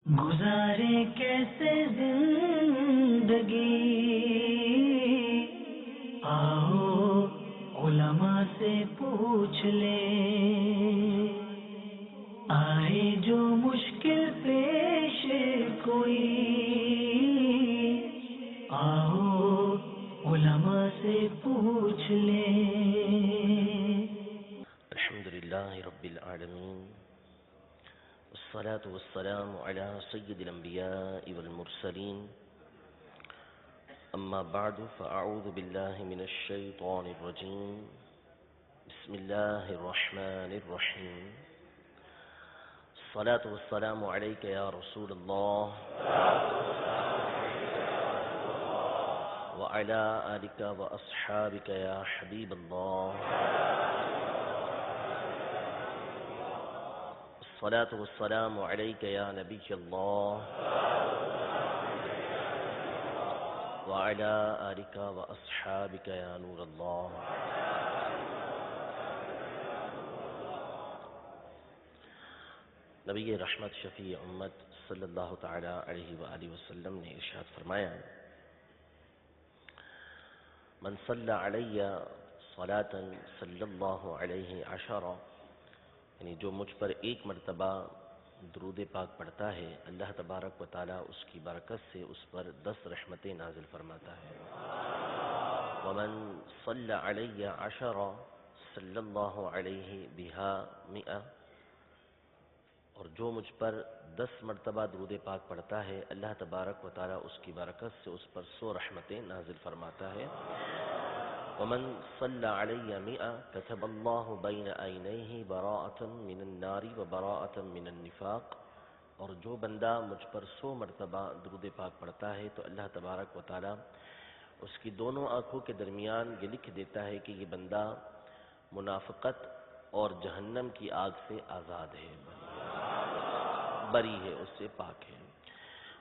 گزارے کیسے زندگی، آؤ علماء سے پوچھ لیں، آئے جو مشکل پیش کوئی، آؤ علماء سے پوچھ لیں۔ الحمد لله رب العالمين، والصلاة والسلام على سيد الأنبياء والمرسلين، أما بعد فأعوذ بالله من الشيطان الرجيم، بسم الله الرحمن الرحيم، الصلاة والسلام عليك يا رسول الله وعلى آلك وأصحابك يا حبيب الله، الصلاة والسلام عليك يا نبي الله وعلى آلك وأصحابك يا نور الله۔ نبی رحمت شفیع امت صلی اللہ تعالی علیہ وآلہ وسلم نے ارشاد فرمایا، من صلی علی صلاة صلی اللہ علیہ عشرہ، یعنی جو مجھ پر ایک مرتبہ درود پاک پڑھتا ہے، اللہ تبارک و تعالی اس کی برکت سے اس پر 10 رحمتیں نازل فرماتا ہے۔ ومن صلی علی عشرہ صلی اللہ علیہ بہا 100، اور جو مجھ پر 10 مرتبہ درود پاک پڑھتا ہے، اللہ تبارک و تعالی اس کی برکت سے اس پر 100 رحمتیں نازل فرماتا ہے۔ ومن صلی علی 100 كتب اللہ بین عینیہ براءۃ من النار وبراءۃ من النفاق، اور جو بندہ مجھ پر 100 مرتبہ درود پاک پڑھتا ہے تو اللہ تبارک و تعالی اس کی دونوں آنکھوں کے درمیان یہ لکھ دیتا ہے کہ یہ بندہ منافقت اور جہنم کی آگ سے آزاد ہے، بری ہے، اس سے پاک ہے۔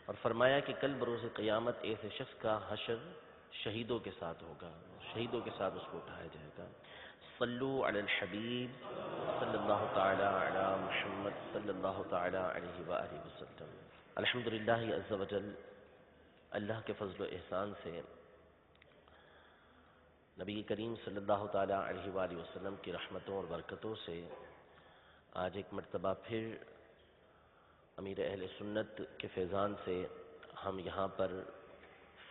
اور فرمایا کہ کل بروز قیامت ایسے شخص کا حشر شہیدوں کے ساتھ ہوگا، شہیدوں کے ساتھ اس کو اٹھایا جائے گا۔ صلو علی الحبیب صلی اللہ تعالی علی محمد صلی اللہ تعالی علیہ وآلہ وسلم۔ الحمدللہ عز و جل، اللہ کے فضل و احسان سے نبی کریم صلی اللہ تعالی علیہ وآلہ وسلم کی رحمتوں اور برکتوں سے آج ایک مرتبہ پھر امیر اہل سنت کے فیضان سے ہم یہاں پر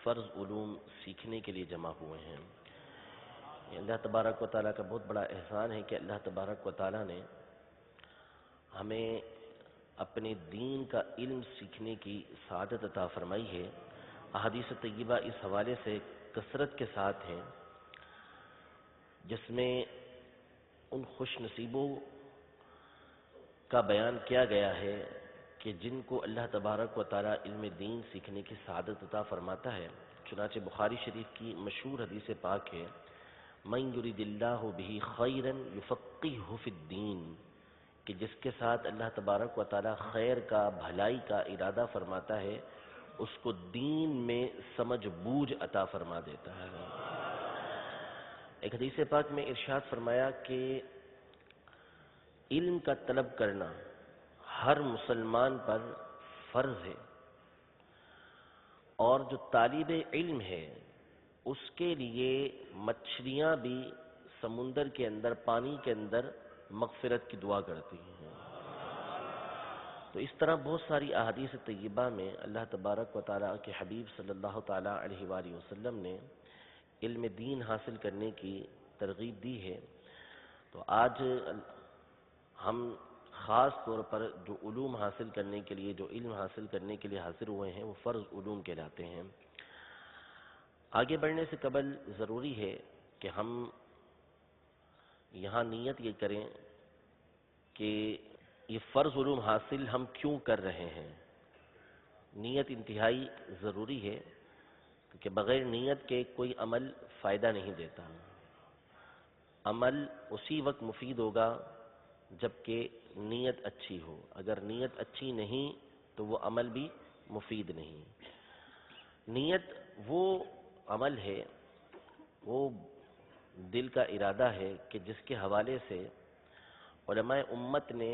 فرض علوم سیکھنے کے لیے جمع ہوئے ہیں۔ یہ اللہ تبارک و تعالیٰ کا بہت بڑا احسان ہے کہ اللہ تبارک و تعالیٰ نے ہمیں اپنے دین کا علم سیکھنے کی سعادت عطا فرمائی ہے۔ احادیث طیبہ اس حوالے سے کثرت کے ساتھ ہیں، جس میں ان خوش نصیبوں کا بیان کیا گیا ہے کہ جن کو اللہ تبارک و تعالی علم دین سیکھنے کی سعادت عطا فرماتا ہے۔ چنانچہ بخاری شریف کی مشہور حدیث پاک ہے، من یرید اللہ بہ خیرا یفقہہ فی الدین، کہ جس کے ساتھ اللہ تبارک و تعالی خیر کا، بھلائی کا ارادہ فرماتا ہے، اس کو دین میں سمجھ بوجھ عطا فرما دیتا ہے۔ ایک حدیث پاک میں ارشاد فرمایا کہ علم کا طلب کرنا ہر مسلمان پر فرض ہے، اور جو طالب علم ہے اس کے لیے مچھلیاں بھی سمندر کے اندر، پانی کے اندر مغفرت کی دعا کرتی ہیں۔ تو اس طرح بہت ساری احادیث طیبہ میں اللہ تبارک و تعالیٰ کے حبیب صلی اللہ تعالیٰ علیہ وآلہ وسلم نے علم دین حاصل کرنے کی ترغیب دی ہے۔ تو آج ہم خاص طور پر جو علوم حاصل کرنے کے لیے، جو علم حاصل کرنے کے لیے حاضر ہوئے ہیں، وہ فرض علوم کہلاتے ہیں۔ آگے بڑھنے سے قبل ضروری ہے کہ ہم یہاں نیت یہ کریں کہ یہ فرض علوم حاصل ہم کیوں کر رہے ہیں۔ نیت انتہائی ضروری ہے، کیونکہ بغیر نیت کے کوئی عمل فائدہ نہیں دیتا۔ عمل اسی وقت مفید ہوگا جبکہ نیت اچھی ہو، اگر نیت اچھی نہیں تو وہ عمل بھی مفید نہیں۔ نیت وہ عمل ہے، وہ دل کا ارادہ ہے کہ جس کے حوالے سے علماء امت نے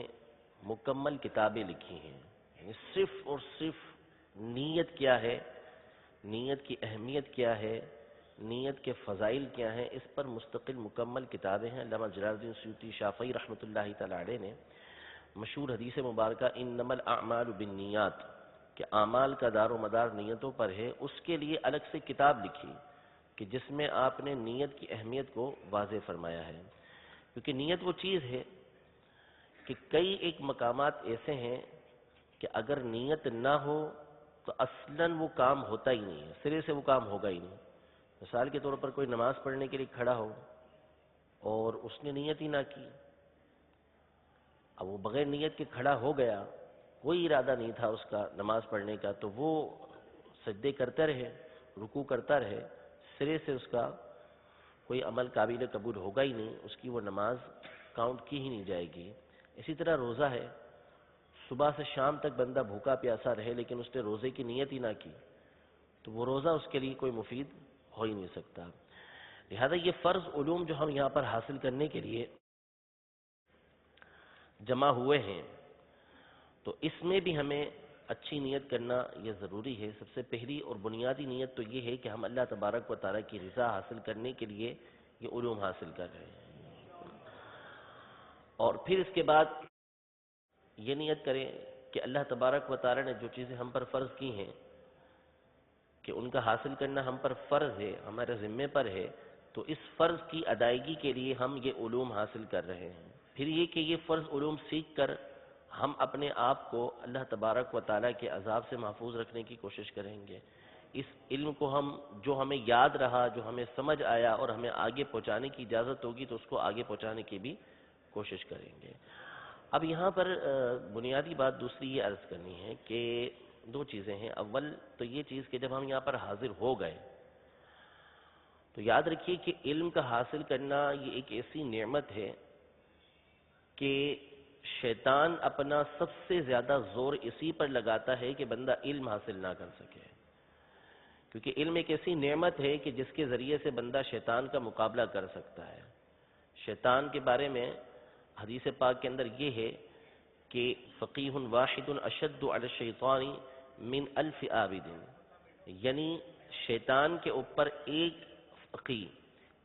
مکمل کتابیں لکھی ہیں، یعنی صرف اور صرف نیت کیا ہے، نیت کی اہمیت کیا ہے، نیت کے فضائل کیا ہیں، اس پر مستقل مکمل کتابیں ہیں۔ علامہ جلال الدین سیوطی شافعی رحمۃ اللہ تعالی علیہ نے مشہور حدیث مبارکہ انما الاعمال بالنیات کہ اعمال کا دار و مدار نیتوں پر ہے، اس کے لیے الگ سے کتاب لکھی کہ جس میں آپ نے نیت کی اہمیت کو واضح فرمایا ہے۔ کیونکہ نیت وہ چیز ہے کہ کئی ایک مقامات ایسے ہیں کہ اگر نیت نہ ہو تو اصلاً وہ کام ہوتا ہی نہیں ہے، سرے سے وہ کام ہوگا ہی نہیں۔ مثال کے طور پر کوئی نماز پڑھنے کے لیے کھڑا ہو اور اس نے نیت ہی نہ کی، اب وہ بغیر نیت کے کھڑا ہو گیا، کوئی ارادہ نہیں تھا اس کا نماز پڑھنے کا، تو وہ سجدے کرتا رہے، رکوع کرتا رہے، سرے سے اس کا کوئی عمل قابل قبول ہوگا ہی نہیں، اس کی وہ نماز کاؤنٹ کی ہی نہیں جائے گی۔ اسی طرح روزہ ہے، صبح سے شام تک بندہ بھوکا پیاسا رہے لیکن اس نے روزے کی نیت ہی نہ کی تو وہ روزہ اس کے لیے کوئی مفید ہو ہی نہیں سکتا۔ لہذا یہ فرض علوم جو ہم یہاں پر حاصل کرنے کے لیے جمع ہوئے ہیں تو اس میں بھی ہمیں اچھی نیت کرنا یہ ضروری ہے۔ سب سے پہلی اور بنیادی نیت تو یہ ہے کہ ہم اللہ تبارک و تعالیٰ کی رضا حاصل کرنے کے لیے یہ علوم حاصل کر رہے ہیں، اور پھر اس کے بعد یہ نیت کریں کہ اللہ تبارک و تعالیٰ نے جو چیزیں ہم پر فرض کی ہیں کہ ان کا حاصل کرنا ہم پر فرض ہے، ہمارے ذمے پر ہے، تو اس فرض کی ادائیگی کے لیے ہم یہ علوم حاصل کر رہے ہیں۔ پھر یہ کہ یہ فرض علوم سیکھ کر ہم اپنے آپ کو اللہ تبارک و تعالیٰ کے عذاب سے محفوظ رکھنے کی کوشش کریں گے۔ اس علم کو ہم جو ہمیں یاد رہا، جو ہمیں سمجھ آیا اور ہمیں آگے پہنچانے کی اجازت ہوگی تو اس کو آگے پہنچانے کی بھی کوشش کریں گے۔ اب یہاں پر بنیادی بات دوسری یہ عرض کرنی ہے کہ دو چیزیں ہیں۔ اول تو یہ چیز کہ جب ہم یہاں پر حاضر ہو گئے تو یاد رکھیے کہ علم کا حاصل کرنا یہ ایک ایسی نعمت ہے کہ شیطان اپنا سب سے زیادہ زور اسی پر لگاتا ہے کہ بندہ علم حاصل نہ کر سکے، کیونکہ علم ایک ایسی نعمت ہے کہ جس کے ذریعے سے بندہ شیطان کا مقابلہ کر سکتا ہے۔ شیطان کے بارے میں حدیث پاک کے اندر یہ ہے کہ فقیہ واحد اشد علی الشیطان من 1000 عابد، یعنی شیطان کے اوپر ایک فقیہ،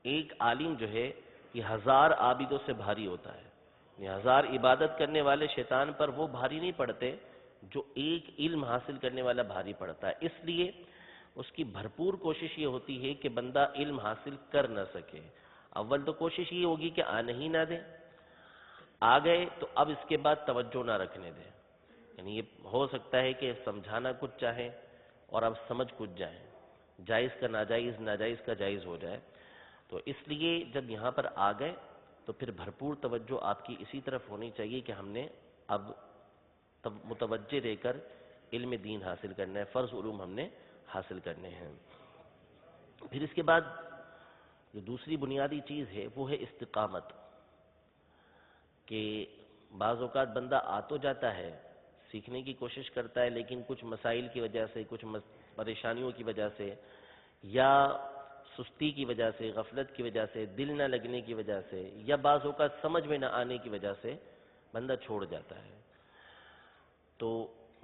ایک عالم جو ہے یہ 1000 عابدوں سے بھاری ہوتا ہے۔ یہ 1000 عبادت کرنے والے شیطان پر وہ بھاری نہیں پڑتے جو ایک علم حاصل کرنے والا بھاری پڑتا ہے۔ اس لیے اس کی بھرپور کوشش یہ ہوتی ہے کہ بندہ علم حاصل کر نہ سکے۔ اول تو کوشش یہ ہوگی کہ آنے ہی نہ دے، آ گئے تو اب اس کے بعد توجہ نہ رکھنے دے، یعنی یہ ہو سکتا ہے کہ سمجھانا کچھ چاہے اور اب سمجھ کچھ جائیں، جائز کا ناجائز، ناجائز کا جائز ہو جائے۔ تو اس لیے جب یہاں پر آ گئے تو پھر بھرپور توجہ آپ کی اسی طرف ہونی چاہیے کہ ہم نے اب متوجہ رہ کر علم دین حاصل کرنا ہے، فرض علوم ہم نے حاصل کرنے ہیں۔ پھر اس کے بعد جو دوسری بنیادی چیز ہے وہ ہے استقامت، کہ بعض اوقات بندہ آ تو جاتا ہے، سیکھنے کی کوشش کرتا ہے، لیکن کچھ مسائل کی وجہ سے، کچھ پریشانیوں کی وجہ سے، یا سستی کی وجہ سے، غفلت کی وجہ سے، دل نہ لگنے کی وجہ سے، یا بعض اوقات سمجھ میں نہ آنے کی وجہ سے بندہ چھوڑ جاتا ہے۔ تو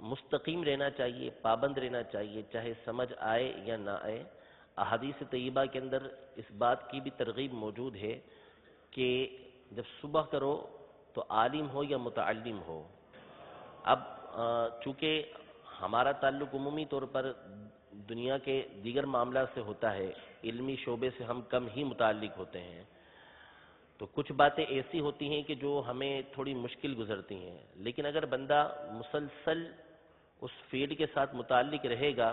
مستقیم رہنا چاہیے، پابند رہنا چاہیے، چاہے سمجھ آئے یا نہ آئے۔ احادیث طیبہ کے اندر اس بات کی بھی ترغیب موجود ہے کہ جب صبح کرو تو عالم ہو یا متعلم ہو۔ اب چونکہ ہمارا تعلق عمومی طور پر دنیا کے دیگر معاملات سے ہوتا ہے، علمی شعبے سے ہم کم ہی متعلق ہوتے ہیں، تو کچھ باتیں ایسی ہوتی ہیں کہ جو ہمیں تھوڑی مشکل گزرتی ہیں، لیکن اگر بندہ مسلسل اس فیلڈ کے ساتھ متعلق رہے گا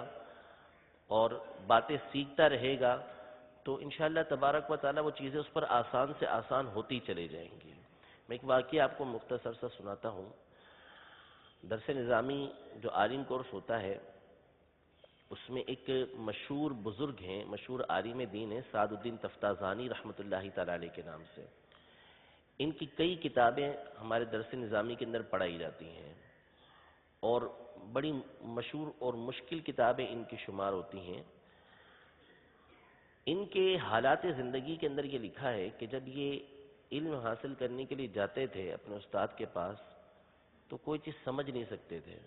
اور باتیں سیکھتا رہے گا تو انشاءاللہ تبارک و تعالیٰ وہ چیزیں اس پر آسان سے آسان ہوتی چلی جائیں گی۔ میں ایک واقعہ آپ کو مختصر سا سناتا ہوں۔ درس نظامی جو عالم کورس ہوتا ہے اس میں ایک مشہور بزرگ ہیں، مشہور عالم دین ہیں، سعد الدین تفتازانی رحمۃ اللہ تعالی علیہ کے نام سے۔ ان کی کئی کتابیں ہمارے درس نظامی کے اندر پڑھائی جاتی ہیں اور بڑی مشہور اور مشکل کتابیں ان کی شمار ہوتی ہیں۔ ان کے حالات زندگی کے اندر یہ لکھا ہے کہ جب یہ علم حاصل کرنے کے لیے جاتے تھے اپنے استاد کے پاس تو کوئی چیز سمجھ نہیں سکتے تھے،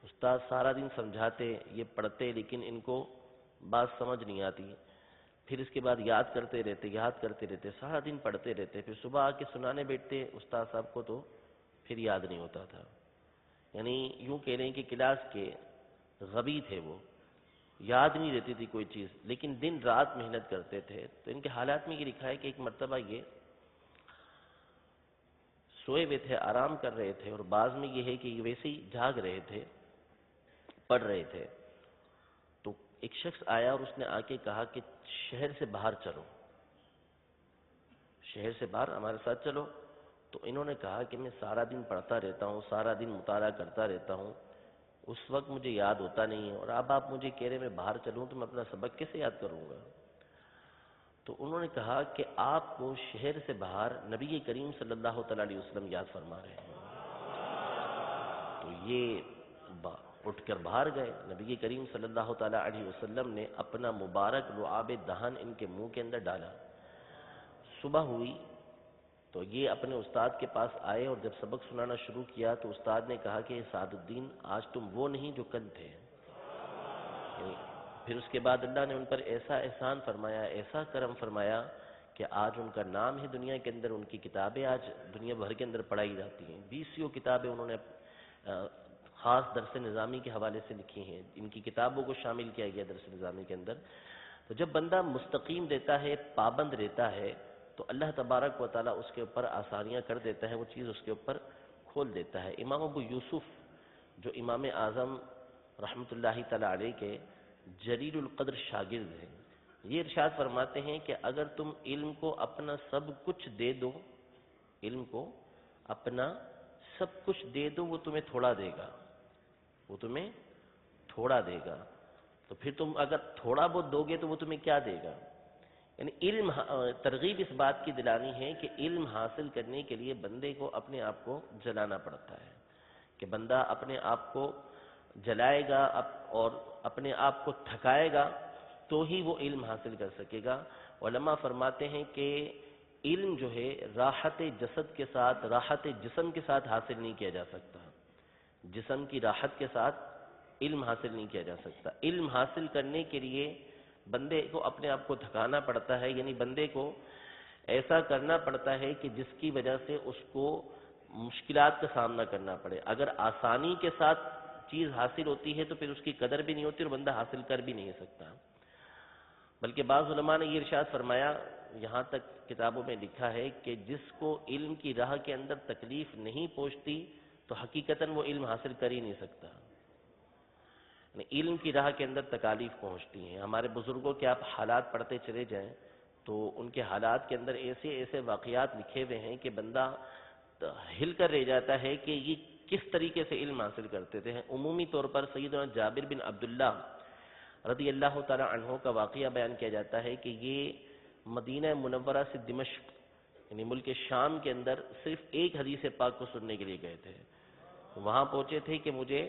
استاد سارا دن سمجھاتے، یہ پڑھتے لیکن ان کو بات سمجھ نہیں آتی، پھر اس کے بعد یاد کرتے رہتے، سارا دن پڑھتے رہتے، پھر صبح آ کے سنانے بیٹھتے استاد صاحب کو تو پھر یاد نہیں ہوتا تھا۔ یعنی یوں کہہ رہے ہیں کہ کلاس کے غبی تھے وہ، یاد نہیں رہتی تھی کوئی چیز، لیکن دن رات محنت کرتے تھے۔ تو ان کے حالات میں یہ لکھا ہے کہ ایک مرتبہ یہ سوئے ہوئے تھے، آرام کر رہے تھے، اور بعض میں یہ ہے کہ یہ ویسے ہی جاگ رہے تھے، پڑھ رہے تھے، تو ایک شخص آیا اور اس نے آ کے کہا کہ شہر سے باہر چلو، شہر سے باہر ہمارے ساتھ چلو۔ تو انہوں نے کہا کہ میں سارا دن پڑھتا رہتا ہوں، سارا دن مطالعہ کرتا رہتا ہوں، اس وقت مجھے یاد ہوتا نہیں ہے، اور اب آپ مجھے کہہ رہے میں باہر چلوں تو میں اپنا سبق کیسے یاد کروں گا؟ تو انہوں نے کہا کہ آپ کو شہر سے باہر نبی کریم صلی اللہ تعالیٰ علیہ وسلم یاد فرما رہے ہیں۔ تو یہ اٹھ کر باہر گئے، نبی کریم صلی اللہ تعالیٰ علیہ وسلم نے اپنا مبارک لعاب دہن ان کے منہ کے اندر ڈالا۔ صبح ہوئی تو یہ اپنے استاد کے پاس آئے، اور جب سبق سنانا شروع کیا تو استاد نے کہا کہ سعد الدین، آج تم وہ نہیں جو کل تھے۔ پھر اس کے بعد اللہ نے ان پر ایسا احسان فرمایا، ایسا کرم فرمایا کہ آج ان کا نام ہے دنیا کے اندر، ان کی کتابیں آج دنیا بھر کے اندر پڑھائی جاتی ہیں، 20 کتابیں انہوں نے خاص درس نظامی کے حوالے سے لکھی ہیں، ان کی کتابوں کو شامل کیا گیا درس نظامی کے اندر۔ تو جب بندہ مستقیم رہتا ہے، پابند رہتا ہے، تو اللہ تبارک و تعالیٰ اس کے اوپر آسانیاں کر دیتا ہے، وہ چیز اس کے اوپر کھول دیتا ہے۔ امام ابو یوسف جو امام اعظم رحمۃ اللہ تعالیٰ علیہ کے جلیل القدر شاگرد ہیں، یہ ارشاد فرماتے ہیں کہ اگر تم علم کو اپنا سب کچھ دے دو، علم کو اپنا سب کچھ دے دو، وہ تمہیں تھوڑا دے گا، وہ تمہیں تھوڑا دے گا۔ تو پھر تم اگر تھوڑا بہت دو گے تو وہ تمہیں کیا دے گا؟ یعنی علم، ترغیب اس بات کی دلانی ہے کہ علم حاصل کرنے کے لیے بندے کو اپنے آپ کو جلانا پڑتا ہے، کہ بندہ اپنے آپ کو جلائے گا اور اپنے آپ کو تھکائے گا تو ہی وہ علم حاصل کر سکے گا۔ علماء فرماتے ہیں کہ علم جو ہے راحت جسد کے ساتھ، راحت جسم کے ساتھ حاصل نہیں کیا جا سکتا، جسم کی راحت کے ساتھ علم حاصل نہیں کیا جا سکتا۔ علم حاصل کرنے کے لیے بندے کو اپنے آپ کو تھکانا پڑتا ہے، یعنی بندے کو ایسا کرنا پڑتا ہے کہ جس کی وجہ سے اس کو مشکلات کا سامنا کرنا پڑے۔ اگر آسانی کے ساتھ چیز حاصل ہوتی ہے تو پھر اس کی قدر بھی نہیں ہوتی اور بندہ حاصل کر بھی نہیں سکتا۔ بلکہ بعض علماء نے یہ ارشاد فرمایا، یہاں تک کتابوں میں لکھا ہے کہ جس کو علم کی راہ کے اندر تکلیف نہیں پہنچتی تو حقیقتاً وہ علم حاصل کر ہی نہیں سکتا۔ علم کی راہ کے اندر تکالیف پہنچتی ہیں۔ ہمارے بزرگوں کے آپ حالات پڑھتے چلے جائیں تو ان کے حالات کے اندر ایسے ایسے واقعات لکھے ہوئے ہیں کہ بندہ ہل کر رہ جاتا ہے کہ یہ کس طریقے سے علم حاصل کرتے تھے۔ عمومی طور پر سیدنا جابر بن عبداللہ رضی اللہ تعالی عنہ کا واقعہ بیان کیا جاتا ہے کہ یہ مدینہ منورہ سے دمشق یعنی ملک شام کے اندر صرف ایک حدیث پاک کو سننے کے لیے گئے تھے۔ وہاں پہنچے تھے کہ مجھے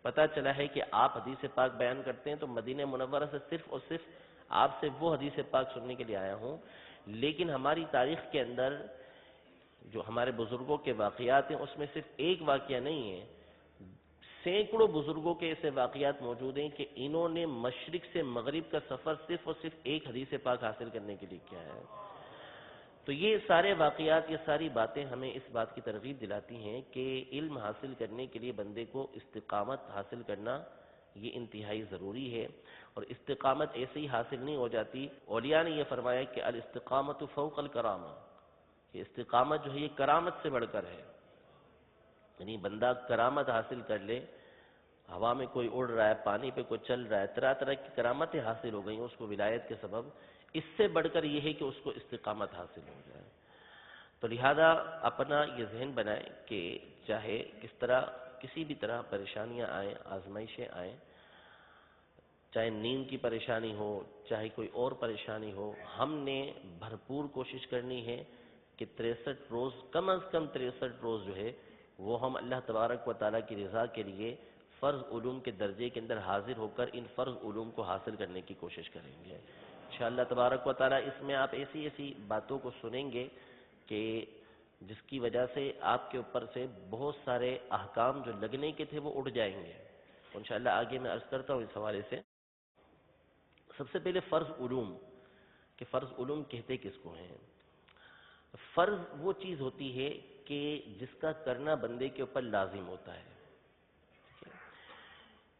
پتہ چلا ہے کہ آپ حدیث پاک بیان کرتے ہیں، تو مدینہ منورہ سے صرف اور صرف آپ سے وہ حدیث پاک سننے کے لیے آیا ہوں۔ لیکن ہماری تاریخ کے اندر جو ہمارے بزرگوں کے واقعات ہیں اس میں صرف ایک واقعہ نہیں ہے، سینکڑوں بزرگوں کے ایسے واقعات موجود ہیں کہ انہوں نے مشرق سے مغرب کا سفر صرف اور صرف ایک حدیث پاک حاصل کرنے کے لیے کیا ہے۔ تو یہ سارے واقعات، یہ ساری باتیں ہمیں اس بات کی ترغیب دلاتی ہیں کہ علم حاصل کرنے کے لیے بندے کو استقامت حاصل کرنا یہ انتہائی ضروری ہے، اور استقامت ایسے ہی حاصل نہیں ہو جاتی۔ اولیاء نے یہ فرمایا کہ الاستقامت فوق الکرامہ، کہ استقامت جو ہے یہ کرامت سے بڑھ کر ہے، یعنی بندہ کرامت حاصل کر لے، ہوا میں کوئی اڑ رہا ہے، پانی پہ کوئی چل رہا ہے، طرح طرح کی کرامتیں حاصل ہو گئیں اس کو ولایت کے سبب، اس سے بڑھ کر یہ ہے کہ اس کو استقامت حاصل ہو جائے۔ تو لہذا اپنا یہ ذہن بنائیں کہ چاہے کس طرح کسی بھی طرح پریشانیاں آئیں، آزمائشیں آئیں، چاہے نیند کی پریشانی ہو، چاہے کوئی اور پریشانی ہو، ہم نے بھرپور کوشش کرنی ہے کہ 63 روز، کم از کم 63 روز جو ہے وہ ہم اللہ تبارک و تعالیٰ کی رضا کے لیے فرض علوم کے درجے کے اندر حاضر ہو کر ان فرض علوم کو حاصل کرنے کی کوشش کریں گے۔ انشاءاللہ تبارک و تعالیٰ اس میں آپ ایسی ایسی باتوں کو سنیں گے کہ جس کی وجہ سے آپ کے اوپر سے بہت سارے احکام جو لگنے کے تھے وہ اٹھ جائیں گے، انشاءاللہ آگے میں عرض کرتا ہوں اس حوالے سے. سب سے پہلے فرض علوم، کہ فرض علوم کہتے کس کو ہیں؟ فرض وہ چیز ہوتی ہے کہ جس کا کرنا بندے کے اوپر لازم ہوتا ہے.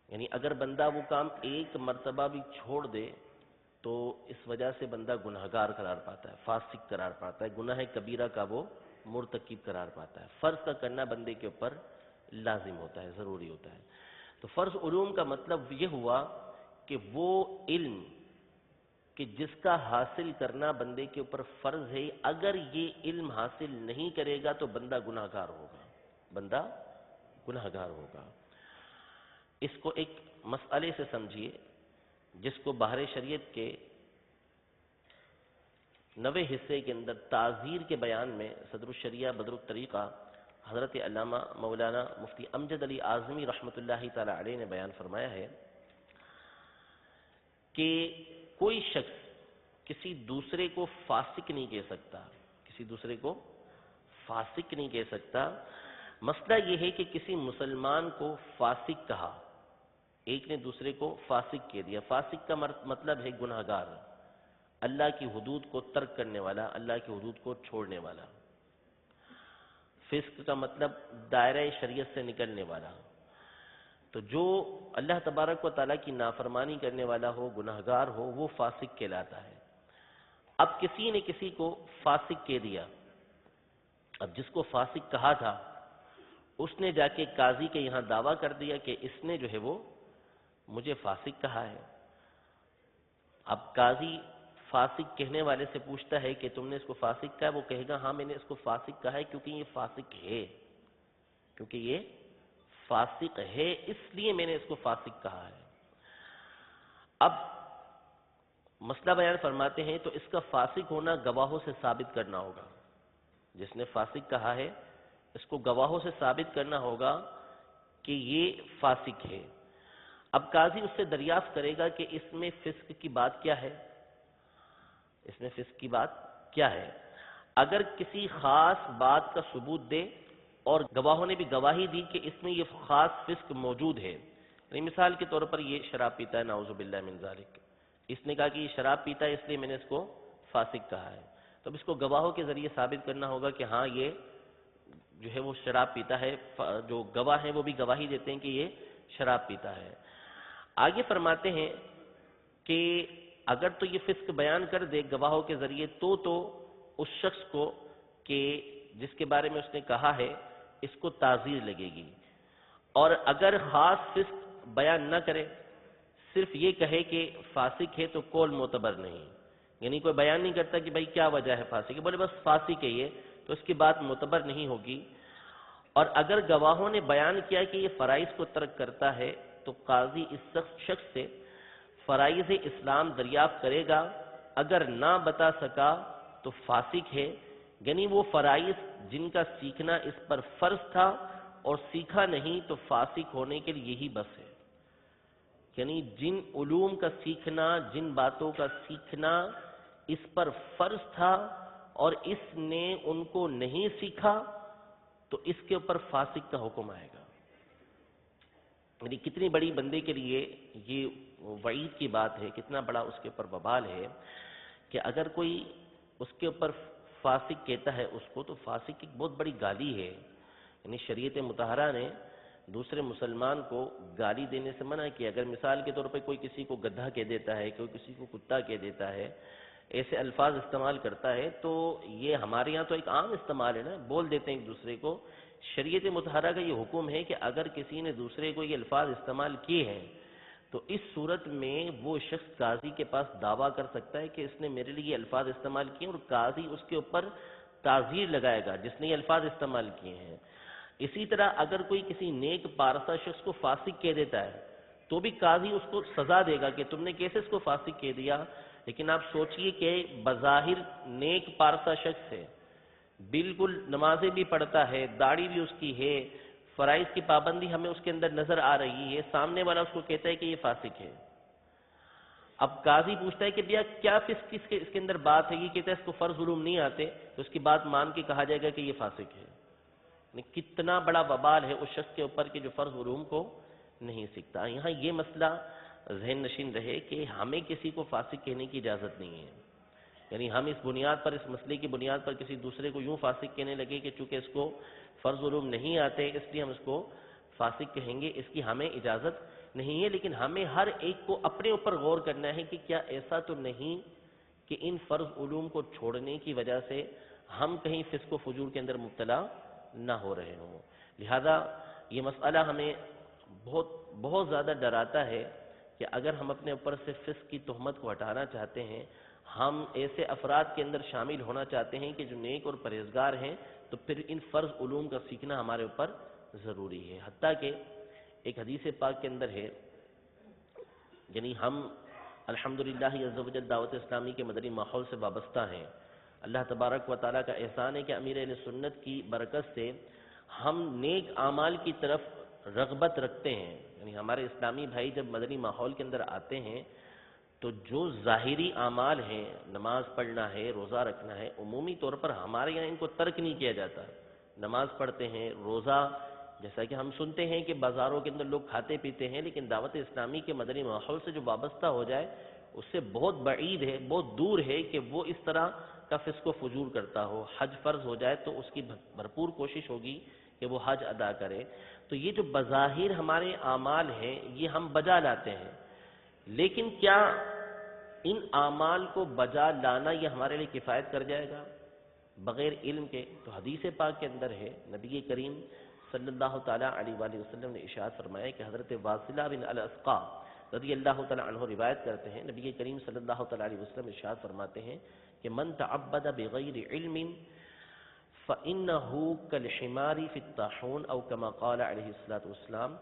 یعنی اگر بندہ وہ کام ایک مرتبہ بھی چھوڑ دے تو اس وجہ سے بندہ گناہگار قرار پاتا ہے، فاسق قرار پاتا ہے، گناہ کبیرہ کا وہ مرتکب قرار پاتا ہے. فرض کا کرنا بندے کے اوپر لازم ہوتا ہے، ضروری ہوتا ہے. تو فرض علوم کا مطلب یہ ہوا کہ وہ علم کہ جس کا حاصل کرنا بندے کے اوپر فرض ہے، اگر یہ علم حاصل نہیں کرے گا تو بندہ گناہگار ہوگا، بندہ گناہگار ہوگا. اس کو ایک مسئلے سے سمجھیے جس کو بحر شریعت کے 90 حصے کے اندر تعزیر کے بیان میں صدر الشریعہ بدر الطریقہ حضرت علامہ مولانا مفتی امجد علی اعظمی رحمۃ اللہ تعالی علیہ نے بیان فرمایا ہے کہ کوئی شخص کسی دوسرے کو فاسق نہیں کہہ سکتا، کسی دوسرے کو فاسق نہیں کہہ سکتا. مسئلہ یہ ہے کہ کسی مسلمان کو فاسق کہا، ایک نے دوسرے کو فاسق کہہ دیا. فاسق کا مطلب ہے گناہگار، اللہ کی حدود کو ترک کرنے والا، اللہ کی حدود کو چھوڑنے والا. فسق کا مطلب دائرہ شریعت سے نکلنے والا. تو جو اللہ تبارک و تعالیٰ کی نافرمانی کرنے والا ہو، گناہگار ہو، وہ فاسق کہلاتا ہے. اب کسی نے کسی کو فاسق کہہ دیا، اب جس کو فاسق کہا تھا اس نے جا کے قاضی کے یہاں دعویٰ کر دیا کہ اس نے جو ہے وہ مجھے فاسق کہا ہے. اب قاضی فاسق کہنے والے سے پوچھتا ہے کہ تم نے اس کو فاسق کہا؟ وہ کہے گا ہاں میں نے اس کو فاسق کہا ہے کیونکہ یہ فاسق ہے، کیونکہ یہ فاسق ہے اس لیے میں نے اس کو فاسق کہا ہے. اب مسئلہ بیان فرماتے ہیں تو اس کا فاسق ہونا گواہوں سے ثابت کرنا ہوگا. جس نے فاسق کہا ہے اس کو گواہوں سے ثابت کرنا ہوگا کہ یہ فاسق ہے. اب قاضی اس سے دریافت کرے گا کہ اس میں فسق کی بات کیا ہے، اس میں فسق کی بات کیا ہے. اگر کسی خاص بات کا ثبوت دے اور گواہوں نے بھی گواہی دی کہ اس میں یہ خاص فسق موجود ہے، یعنی مثال کے طور پر یہ شراب پیتا ہے، نعوذ باللہ من ذالک، اس نے کہا کہ یہ شراب پیتا ہے اس لیے میں نے اس کو فاسق کہا ہے. تو اب اس کو گواہوں کے ذریعے ثابت کرنا ہوگا کہ ہاں یہ جو ہے وہ شراب پیتا ہے. جو گواہ ہیں وہ بھی گواہی دیتے ہیں کہ یہ شراب پیتا ہے. آگے فرماتے ہیں کہ اگر تو یہ فسق بیان کر دے گواہوں کے ذریعے تو اس شخص کو کہ جس کے بارے میں اس نے کہا ہے اس کو تعزیر لگے گی. اور اگر خاص فسق بیان نہ کرے، صرف یہ کہے کہ فاسق ہے تو قول معتبر نہیں، یعنی کوئی بیان نہیں کرتا کہ بھائی کیا وجہ ہے فاسق ہے، بولے بس فاسق ہے یہ، تو اس کی بات معتبر نہیں ہوگی. اور اگر گواہوں نے بیان کیا کہ یہ فرائض کو ترک کرتا ہے تو قاضی اس شخص سے فرائض اسلام دریافت کرے گا. اگر نہ بتا سکا تو فاسق ہے، یعنی وہ فرائض جن کا سیکھنا اس پر فرض تھا اور سیکھا نہیں تو فاسق ہونے کے لیے یہی بس ہے. یعنی جن علوم کا سیکھنا، جن باتوں کا سیکھنا اس پر فرض تھا اور اس نے ان کو نہیں سیکھا تو اس کے اوپر فاسق کا حکم آئے گا. یعنی کتنی بڑی بندے کے لیے یہ وعید کی بات ہے، کتنا بڑا اس کے اوپر وبال ہے کہ اگر کوئی اس کے اوپر فاسق کہتا ہے اس کو، تو فاسق ایک بہت بڑی گالی ہے. یعنی شریعت مطہرہ نے دوسرے مسلمان کو گالی دینے سے منع کیا. اگر مثال کے طور پر کوئی کسی کو گدھا کہہ دیتا ہے، کوئی کسی کو کتا کہہ دیتا ہے، ایسے الفاظ استعمال کرتا ہے، تو یہ ہمارے یہاں تو ایک عام استعمال ہے نا، بول دیتے ہیں ایک دوسرے کو. شریعت مطہرہ کا یہ حکم ہے کہ اگر کسی نے دوسرے کو یہ الفاظ استعمال کیے ہیں تو اس صورت میں وہ شخص قاضی کے پاس دعویٰ کر سکتا ہے کہ اس نے میرے لیے یہ الفاظ استعمال کیے، اور قاضی اس کے اوپر تعزیر لگائے گا جس نے یہ الفاظ استعمال کیے ہیں. اسی طرح اگر کوئی کسی نیک پارسا شخص کو فاسق کہہ دیتا ہے تو بھی قاضی اس کو سزا دے گا کہ تم نے کیسے اس کو فاسق کہہ دیا. لیکن آپ سوچئے کہ بظاہر نیک پارسا شخص ہے، بالکل نمازیں بھی پڑھتا ہے، داڑھی بھی اس کی ہے، فرائض کی پابندی ہمیں اس کے اندر نظر آ رہی ہے، سامنے والا اس کو کہتا ہے کہ یہ فاسق ہے. اب قاضی پوچھتا ہے کہ بھیا کیا فسق اس کے اندر بات ہے، یہ کہتا ہے اس کو فرض علوم نہیں آتے، تو اس کی بات مان کے کہا جائے گا کہ یہ فاسق ہے. کتنا بڑا وبال ہے اس شخص کے اوپر کہ جو فرض علوم کو نہیں سیکھتا۔ یہاں یہ مسئلہ ذہن نشین رہے کہ ہمیں کسی کو فاسق کہنے کی اجازت نہیں ہے، یعنی ہم اس بنیاد پر، اس مسئلے کی بنیاد پر کسی دوسرے کو یوں فاسق کہنے لگے کہ چونکہ اس کو فرض علوم نہیں آتے اس لیے ہم اس کو فاسق کہیں گے، اس کی ہمیں اجازت نہیں ہے۔ لیکن ہمیں ہر ایک کو اپنے اوپر غور کرنا ہے کہ کیا ایسا تو نہیں کہ ان فرض علوم کو چھوڑنے کی وجہ سے ہم کہیں فسق و فجور کے اندر مبتلا نہ ہو رہے ہوں۔ لہذا یہ مسئلہ ہمیں بہت زیادہ ڈراتا ہے کہ اگر ہم اپنے اوپر سے فسق کی تہمت کو ہٹانا چاہتے ہیں، ہم ایسے افراد کے اندر شامل ہونا چاہتے ہیں کہ جو نیک اور پرہیزگار ہیں، تو پھر ان فرض علوم کا سیکھنا ہمارے اوپر ضروری ہے۔ حتیٰ کہ ایک حدیث پاک کے اندر ہے، یعنی ہم الحمدللہ عز و جل دعوت اسلامی کے مدنی ماحول سے وابستہ ہیں۔ اللہ تبارک و تعالیٰ کا احسان ہے کہ امیر اہل سنت کی برکت سے ہم نیک اعمال کی طرف رغبت رکھتے ہیں، یعنی ہمارے اسلامی بھائی جب مدنی ماحول کے اندر آتے ہیں تو جو ظاہری اعمال ہیں، نماز پڑھنا ہے، روزہ رکھنا ہے، عمومی طور پر ہمارے یہاں ان کو ترک نہیں کیا جاتا۔ نماز پڑھتے ہیں، روزہ، جیسا کہ ہم سنتے ہیں کہ بازاروں کے اندر لوگ کھاتے پیتے ہیں، لیکن دعوت اسلامی کے مدنی ماحول سے جو وابستہ ہو جائے اس سے بہت بعید ہے، بہت دور ہے کہ وہ اس طرح کا فسق و فجور کرتا ہو۔ حج فرض ہو جائے تو اس کی بھرپور کوشش ہوگی کہ وہ حج ادا کرے۔ تو یہ جو بظاہر ہمارے اعمال ہیں یہ ہم بجا لاتے ہیں، لیکن کیا ان اعمال کو بجا لانا یہ ہمارے لیے کفایت کر جائے گا بغیر علم کے؟ تو حدیث پاک کے اندر ہے، نبی کریم صلی اللہ تعالیٰ علیہ وآلہ وسلم نے ارشاد فرمایا کہ حضرت واصلہ بن الاسقا رضی اللہ تعالیٰ عنہ روایت کرتے ہیں، نبی کریم صلی اللہ تعالیٰ علیہ وسلم ارشاد فرماتے ہیں کہ من تعبد بغیر علم فَإِنَّهُ كَالْحِمَارِ فِي الطَّاحُونِ او كما قال علیہ السلام،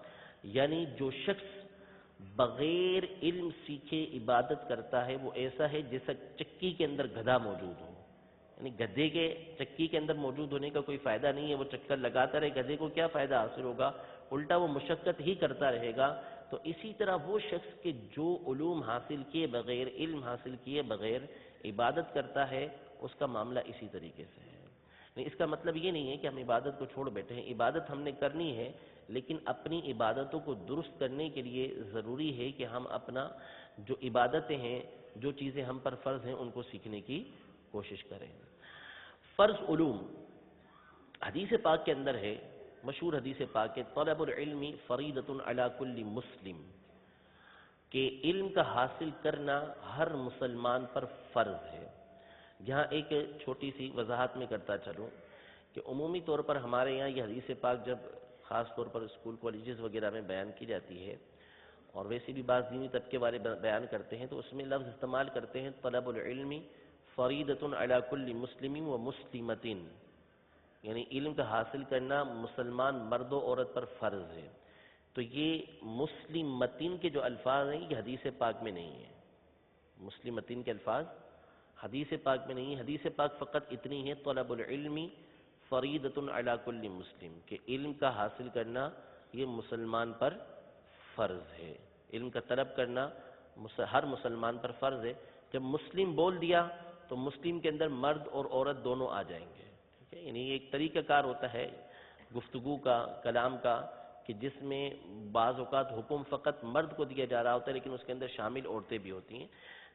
یعنی جو شخص بغیر علم سیکھے عبادت کرتا ہے وہ ایسا ہے جیسا چکی کے اندر گدھا موجود ہو، یعنی گدھے کے چکی کے اندر موجود ہونے کا کوئی فائدہ نہیں ہے، وہ چکر لگاتا رہے، گدھے کو کیا فائدہ حاصل ہوگا، الٹا وہ مشقت ہی کرتا رہے گا۔ تو اسی طرح وہ شخص کے جو علوم حاصل کیے بغیر، علم حاصل کیے بغیر عبادت کرتا ہے، اس کا معاملہ اسی طریقے سے ہے۔ اس کا مطلب یہ نہیں ہے کہ ہم عبادت کو چھوڑ بیٹھے ہیں، عبادت ہم نے کرنی ہے، لیکن اپنی عبادتوں کو درست کرنے کے لیے ضروری ہے کہ ہم اپنا جو عبادتیں ہیں، جو چیزیں ہم پر فرض ہیں، ان کو سیکھنے کی کوشش کریں۔ فرض علوم حدیث پاک کے اندر ہے، مشہور حدیث پاک ہے، طلب العلم فریضۃ علی کل مسلم، کہ علم کا حاصل کرنا ہر مسلمان پر فرض ہے۔ یہاں ایک چھوٹی سی وضاحت میں کرتا چلوں کہ عمومی طور پر ہمارے یہاں یہ حدیث پاک جب خاص طور پر اسکول کالجز وغیرہ میں بیان کی جاتی ہے، اور ویسے بھی بعض دینی طبقے والے بیان کرتے ہیں، تو اس میں لفظ استعمال کرتے ہیں طلب العلم فریضۃ علی کل مسلم و مسلمۃ، یعنی علم کا حاصل کرنا مسلمان مرد و عورت پر فرض ہے۔ تو یہ مسلمتین کے جو الفاظ ہیں یہ حدیث پاک میں نہیں ہیں، مسلمتین کے الفاظ حدیث پاک میں نہیں ہے۔ حدیث پاک فقط اتنی ہے طلب العلم فریضۃ علی کل مسلم، کہ علم کا حاصل کرنا یہ مسلمان پر فرض ہے، علم کا طلب کرنا ہر مسلمان پر فرض ہے۔ جب مسلم بول دیا تو مسلم کے اندر مرد اور عورت دونوں آ جائیں گے، ٹھیک ہے؟ یعنی ایک طریقہ کار ہوتا ہے گفتگو کا، کلام کا، کہ جس میں بعض اوقات حکم فقط مرد کو دیا جا رہا ہوتا ہے لیکن اس کے اندر شامل عورتیں بھی ہوتی ہیں۔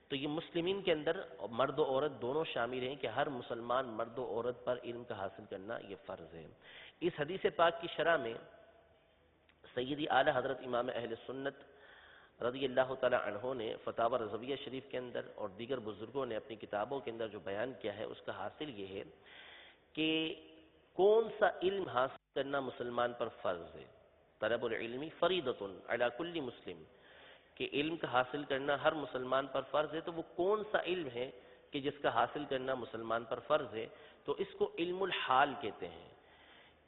تو یہ مسلمین کے اندر مرد و عورت دونوں شامل ہیں کہ ہر مسلمان مرد و عورت پر علم کا حاصل کرنا یہ فرض ہے۔ اس حدیث پاک کی شرح میں سیدی اعلیٰ حضرت امام اہل سنت رضی اللہ تعالی عنہ نے فتاوی رضویہ شریف کے اندر اور دیگر بزرگوں نے اپنی کتابوں کے اندر جو بیان کیا ہے اس کا حاصل یہ ہے کہ کون سا علم حاصل کرنا مسلمان پر فرض ہے۔ طلب العلم فریضۃ علی کل مسلم، کہ علم کا حاصل کرنا ہر مسلمان پر فرض ہے، تو وہ کون سا علم ہے کہ جس کا حاصل کرنا مسلمان پر فرض ہے؟ تو اس کو علم الحال کہتے ہیں،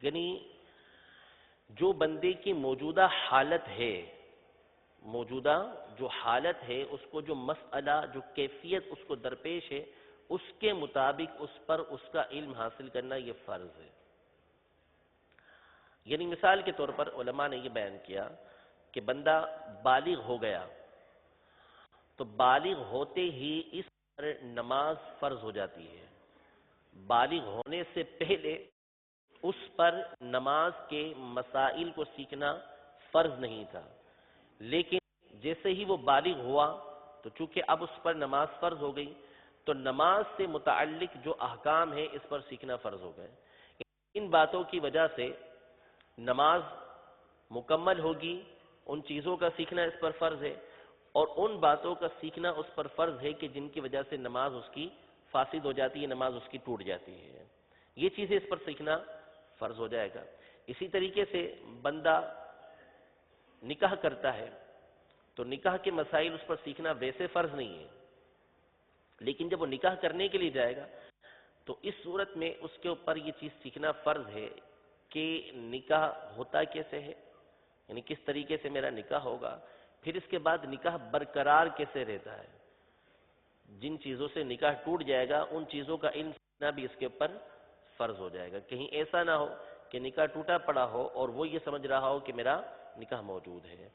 یعنی جو بندے کی موجودہ حالت ہے، موجودہ جو حالت ہے، اس کو جو مسئلہ، جو کیفیت اس کو درپیش ہے، اس کے مطابق اس پر اس کا علم حاصل کرنا یہ فرض ہے۔ یعنی مثال کے طور پر علماء نے یہ بیان کیا کہ بندہ بالغ ہو گیا تو بالغ ہوتے ہی اس پر نماز فرض ہو جاتی ہے، بالغ ہونے سے پہلے اس پر نماز کے مسائل کو سیکھنا فرض نہیں تھا، لیکن جیسے ہی وہ بالغ ہوا تو چونکہ اب اس پر نماز فرض ہو گئی تو نماز سے متعلق جو احکام ہیں اس پر سیکھنا فرض ہو گئے. ان باتوں کی وجہ سے نماز مکمل ہوگی، ان چیزوں کا سیکھنا اس پر فرض ہے، اور ان باتوں کا سیکھنا اس پر فرض ہے کہ جن کی وجہ سے نماز اس کی فاسد ہو جاتی ہے، نماز اس کی ٹوٹ جاتی ہے. یہ چیزیں اس پر سیکھنا فرض ہو جائے گا. اسی طریقے سے بندہ نکاح کرتا ہے تو نکاح کے مسائل اس پر سیکھنا ویسے فرض نہیں ہے، لیکن جب وہ نکاح کرنے کے لیے جائے گا تو اس صورت میں اس کے اوپر یہ چیز سیکھنا فرض ہے کہ نکاح ہوتا کیسے ہے، یعنی کس طریقے سے میرا نکاح ہوگا، پھر اس کے بعد نکاح برقرار کیسے رہتا ہے. جن چیزوں سے نکاح ٹوٹ جائے گا ان چیزوں کا علم سیکھنا بھی اس کے اوپر فرض ہو جائے گا. کہیں ایسا نہ ہو کہ نکاح ٹوٹا پڑا ہو اور وہ یہ سمجھ رہا ہو کہ میرا نکاح موجود ہے.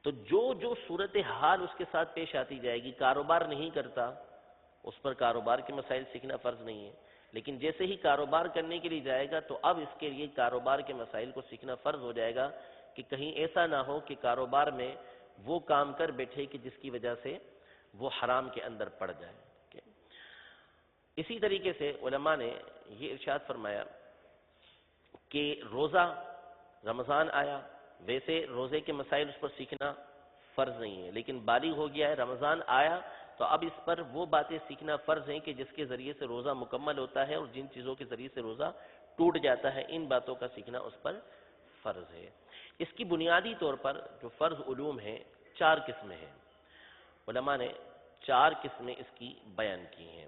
تو جو صورتحال اس کے ساتھ پیش آتی جائے گی، کاروبار نہیں کرتا اس پر کاروبار کے مسائل سیکھنا فرض نہیں ہے، لیکن جیسے ہی کاروبار کرنے کے لیے جائے گا تو اب اس کے لیے کاروبار کے مسائل کو سیکھنا فرض ہو جائے گا کہ کہیں ایسا نہ ہو کہ کاروبار میں وہ کام کر بیٹھے کہ جس کی وجہ سے وہ حرام کے اندر پڑ جائے. اسی طریقے سے علماء نے یہ ارشاد فرمایا کہ روزہ رمضان آیا، ویسے روزے کے مسائل اس پر سیکھنا فرض نہیں ہے، لیکن بالغ ہو گیا ہے، رمضان آیا تو اب اس پر وہ باتیں سیکھنا فرض ہیں کہ جس کے ذریعے سے روزہ مکمل ہوتا ہے، اور جن چیزوں کے ذریعے سے روزہ ٹوٹ جاتا ہے ان باتوں کا سیکھنا اس پر فرض ہے. اس کی بنیادی طور پر جو فرض علوم ہیں 4 قسمیں ہیں. علماء نے 4 قسمیں اس کی بیان کی ہیں.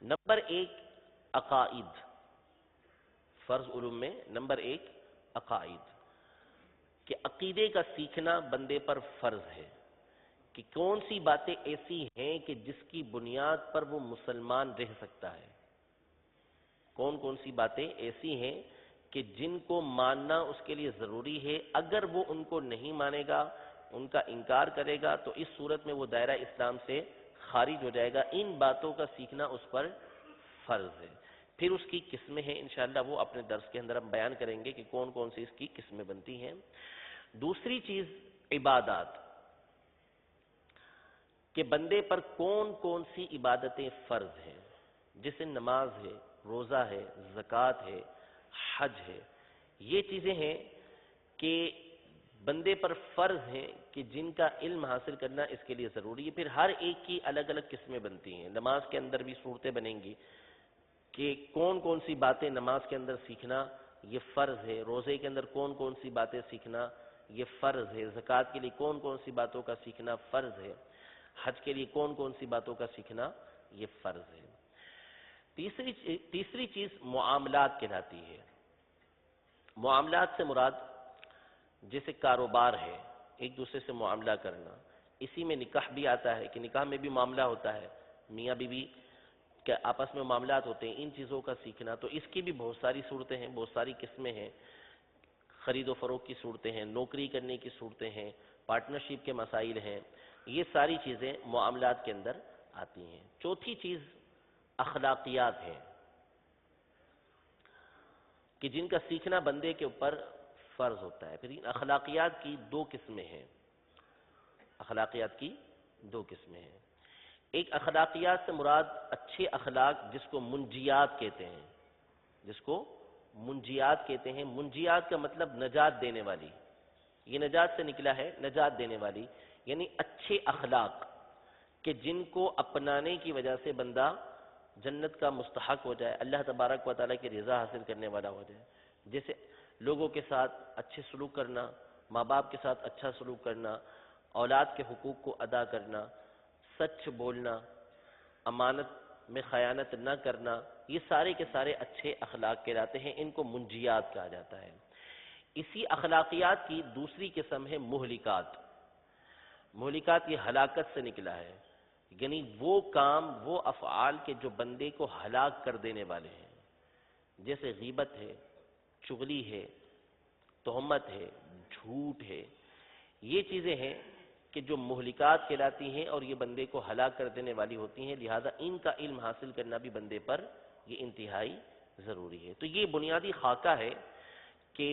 نمبر 1 عقائد. فرض علوم میں نمبر 1 عقائد، کہ عقیدے کا سیکھنا بندے پر فرض ہے کہ کون سی باتیں ایسی ہیں کہ جس کی بنیاد پر وہ مسلمان رہ سکتا ہے، کون کون سی باتیں ایسی ہیں کہ جن کو ماننا اس کے لیے ضروری ہے، اگر وہ ان کو نہیں مانے گا، ان کا انکار کرے گا تو اس صورت میں وہ دائرہ اسلام سے خارج ہو جائے گا. ان باتوں کا سیکھنا اس پر فرض ہے. پھر اس کی قسمیں ہیں، انشاءاللہ وہ اپنے درس کے اندر ہم بیان کریں گے کہ کون کون سی اس کی قسمیں بنتی ہیں. دوسری چیز عبادات، کہ بندے پر کون کون سی عبادتیں فرض ہیں، جیسے نماز ہے، روزہ ہے، زکوٰۃ ہے، حج ہے. یہ چیزیں ہیں کہ بندے پر فرض ہیں کہ جن کا علم حاصل کرنا اس کے لیے ضروری ہے. پھر ہر ایک کی الگ الگ قسمیں بنتی ہیں. نماز کے اندر بھی صورتیں بنیں گی کہ کون کون سی باتیں نماز کے اندر سیکھنا یہ فرض ہے، روزے کے اندر کون کون سی باتیں سیکھنا یہ فرض ہے، زکوٰۃ کے لیے کون کون سی باتوں کا سیکھنا فرض ہے، حج کے لیے کون کون سی باتوں کا سیکھنا یہ فرض ہے. تیسری چیز معاملات کہلاتی ہے. معاملات سے مراد جیسے کاروبار ہے، ایک دوسرے سے معاملہ کرنا، اسی میں نکاح بھی آتا ہے کہ نکاح میں بھی معاملہ ہوتا ہے، میاں بیوی کے آپس میں معاملات ہوتے ہیں، ان چیزوں کا سیکھنا. تو اس کی بھی بہت ساری صورتیں ہیں، بہت ساری قسمیں ہیں. خرید و فروخت کی صورتیں ہیں، نوکری کرنے کی صورتیں ہیں، پارٹنرشپ کے مسائل ہیں. یہ ساری چیزیں معاملات کے اندر آتی ہیں. چوتھی چیز اخلاقیات ہیں کہ جن کا سیکھنا بندے کے اوپر فرض ہوتا ہے. پھر ان اخلاقیات کی 2 قسمیں ہیں. اخلاقیات کی 2 قسمیں ہیں. ایک اخلاقیات سے مراد اچھے اخلاق جس کو منجیات کہتے ہیں، جس کو منجیات کہتے ہیں. منجیات کا مطلب نجات دینے والی، یہ نجات سے نکلا ہے، نجات دینے والی، یعنی اچھے اخلاق کہ جن کو اپنانے کی وجہ سے بندہ جنت کا مستحق ہو جائے، اللہ تبارک و تعالیٰ کی رضا حاصل کرنے والا ہو جائے. جیسے لوگوں کے ساتھ اچھے سلوک کرنا، ماں باپ کے ساتھ اچھا سلوک کرنا، اولاد کے حقوق کو ادا کرنا، سچ بولنا، امانت میں خیانت نہ کرنا، یہ سارے کے سارے اچھے اخلاق کہلاتے ہیں. ان کو منجیات کہا جاتا ہے. اسی اخلاقیات کی دوسری قسم ہے مہلکات. مہلکات یہ ہلاکت سے نکلا ہے، یعنی وہ کام، وہ افعال کے جو بندے کو ہلاک کر دینے والے ہیں، جیسے غیبت ہے، چغلی ہے، تہمت ہے، جھوٹ ہے. یہ چیزیں ہیں کہ جو مہلکات کہلاتی ہیں اور یہ بندے کو ہلاک کر دینے والی ہوتی ہیں. لہذا ان کا علم حاصل کرنا بھی بندے پر یہ انتہائی ضروری ہے. تو یہ بنیادی خاکہ ہے کہ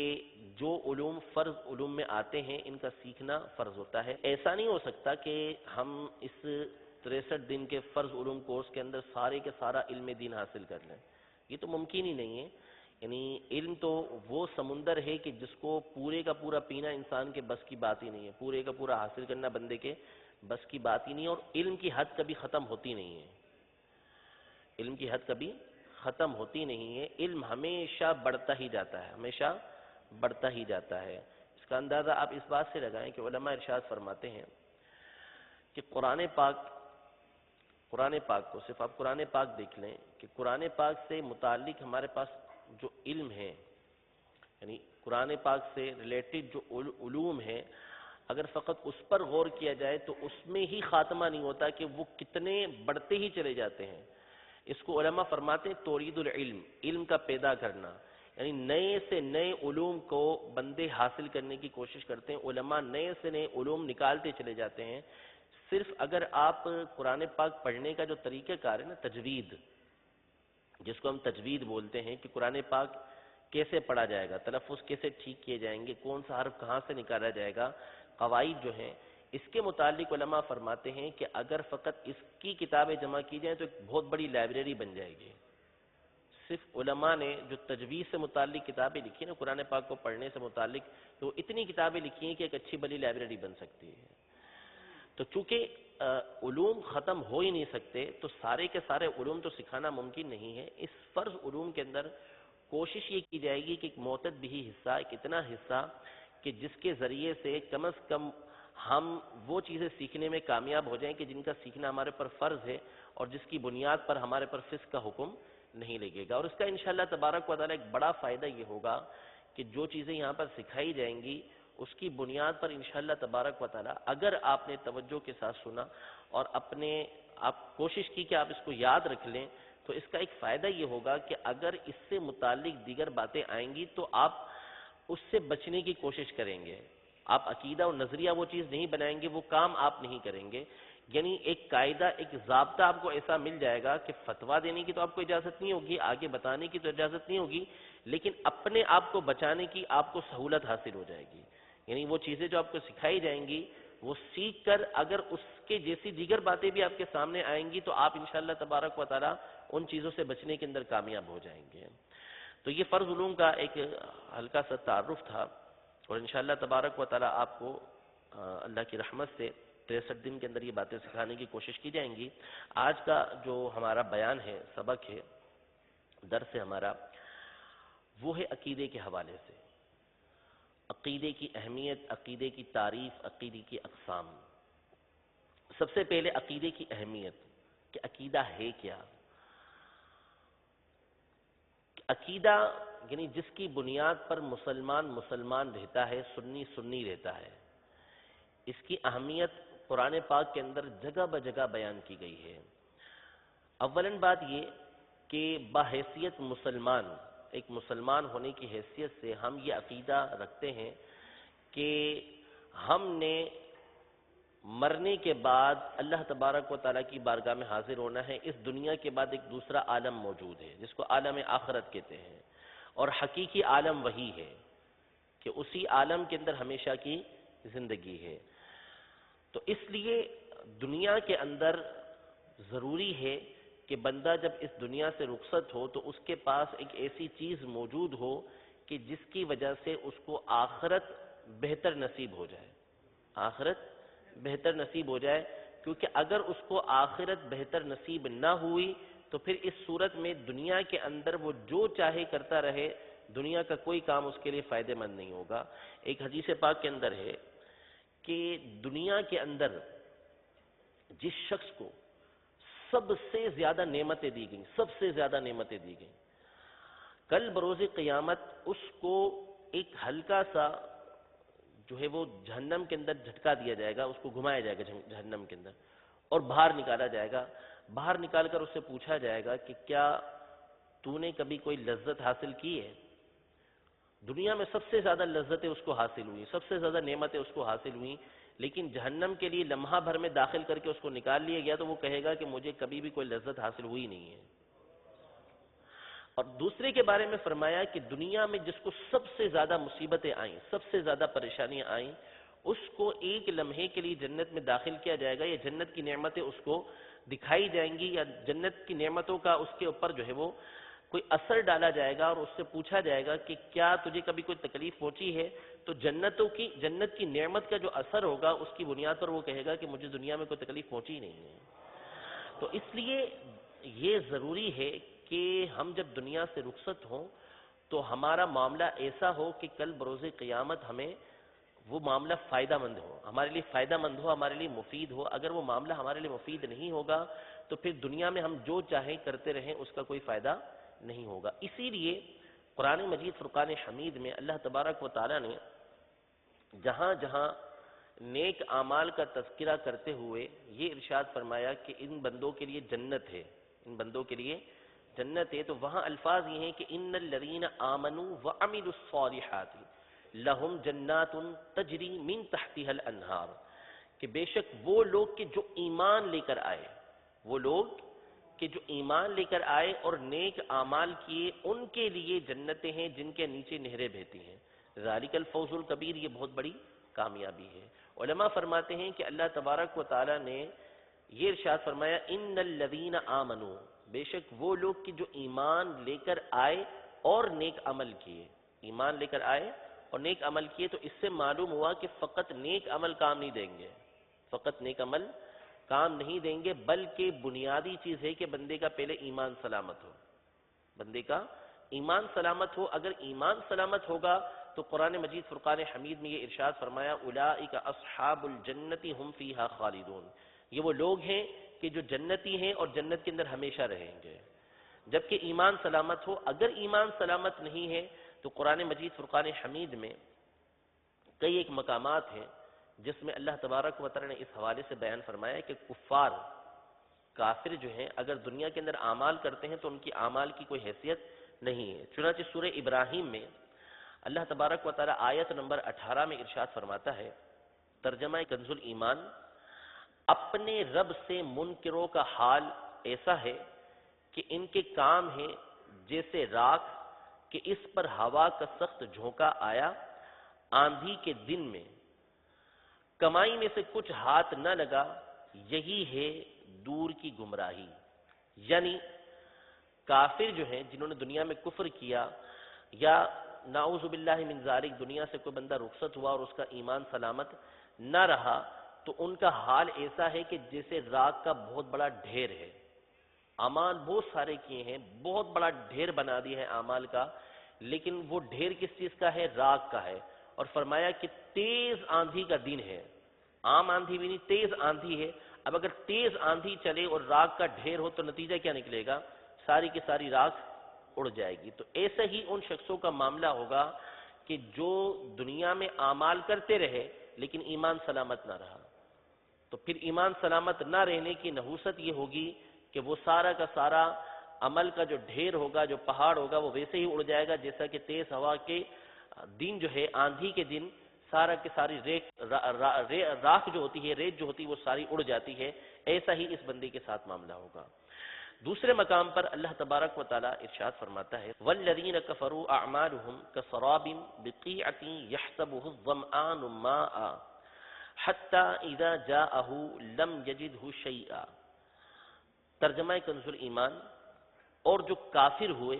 جو علوم فرض علوم میں آتے ہیں ان کا سیکھنا فرض ہوتا ہے. ایسا نہیں ہو سکتا کہ ہم اس 63 دن کے فرض علوم کورس کے اندر سارے کے سارا علم دین حاصل کر لیں. یہ تو ممکن ہی نہیں ہے. یعنی علم تو وہ سمندر ہے کہ جس کو پورے کا پورا پینا انسان کے بس کی بات ہی نہیں ہے، پورے کا پورا حاصل کرنا بندے کے بس کی بات ہی نہیں ہے. اور علم کی حد کبھی ختم ہوتی نہیں ہے، علم کی حد کبھی ختم ہوتی نہیں ہے. علم ہمیشہ بڑھتا ہی جاتا ہے، ہمیشہ بڑھتا ہی جاتا ہے. اس کا اندازہ آپ اس بات سے لگائیں کہ علماء ارشاد فرماتے ہیں کہ قرآن پاک کو صرف آپ قرآن پاک دیکھ لیں کہ قرآن پاک سے متعلق ہمارے پاس جو علم ہے، یعنی قرآن پاک سے ریلیٹڈ جو علوم ہیں، اگر فقط اس پر غور کیا جائے تو اس میں ہی خاتمہ نہیں ہوتا کہ وہ کتنے بڑھتے ہی چلے جاتے ہیں. اس کو علماء فرماتے ہیں تورید العلم، علم کا پیدا کرنا. یعنی نئے سے نئے علوم کو بندے حاصل کرنے کی کوشش کرتے ہیں، علماء نئے سے نئے علوم نکالتے چلے جاتے ہیں. صرف اگر آپ قرآن پاک پڑھنے کا جو طریقہ کار ہے نا، تجوید، جس کو ہم تجوید بولتے ہیں کہ قرآن پاک کیسے پڑھا جائے گا، تلفظ کیسے ٹھیک کیے جائیں گے، کون سا حرف کہاں سے نکالا جائے گا، قواعد جو ہیں، اس کے متعلق علماء فرماتے ہیں کہ اگر فقط اس کی کتابیں جمع کی جائیں تو ایک بہت بڑی لائبریری بن جائے گی. صرف علماء نے جو تجوید سے متعلق کتابیں لکھی نا، قرآن پاک کو پڑھنے سے متعلق، تو اتنی کتابیں لکھی ہیں کہ ایک اچھی بڑی لائبریری بن سکتی ہے. تو چونکہ علوم ختم ہو ہی نہیں سکتے تو سارے کے سارے علوم تو سکھانا ممکن نہیں ہے. اس فرض علوم کے اندر کوشش یہ کی جائے گی کہ ایک معتد بھی حصہ، ایک اتنا حصہ کہ جس کے ذریعے سے کم از کم ہم وہ چیزیں سیکھنے میں کامیاب ہو جائیں کہ جن کا سیکھنا ہمارے پر فرض ہے اور جس کی بنیاد پر ہمارے پر فسق کا حکم نہیں لگے گا. اور اس کا انشاءاللہ تبارک و تعالیٰ ایک بڑا فائدہ یہ ہوگا کہ جو چیزیں یہاں پر سکھائی جائیں گی اس کی بنیاد پر انشاءاللہ تبارک و تعالیٰ اگر آپ نے توجہ کے ساتھ سنا اور آپ کوشش کی کہ آپ اس کو یاد رکھ لیں، تو اس کا ایک فائدہ یہ ہوگا کہ اگر اس سے متعلق دیگر باتیں آئیں گی تو آپ اس سے بچنے کی کوشش کریں گے. آپ عقیدہ اور نظریہ وہ چیز نہیں بنائیں گے، وہ کام آپ نہیں کریں گے. یعنی ایک قاعدہ، ایک ضابطہ آپ کو ایسا مل جائے گا کہ فتویٰ دینے کی تو آپ کو اجازت نہیں ہوگی، آگے بتانے کی تو اجازت نہیں ہوگی، لیکن اپنے آپ کو بچانے کی آپ کو سہولت حاصل ہو جائے گی. یعنی وہ چیزیں جو آپ کو سکھائی جائیں گی وہ سیکھ کر اگر اس کے جیسی دیگر باتیں بھی آپ کے سامنے آئیں گی تو آپ انشاءاللہ تبارک و تعالیٰ ان چیزوں سے بچنے کے اندر کامیاب ہو جائیں گے. تو یہ فرض علوم کا ایک ہلکا سا تعارف تھا اور انشاءاللہ تبارک و تعالیٰ آپ کو اللہ کی رحمت سے 63 دن کے اندر یہ باتیں سکھانے کی کوشش کی جائیں گی. آج کا جو ہمارا بیان ہے، سبق ہے، درس ہے ہمارا، وہ ہے عقیدے کے حوالے سے. عقیدے کی اہمیت، عقیدے کی تعریف، عقیدے کی اقسام. سب سے پہلے عقیدے کی اہمیت کہ عقیدہ ہے کیا. عقیدہ یعنی جس کی بنیاد پر مسلمان رہتا ہے، سنی رہتا ہے. اس کی اہمیت قرآن پاک کے اندر جگہ بجگہ بیان کی گئی ہے. اولاً بات یہ کہ بحیثیت مسلمان، ایک مسلمان ہونے کی حیثیت سے ہم یہ عقیدہ رکھتے ہیں کہ ہم نے مرنے کے بعد اللہ تبارک و تعالیٰ کی بارگاہ میں حاضر ہونا ہے. اس دنیا کے بعد ایک دوسرا عالم موجود ہے جس کو عالم آخرت کہتے ہیں، اور حقیقی عالم وہی ہے کہ اسی عالم کے اندر ہمیشہ کی زندگی ہے. تو اس لیے دنیا کے اندر ضروری ہے کہ بندہ جب اس دنیا سے رخصت ہو تو اس کے پاس ایک ایسی چیز موجود ہو کہ جس کی وجہ سے اس کو آخرت بہتر نصیب ہو جائے. آخرت بہتر نصیب ہو جائے، کیونکہ اگر اس کو آخرت بہتر نصیب نہ ہوئی تو پھر اس صورت میں دنیا کے اندر وہ جو چاہے کرتا رہے، دنیا کا کوئی کام اس کے لیے فائدہ مند نہیں ہوگا. ایک حدیث پاک کے اندر ہے کہ دنیا کے اندر جس شخص کو سب سے زیادہ نعمتیں دی گئیں، سب سے زیادہ نعمتیں دی گئیں، کل بروز قیامت اس کو ایک ہلکا سا جو ہے وہ جہنم کے اندر جھٹکا دیا جائے گا، اس کو گھمایا جائے گا جہنم کے اندر اور باہر نکالا جائے گا. باہر نکال کر اس سے پوچھا جائے گا کہ کیا تو نے کبھی کوئی لذت حاصل کی ہے؟ دنیا میں سب سے زیادہ لذتیں اس کو حاصل ہوئیں، سب سے زیادہ نعمتیں اس کو حاصل ہوئیں، لیکن جہنم کے لیے لمحہ بھر میں داخل کر کے اس کو نکال لیا گیا تو وہ کہے گا کہ مجھے کبھی بھی کوئی لذت حاصل ہوئی نہیں ہے. اور دوسرے کے بارے میں فرمایا کہ دنیا میں جس کو سب سے زیادہ مصیبتیں آئیں، سب سے زیادہ پریشانیاں آئیں، اس کو ایک لمحے کے لیے جنت میں داخل کیا جائے گا، یا جنت کی نعمتیں اس کو دکھائی جائیں گی، یا جنت کی نعمتوں کا اس کے اوپر جو ہے وہ کوئی اثر ڈالا جائے گا، اور اس سے پوچھا جائے گا کہ کیا تجھے کبھی کوئی تکلیف پہنچی ہے؟ تو جنت کی نعمت کا جو اثر ہوگا اس کی بنیاد پر وہ کہے گا کہ مجھے دنیا میں کوئی تکلیف پہنچی نہیں ہے۔ تو اس لیے یہ ضروری ہے کہ ہم جب دنیا سے رخصت ہوں تو ہمارا معاملہ ایسا ہو کہ کل بروز قیامت ہمیں وہ معاملہ فائدہ مند ہو، ہمارے لیے فائدہ مند ہو، ہمارے لیے مفید ہو۔ اگر وہ معاملہ ہمارے لیے مفید نہیں ہوگا تو پھر دنیا میں ہم جو چاہیں کرتے رہیں، اس کا کوئی فائدہ نہیں ہوگا۔ اسی لیے قرآن مجید فرقان حمید میں اللہ تبارک و تعالی نے جہاں جہاں نیک اعمال کا تذکرہ کرتے ہوئے یہ ارشاد فرمایا کہ ان بندوں کے لیے جنت ہے، ان بندوں کے لیے جنت ہے، تو وہاں الفاظ یہ ہیں کہ ان الذین آمنوا وعملوا الصالحات لہم جنات تجری من تحتها الانہار، کہ بے شک وہ لوگ کہ جو ایمان لے کر آئے، وہ لوگ کہ جو ایمان لے کر آئے اور نیک اعمال کیے، ان کے لیے جنتیں ہیں جن کے نیچے نہریں بہتی ہیں۔ ذالک الفوز الکبیر، یہ بہت بڑی کامیابی ہے۔ علماء فرماتے ہیں کہ اللہ تبارک و تعالی نے یہ ارشاد فرمایا ان الذین آمنوا، بے شک وہ لوگ کہ جو ایمان لے کر آئے اور نیک عمل کیے، ایمان لے کر آئے اور نیک عمل کیے، تو اس سے معلوم ہوا کہ فقط نیک عمل کام نہیں دیں گے، فقط نیک عمل کام نہیں دیں گے، بلکہ بنیادی چیز ہے کہ بندے کا پہلے ایمان سلامت ہو، بندے کا ایمان سلامت ہو۔ اگر ایمان سلامت ہوگا تو قرآن مجید فرقان حمید میں یہ ارشاد فرمایا اولئک اصحاب الجنت ہم فیہا خالدون، یہ وہ لوگ ہیں کہ جو جنتی ہیں اور جنت کے اندر ہمیشہ رہیں گے، جبکہ ایمان سلامت ہو۔ اگر ایمان سلامت نہیں ہے تو قرآن مجید فرقان حمید میں کئی ایک مقامات ہیں جس میں اللہ تبارک و تعالی نے اس حوالے سے بیان فرمایا کہ کفار، کافر جو ہیں اگر دنیا کے اندر اعمال کرتے ہیں تو ان کی اعمال کی کوئی حیثیت نہیں ہے۔ چنانچہ سورہ ابراہیم میں اللہ تبارک و تعالی آیت نمبر 18 میں ارشاد فرماتا ہے، ترجمہ کنز الایمان، اپنے رب سے منکروں کا حال ایسا ہے کہ ان کے کام ہیں جیسے راکھ کہ اس پر ہوا کا سخت جھونکا آیا، آندھی کے دن میں کمائی میں سے کچھ ہاتھ نہ لگا، یہی ہے دور کی گمراہی۔ یعنی کافر جو ہیں جنہوں نے دنیا میں کفر کیا، یا نعوذ باللہ من ذالک دنیا سے کوئی بندہ رخصت ہوا اور اس کا ایمان سلامت نہ رہا، تو ان کا حال ایسا ہے کہ جیسے راکھ کا بہت بڑا ڈھیر ہے، اعمال بہت سارے کیے ہیں، بہت بڑا ڈھیر بنا دیا ہے اعمال کا، لیکن وہ ڈھیر کس چیز کا ہے؟ راکھ کا ہے۔ اور فرمایا کہ تیز آندھی کا دن ہے، عام آندھی بھی نہیں، تیز آندھی ہے۔ اب اگر تیز آندھی چلے اور راکھ کا ڈھیر ہو تو نتیجہ کیا نکلے گا؟ ساری کی ساری راکھ اڑ جائے گی۔ تو ایسا ہی ان شخصوں کا معاملہ ہوگا کہ جو دنیا میں اعمال کرتے رہے لیکن ایمان سلامت نہ رہا، تو پھر ایمان سلامت نہ رہنے کی نحوست یہ ہوگی کہ وہ سارا کا سارا عمل کا جو ڈھیر ہوگا، جو پہاڑ ہوگا، وہ ویسے ہی اڑ جائے گا جیسا کہ تیز ہوا کے دن جو ہے، آندھی کے دن سارا کی ساری راکھ جو ہوتی ہے، ریت جو ہوتی ہے، وہ ساری اڑ جاتی ہے۔ ایسا ہی اس بندے کے ساتھ معاملہ ہوگا۔ دوسرے مقام پر اللہ تبارک و تعالی ارشاد فرماتا ہے والذین کفروا اعمالهم کسراب بقیعۃ یحسبہ الظمآن ماء حتی اذا جاءہ لم یجدہ شیئا۔ ترجمہ کنز الایمان، اور جو کافر ہوئے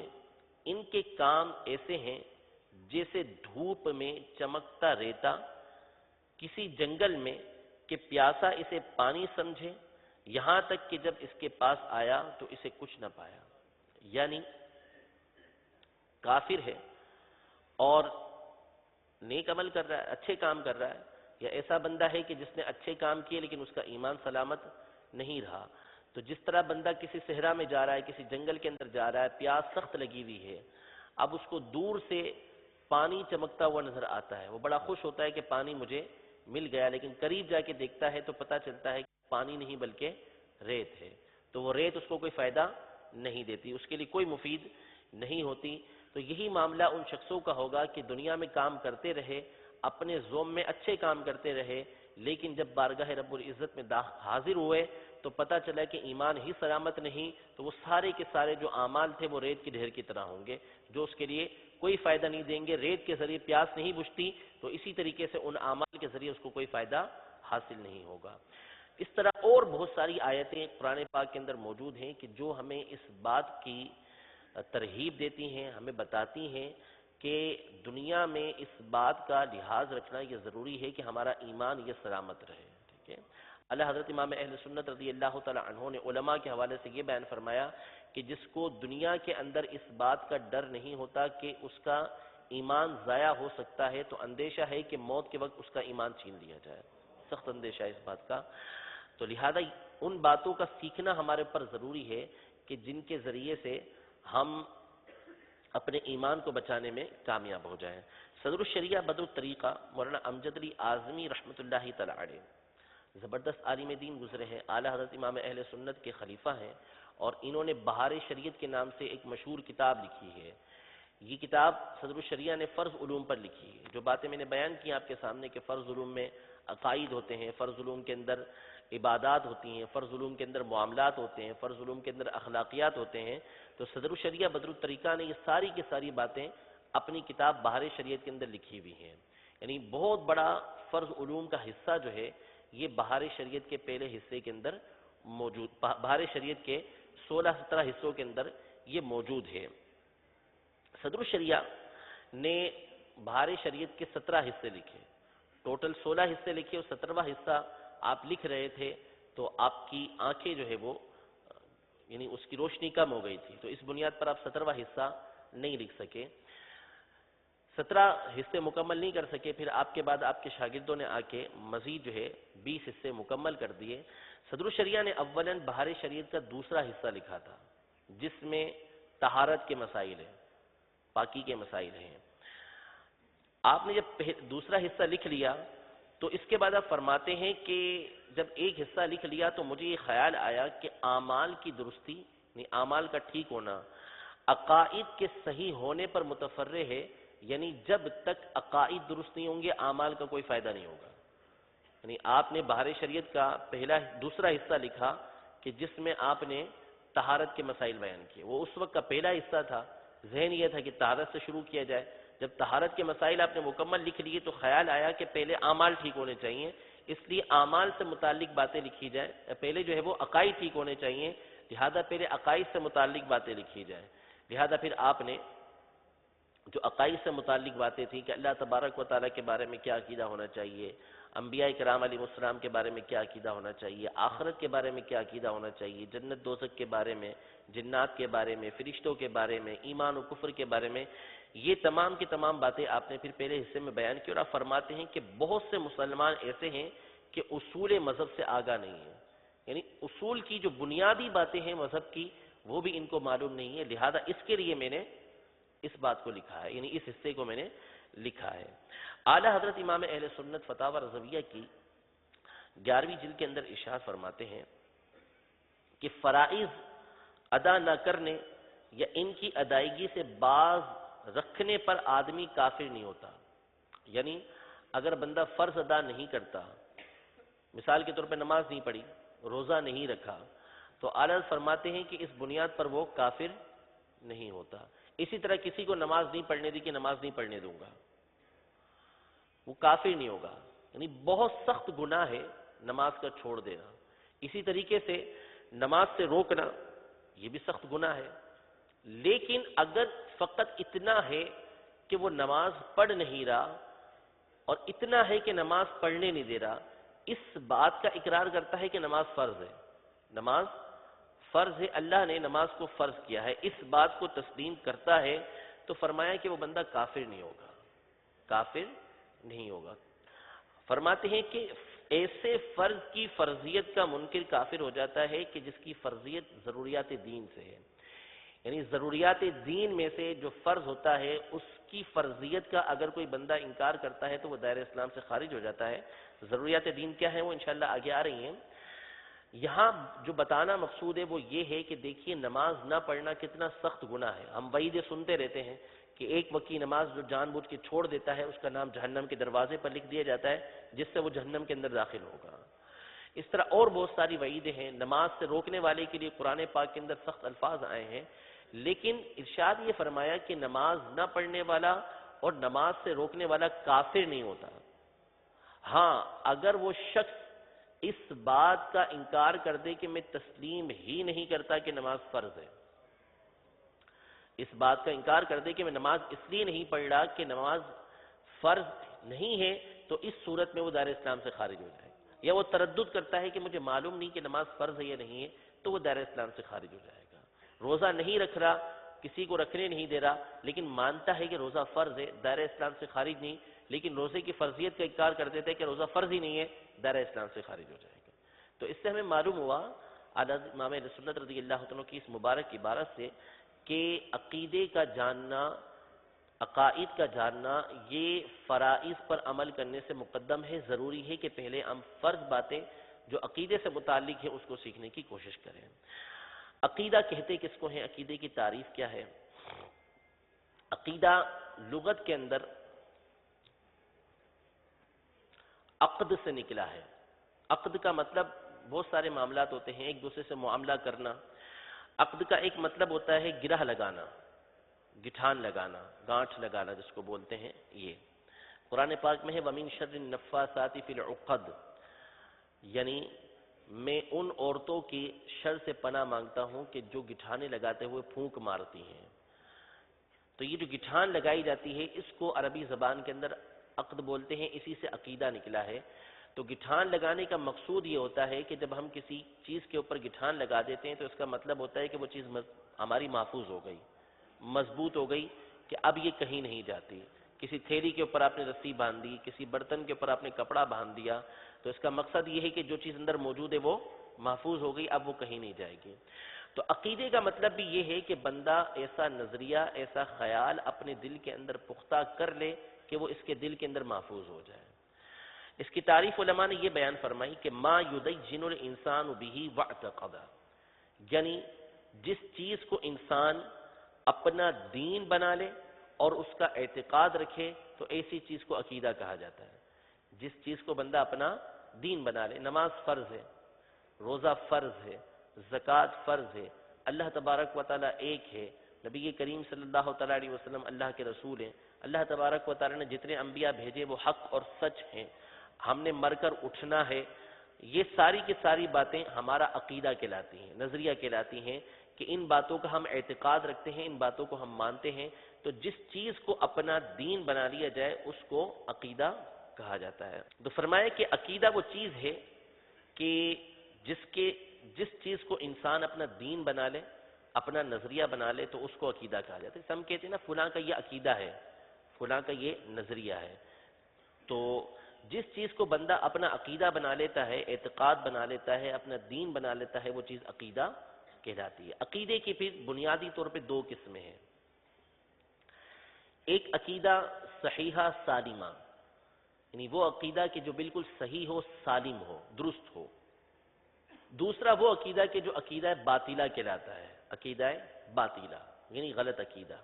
ان کے کام ایسے ہیں جیسے دھوپ میں چمکتا ریتا کسی جنگل میں کہ پیاسا اسے پانی سمجھے، یہاں تک کہ جب اس کے پاس آیا تو اسے کچھ نہ پایا۔ یعنی کافر ہے اور نیک عمل کر رہا ہے، اچھے کام کر رہا ہے، یا ایسا بندہ ہے کہ جس نے اچھے کام کیے لیکن اس کا ایمان سلامت نہیں رہا، تو جس طرح بندہ کسی صحرا میں جا رہا ہے، کسی جنگل کے اندر جا رہا ہے، پیاس سخت لگی ہوئی ہے، اب اس کو دور سے پانی چمکتا ہوا نظر آتا ہے، وہ بڑا خوش ہوتا ہے کہ پانی مجھے مل گیا، لیکن قریب جا کے دیکھتا ہے تو پتہ چلتا ہے کہ پانی نہیں بلکہ ریت ہے، تو وہ ریت اس کو کوئی فائدہ نہیں دیتی، اس کے لیے کوئی مفید نہیں ہوتی۔ تو یہی معاملہ ان شخصوں کا ہوگا کہ دنیا میں کام کرتے رہے، اپنے زوم میں اچھے کام کرتے رہے، لیکن جب بارگاہ رب العزت میں حاضر ہوئے تو پتہ چلا کہ ایمان ہی سلامت نہیں، تو وہ سارے کے سارے جو اعمال تھے وہ ریت کے ڈھیر کی طرح ہوں گے، جو اس کے لیے کوئی فائدہ نہیں دیں گے۔ ریت کے ذریعے پیاس نہیں بجھتی، تو اسی طریقے سے ان اعمال کے ذریعے اس کو کوئی فائدہ حاصل نہیں ہوگا۔ اس طرح اور بہت ساری آیتیں قرآن پاک کے اندر موجود ہیں کہ جو ہمیں اس بات کی ترغیب دیتی ہیں، ہمیں بتاتی ہیں کہ دنیا میں اس بات کا لحاظ رکھنا یہ ضروری ہے کہ ہمارا ایمان یہ سلامت رہے، ٹھیک ہے۔ اللہ حضرت امام اہل سنت رضی اللہ تعالی عنہ نے علماء کے حوالے سے یہ بیان فرمایا کہ جس کو دنیا کے اندر اس بات کا ڈر نہیں ہوتا کہ اس کا ایمان ضائع ہو سکتا ہے، تو اندیشہ ہے کہ موت کے وقت اس کا ایمان چھین لیا جائے، سخت اندیشہ ہے اس بات کا۔ تو لہذا ان باتوں کا سیکھنا ہمارے پر ضروری ہے کہ جن کے ذریعے سے ہم اپنے ایمان کو بچانے میں کامیاب ہو جائیں۔ صدر الشریعہ بدر الطریقہ مولانا امجد علی اعظمی رحمۃ اللہ تعالی علیہ زبردست عالم دین گزرے ہیں، اعلیٰ حضرت امام اہل سنت کے خلیفہ ہیں، اور انہوں نے بہار شریعت کے نام سے ایک مشہور کتاب لکھی ہے۔ یہ کتاب صدر الشریعہ نے فرض علوم پر لکھی ہے۔ جو باتیں میں نے بیان کی آپ کے سامنے کہ فرض علوم میں عقائد ہوتے ہیں، فرض علوم کے اندر عبادات ہوتی ہیں، فرض علوم کے اندر معاملات ہوتے ہیں، فرض علوم کے اندر اخلاقیات ہوتے ہیں، تو صدر الشریعہ بدر الطریقہ نے یہ ساری کی ساری باتیں اپنی کتاب بہار شریعت کے اندر لکھی ہوئی ہیں۔ یعنی بہت بڑا فرض علوم کا حصہ جو ہے یہ بہار شریعت کے پہلے حصے کے اندر موجود، بہار شریعت کے 16-17 حصوں کے اندر یہ موجود ہے۔ صدر الشریعہ نے بہار شریعت کے 17 حصے لکھے، ٹوٹل 16 حصے لکھے، اور 17واں حصہ آپ لکھ رہے تھے تو آپ کی آنکھیں جو ہے وہ یعنی اس کی روشنی کم ہو گئی تھی، تو اس بنیاد پر آپ 17واں حصہ نہیں لکھ سکے، 17 حصے مکمل نہیں کر سکے۔ پھر آپ کے بعد آپ کے شاگردوں نے آ کے مزید جو ہے 20 حصے مکمل کر دیے۔ صدر الشریعہ نے اولاً بہار شریعت کا دوسرا حصہ لکھا تھا جس میں طہارت کے مسائل ہیں، پاکی کے مسائل ہیں۔ آپ نے جب دوسرا حصہ لکھ لیا تو اس کے بعد آپ فرماتے ہیں کہ جب ایک حصہ لکھ لیا تو مجھے یہ خیال آیا کہ اعمال کی درستی، یعنی اعمال کا ٹھیک ہونا عقائد کے صحیح ہونے پر متفرع ہے، یعنی جب تک عقائد درست نہیں ہوں گے اعمال کا کوئی فائدہ نہیں ہوگا۔ یعنی آپ نے بہار شریعت کا دوسرا حصہ لکھا کہ جس میں آپ نے طہارت کے مسائل بیان کیے، وہ اس وقت کا پہلا حصہ تھا، ذہن یہ تھا کہ طہارت سے شروع کیا جائے۔ جب طہارت کے مسائل آپ نے مکمل لکھ لیے تو خیال آیا کہ پہلے اعمال ٹھیک ہونے چاہیے، اس لیے اعمال سے متعلق باتیں لکھی جائیں، پہلے جو ہے وہ عقائد ٹھیک ہونے چاہیے، لہذا پہلے عقائد سے متعلق باتیں لکھی جائیں۔ لہذا پھر آپ نے جو عقائد سے متعلق باتیں تھیں کہ اللہ تبارک و تعالیٰ کے بارے میں کیا عقیدہ ہونا چاہیے، انبیاء کرام علیہ السلام کے بارے میں کیا عقیدہ ہونا چاہیے، آخرت کے بارے میں کیا عقیدہ ہونا چاہیے، جنت دوزخ کے بارے میں، جنات کے بارے میں، فرشتوں کے بارے میں، ایمان و کفر کے بارے میں، یہ تمام کی تمام باتیں آپ نے پھر پہلے حصے میں بیان کی۔ اور آپ فرماتے ہیں کہ بہت سے مسلمان ایسے ہیں کہ اصول مذہب سے آگاہ نہیں ہیں، یعنی اصول کی جو بنیادی باتیں ہیں مذہب کی وہ بھی ان کو معلوم نہیں ہے، لہذا اس کے لیے میں نے اس بات کو لکھا ہے، یعنی اس حصے کو میں نے لکھا ہے۔ اعلیٰ حضرت امام اہل سنت فتاوی رضویہ کی 11ویں جلد کے اندر ارشاد فرماتے ہیں کہ فرائض ادا نہ کرنے یا ان کی ادائیگی سے باز رکھنے پر آدمی کافر نہیں ہوتا۔ یعنی اگر بندہ فرض ادا نہیں کرتا، مثال کے طور پہ نماز نہیں پڑھی، روزہ نہیں رکھا، تو اعلیٰ فرماتے ہیں کہ اس بنیاد پر وہ کافر نہیں ہوتا۔ اسی طرح کسی کو نماز نہیں پڑھنے دی کہ نماز نہیں پڑھنے دوں گا، وہ کافر نہیں ہوگا، یعنی بہت سخت گناہ ہے نماز کا چھوڑ دینا۔ اسی طریقے سے نماز سے روکنا یہ بھی سخت گناہ ہے، لیکن اگر فقط اتنا ہے کہ وہ نماز پڑھ نہیں رہا اور اتنا ہے کہ نماز پڑھنے نہیں دے رہا، اس بات کا اقرار کرتا ہے کہ نماز فرض ہے، نماز فرض ہے، اللہ نے نماز کو فرض کیا ہے، اس بات کو تسلیم کرتا ہے، تو فرمایا کہ وہ بندہ کافر نہیں ہوگا، کافر نہیں ہوگا۔ فرماتے ہیں کہ ایسے فرض کی فرضیت کا منکر کافر ہو جاتا ہے کہ جس کی فرضیت ضروریات دین سے ہے، یعنی ضروریات دین میں سے جو فرض ہوتا ہے اس کی فرضیت کا اگر کوئی بندہ انکار کرتا ہے تو وہ دائرہ اسلام سے خارج ہو جاتا ہے۔ ضروریات دین کیا ہیں وہ انشاءاللہ آگے آ رہی ہیں۔ یہاں جو بتانا مقصود ہے وہ یہ ہے کہ دیکھیے نماز نہ پڑھنا کتنا سخت گناہ ہے۔ ہم وعیدیں سنتے رہتے ہیں کہ ایک وقت کی نماز جو جان بوجھ کے چھوڑ دیتا ہے اس کا نام جہنم کے دروازے پر لکھ دیا جاتا ہے، جس سے وہ جہنم کے اندر داخل ہوگا۔ اس طرح اور بہت ساری وعیدیں ہیں۔ نماز سے روکنے والے کے لیے قرآن پاک کے اندر سخت الفاظ آئے ہیں، لیکن ارشاد یہ فرمایا کہ نماز نہ پڑھنے والا اور نماز سے روکنے والا کافر نہیں ہوتا۔ ہاں، اگر وہ شخص اس بات کا انکار کر دے کہ میں تسلیم ہی نہیں کرتا کہ نماز فرض ہے، اس بات کا انکار کر دے کہ میں نماز اس لیے نہیں پڑھ رہا کہ نماز فرض نہیں ہے، تو اس صورت میں وہ دائرہ اسلام سے خارج ہو جائے گا۔ یا وہ تردد کرتا ہے کہ مجھے معلوم نہیں کہ نماز فرض ہے یا نہیں ہے، تو وہ دائرہ اسلام سے خارج ہو جائے گا۔ روزہ نہیں رکھ رہا، کسی کو رکھنے نہیں دے رہا، لیکن مانتا ہے کہ روزہ فرض ہے، دائرہ اسلام سے خارج نہیں، لیکن روزے کی فرضیت کا انکار کر دیتا ہے کہ روزہ فرض ہی نہیں ہے، دائرہ اسلام سے خارج ہو جائے گا۔ تو اس سے ہمیں معلوم ہوا امام اہل سنت رضی اللہ عنہ کی اس مبارک عبارت سے کہ عقیدے کا جاننا، عقائد کا جاننا، یہ فرائض پر عمل کرنے سے مقدم ہے۔ ضروری ہے کہ پہلے ہم فرض باتیں جو عقیدے سے متعلق ہیں اس کو سیکھنے کی کوشش کریں۔ عقیدہ کہتے کس کو ہیں؟ عقیدے کی تعریف کیا ہے؟ عقیدہ لغت کے اندر عقد سے نکلا ہے۔ عقد کا مطلب بہت سارے معاملات ہوتے ہیں، ایک دوسرے سے معاملہ کرنا۔ عقد کا ایک مطلب ہوتا ہے گرہ لگانا، گٹھان لگانا، گانٹھ لگانا جس کو بولتے ہیں۔ یہ قرآن پاک میں ہے وَمِن شَرِّ النَّفَّاثَاتِ فِي الْعُقَدِ، یعنی میں ان عورتوں کی شر سے پناہ مانگتا ہوں کہ جو گٹھانے لگاتے ہوئے پھونک مارتی ہیں۔ تو یہ جو گٹھان لگائی جاتی ہے اس کو عربی زبان کے اندر عقد بولتے ہیں، اسی سے عقیدہ نکلا ہے۔ تو گٹھان لگانے کا مقصود یہ ہوتا ہے کہ جب ہم کسی چیز کے اوپر گٹھان لگا دیتے ہیں تو اس کا مطلب ہوتا ہے کہ وہ چیز ہماری محفوظ ہو گئی، مضبوط ہو گئی، کہ اب یہ کہیں نہیں جاتی۔ کسی تھیلی کے اوپر آپ نے رسی باندھ دی، کسی برتن کے اوپر آپ نے کپڑا باندھ دیا، تو اس کا مقصد یہ ہے کہ جو چیز اندر موجود ہے وہ محفوظ ہو گئی، اب وہ کہیں نہیں جائے گی۔ تو عقیدے کا مطلب بھی یہ ہے کہ بندہ ایسا نظریہ، ایسا خیال اپنے دل کے اندر پختہ کر لے کہ وہ اس کے دل کے اندر محفوظ ہو جائے۔ اس کی تعریف علماء نے یہ بیان فرمائی کہ ما یدین الانسان بہ واعتقد، یعنی جس چیز کو انسان اپنا دین بنا لے اور اس کا اعتقاد رکھے تو ایسی چیز کو عقیدہ کہا جاتا ہے۔ جس چیز کو بندہ اپنا دین بنا لے، نماز فرض ہے، روزہ فرض ہے، زکوٰۃ فرض ہے، اللہ تبارک و تعالیٰ ایک ہے، نبی کریم صلی اللہ تعالیٰ علیہ وسلم اللہ کے رسول ہیں، اللہ تبارک و تعالیٰ نے جتنے انبیاء بھیجے وہ حق اور سچ ہیں، ہم نے مر کر اٹھنا ہے، یہ ساری کی ساری باتیں ہمارا عقیدہ کہلاتی ہیں، نظریہ کہلاتی ہیں کہ ان باتوں کا ہم اعتقاد رکھتے ہیں، ان باتوں کو ہم مانتے ہیں۔ تو جس چیز کو اپنا دین بنا لیا جائے اس کو عقیدہ کہا جاتا ہے۔ تو فرمایا کہ عقیدہ وہ چیز ہے کہ جس چیز کو انسان اپنا دین بنا لے، اپنا نظریہ بنا لے تو اس کو عقیدہ کہا جاتا ہے۔ ہم کہتے ہیں نا فلاں کا یہ عقیدہ ہے، فلاں کا یہ نظریہ ہے۔ تو جس چیز کو بندہ اپنا عقیدہ بنا لیتا ہے، اعتقاد بنا لیتا ہے، اپنا دین بنا لیتا ہے، وہ چیز عقیدہ کہلاتی ہے۔ عقیدے کی پھر بنیادی طور پہ دو قسمیں ہیں۔ ایک عقیدہ صحیحہ سالمہ، یعنی وہ عقیدہ کہ جو بالکل صحیح ہو، سالم ہو، درست ہو۔ دوسرا وہ عقیدہ کہ جو عقیدہ باطلہ کہلاتا ہے، عقیدہ باطلہ یعنی غلط عقیدہ۔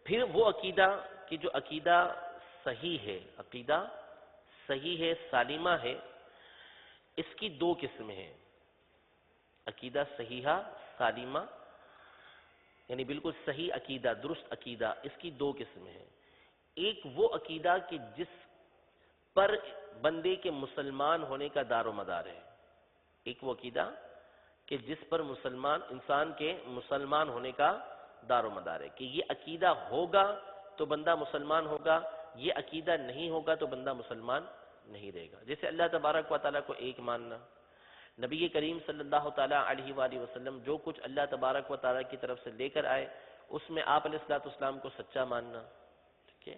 پھر وہ عقیدہ کہ جو عقیدہ صحیح ہے، عقیدہ صحیح ہے، سالمہ ہے، اس کی دو قسمیں ہیں۔ عقیدہ صحیحہ سالمہ یعنی بالکل صحیح عقیدہ، درست عقیدہ، اس کی دو قسمیں ہیں۔ ایک وہ عقیدہ کہ جس پر بندے کے مسلمان ہونے کا دار و مدار ہے، ایک وہ عقیدہ کہ جس پر انسان کے مسلمان ہونے کا دار و مدار ہے، کہ یہ عقیدہ ہوگا تو بندہ مسلمان ہوگا، یہ عقیدہ نہیں ہوگا تو بندہ مسلمان نہیں رہے گا۔ جیسے اللہ تبارک و تعالیٰ کو ایک ماننا، نبی کریم صلی اللہ تعالیٰ علیہ وآلہ وسلم جو کچھ اللہ تبارک و تعالیٰ کی طرف سے لے کر آئے اس میں آپ علیہ السلام کو سچا ماننا، ٹھیک ہے۔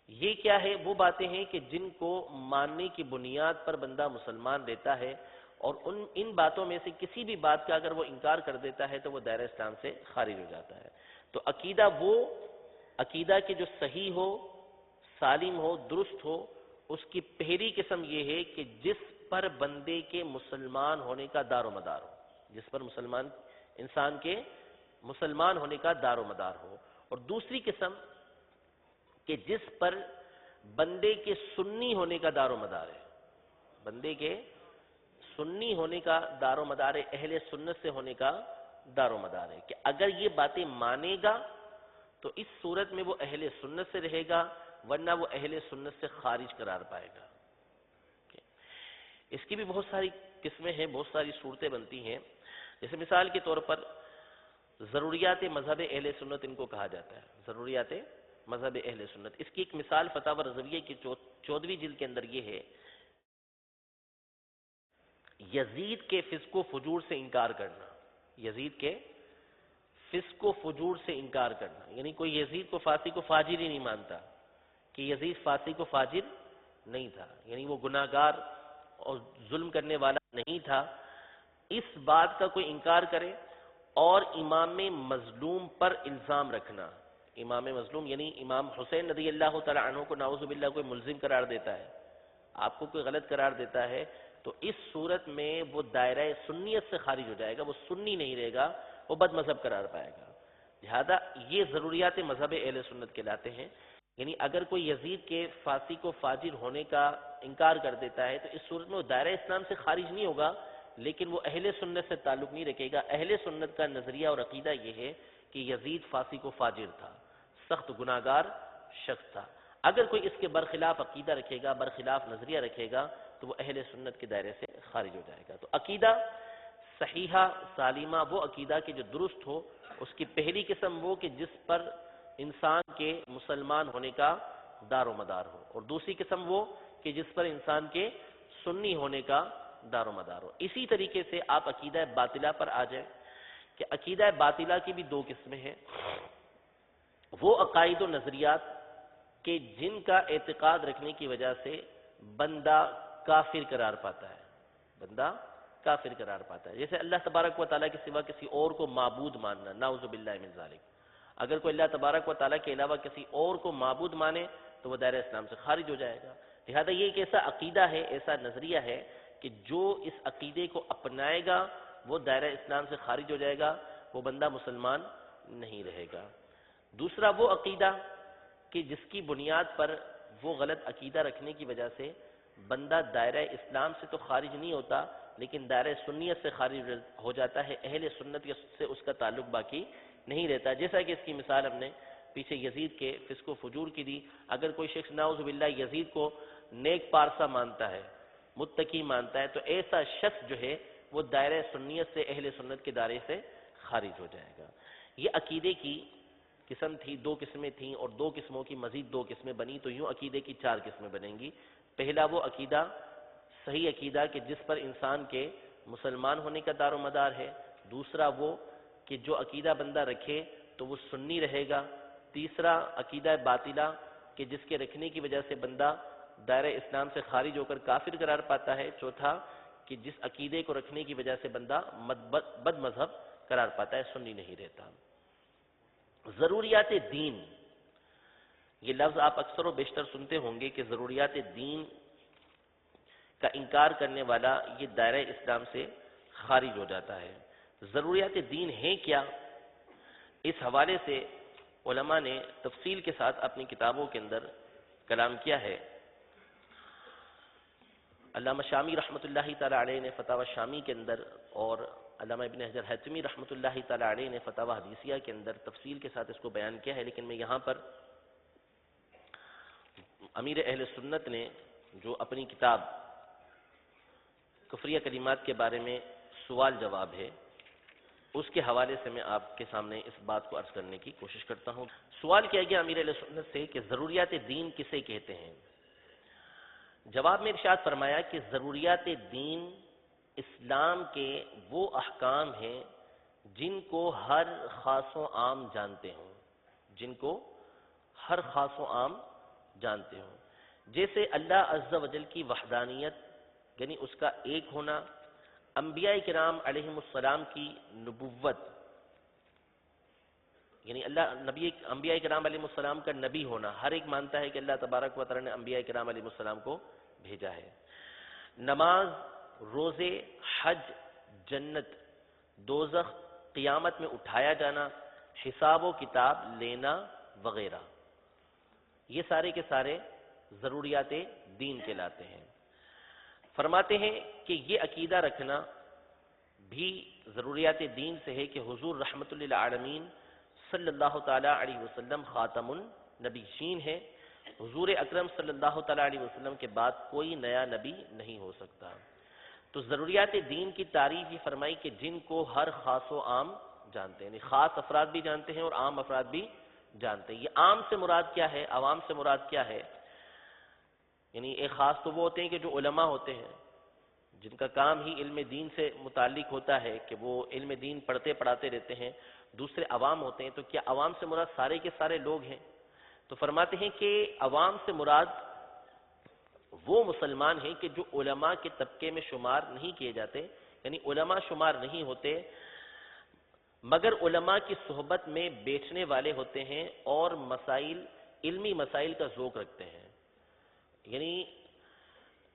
یہ کیا ہے؟ وہ باتیں ہیں کہ جن کو ماننے کی بنیاد پر بندہ مسلمان رہتا ہے، اور ان باتوں میں سے کسی بھی بات کا اگر وہ انکار کر دیتا ہے تو وہ دائرہ اسلام سے خارج ہو جاتا ہے۔ تو عقیدہ وہ عقیدہ کہ جو صحیح ہو، سالم ہو، درست ہو، اس کی پہلی قسم یہ ہے کہ جس پر بندے کے مسلمان ہونے کا دار و مدار ہو، جس پر انسان کے مسلمان ہونے کا دار و مدار ہو۔ اور دوسری قسم کہ جس پر بندے کے سنی ہونے کا دار و مدار ہے، بندے کے سنی ہونے کا دار و مدار ہے، اہل سنت سے ہونے کا دار و مدار ہے، کہ اگر یہ باتیں مانے گا تو اس صورت میں وہ اہل سنت سے رہے گا، ورنہ وہ اہل سنت سے خارج قرار پائے گا۔ اس کی بھی بہت ساری قسمیں ہیں، بہت ساری صورتیں بنتی ہیں، جیسے مثال کے طور پر ضروریات مذہب اہل سنت ان کو کہا جاتا ہے، ضروریات مذہب اہل سنت۔ اس کی ایک مثال فتاوی رضویہ کی 14ویں جلد کے اندر یہ ہے، یزید کے فسق و فجور سے انکار کرنا، یزید کے فسق و فجور سے انکار کرنا، یعنی کوئی یزید کو فاسق و فاجر ہی نہیں مانتا کہ یزید فاسق و فاجر نہیں تھا، یعنی وہ گناہگار اور ظلم کرنے والا نہیں تھا، اس بات کا کوئی انکار کرے اور امام مظلوم پر الزام رکھنا، امام مظلوم یعنی امام حسین رضی اللہ تعالی عنہ کو نعوذ باللہ کوئی ملزم قرار دیتا ہے، آپ کو کوئی غلط قرار دیتا ہے، تو اس صورت میں وہ دائرہ سنیت سے خارج ہو جائے گا، وہ سنی نہیں رہے گا، وہ بد مذہب قرار پائے گا۔ لہذا یہ ضروریات مذہب اہل سنت کہلاتے ہیں، یعنی اگر کوئی یزید کے فاسق و فاجر ہونے کا انکار کر دیتا ہے تو اس صورت میں وہ دائرہ اسلام سے خارج نہیں ہوگا، لیکن وہ اہل سنت سے تعلق نہیں رکھے گا۔ اہل سنت کا نظریہ اور عقیدہ یہ ہے کہ یزید فاسق و فاجر تھا، سخت گناہگار شخص تھا۔ اگر کوئی اس کے برخلاف عقیدہ رکھے گا، برخلاف نظریہ رکھے گا، تو وہ اہل سنت کے دائرے سے خارج ہو جائے گا۔ تو عقیدہ صحیحہ سالمہ وہ عقیدہ کہ جو درست ہو، اس کی پہلی قسم وہ کہ جس پر انسان کے مسلمان ہونے کا دار و مدار ہو، اور دوسری قسم وہ کہ جس پر انسان کے سنی ہونے کا دار و مدار ہو۔ اسی طریقے سے آپ عقیدہ باطلہ پر آ جائیں کہ عقیدہ باطلہ کی بھی دو قسمیں ہیں، وہ عقائد و نظریات کہ جن کا اعتقاد رکھنے کی وجہ سے بندہ کافر قرار پاتا ہے، بندہ کافر قرار پاتا ہے، جیسے اللہ تبارک و تعالیٰ کے سوا کسی اور کو معبود ماننا، نعوذ باللہ من ذالک۔ اگر کوئی اللہ تبارک و تعالیٰ کے علاوہ کسی اور کو معبود مانے تو وہ دائرہ اسلام سے خارج ہو جائے گا۔ لہذا یہ ایک ایسا عقیدہ ہے، ایسا نظریہ ہے کہ جو اس عقیدے کو اپنائے گا وہ دائرہ اسلام سے خارج ہو جائے گا، وہ بندہ مسلمان نہیں رہے گا۔ دوسرا وہ عقیدہ کہ جس کی بنیاد پر وہ غلط عقیدہ رکھنے کی وجہ سے بندہ دائرہ اسلام سے تو خارج نہیں ہوتا، لیکن دائرہ سنیت سے خارج ہو جاتا ہے، اہل سنت سے اس کا تعلق باقی نہیں رہتا، جیسا کہ اس کی مثال ہم نے پیچھے یزید کے فسق و فجور کی دی۔ اگر کوئی شخص نعوذ باللہ یزید کو نیک پارسا مانتا ہے، متقی مانتا ہے، تو ایسا شخص جو ہے وہ دائرہ سنیت سے، اہل سنت کے دائرے سے خارج ہو جائے گا۔ یہ عقیدے کی قسم تھی، دو قسمیں تھیں، اور دو قسموں کی مزید دو قسمیں بنی، تو یوں عقیدے کی چار قسمیں بنیں گی۔ پہلا وہ عقیدہ، صحیح عقیدہ کہ جس پر انسان کے مسلمان ہونے کا دار و مدار ہے۔ دوسرا وہ کہ جو عقیدہ بندہ رکھے تو وہ سنی رہے گا۔ تیسرا عقیدہ باطلہ کہ جس کے رکھنے کی وجہ سے بندہ دائرہ اسلام سے خارج ہو کر کافر قرار پاتا ہے۔ چوتھا کہ جس عقیدے کو رکھنے کی وجہ سے بندہ بد مذہب قرار پاتا ہے، سنی نہیں رہتا۔ ضروریات دین، یہ لفظ آپ اکثر و بیشتر سنتے ہوں گے کہ ضروریات دین کا انکار کرنے والا یہ دائرہ اسلام سے خارج ہو جاتا ہے۔ ضروریات دین ہیں کیا؟ اس حوالے سے علماء نے تفصیل کے ساتھ اپنی کتابوں کے اندر کلام کیا ہے۔ علامہ شامی رحمۃ اللہ تعالی علیہ نے فتاوی شامی کے اندر، اور علامہ ابن حجر حتمی رحمۃ اللہ تعالی علیہ نے فتاوی حدیثیہ کے اندر تفصیل کے ساتھ اس کو بیان کیا ہے، لیکن میں یہاں پر امیر اہل سنت نے جو اپنی کتاب کفریہ کلمات کے بارے میں سوال جواب ہے، اس کے حوالے سے میں آپ کے سامنے اس بات کو عرض کرنے کی کوشش کرتا ہوں۔ سوال کیا گیا امیر اہل سنت سے کہ ضروریات دین کسے کہتے ہیں؟ جواب میں ارشاد فرمایا کہ ضروریات دین اسلام کے وہ احکام ہیں جن کو ہر خاص و عام جانتے ہوں، جن کو ہر خاص و عام جانتے ہوں، جیسے اللہ عز و جل کی وحدانیت یعنی اس کا ایک ہونا، انبیاء کرام علیہم السلام کی نبوت یعنی انبیاء کرام علیہ السلام کا نبی ہونا، ہر ایک مانتا ہے کہ اللہ تبارک و تعالی نے انبیاء کرام علیہ السلام کو بھیجا ہے۔ نماز، روزے، حج، جنت، دوزخ، قیامت میں اٹھایا جانا، حساب و کتاب لینا وغیرہ، یہ سارے کے سارے ضروریات دین کہلاتے ہیں۔ فرماتے ہیں کہ یہ عقیدہ رکھنا بھی ضروریات دین سے ہے کہ حضور رحمت للعالمین صلی اللہ تعالیٰ علیہ وسلم خاتم النبیین ہے، حضور اکرم صلی اللہ تعالیٰ علیہ وسلم کے بعد کوئی نیا نبی نہیں ہو سکتا۔ تو ضروریات دین کی تعریف یہ فرمائی کہ جن کو ہر خاص و عام جانتے ہیں، یعنی خاص افراد بھی جانتے ہیں اور عام افراد بھی جانتے ہیں۔ یہ عام سے مراد کیا ہے، عوام سے مراد کیا ہے؟ یعنی ایک خاص تو وہ ہوتے ہیں کہ جو علماء ہوتے ہیں، جن کا کام ہی علم دین سے متعلق ہوتا ہے کہ وہ علم دین پڑھتے پڑھاتے رہتے ہیں۔ دوسرے عوام ہوتے ہیں، تو کیا عوام سے مراد سارے کے سارے لوگ ہیں؟ تو فرماتے ہیں کہ عوام سے مراد وہ مسلمان ہیں کہ جو علماء کے طبقے میں شمار نہیں کیے جاتے، یعنی علماء شمار نہیں ہوتے مگر علماء کی صحبت میں بیٹھنے والے ہوتے ہیں اور علمی مسائل کا ذوق رکھتے ہیں۔ یعنی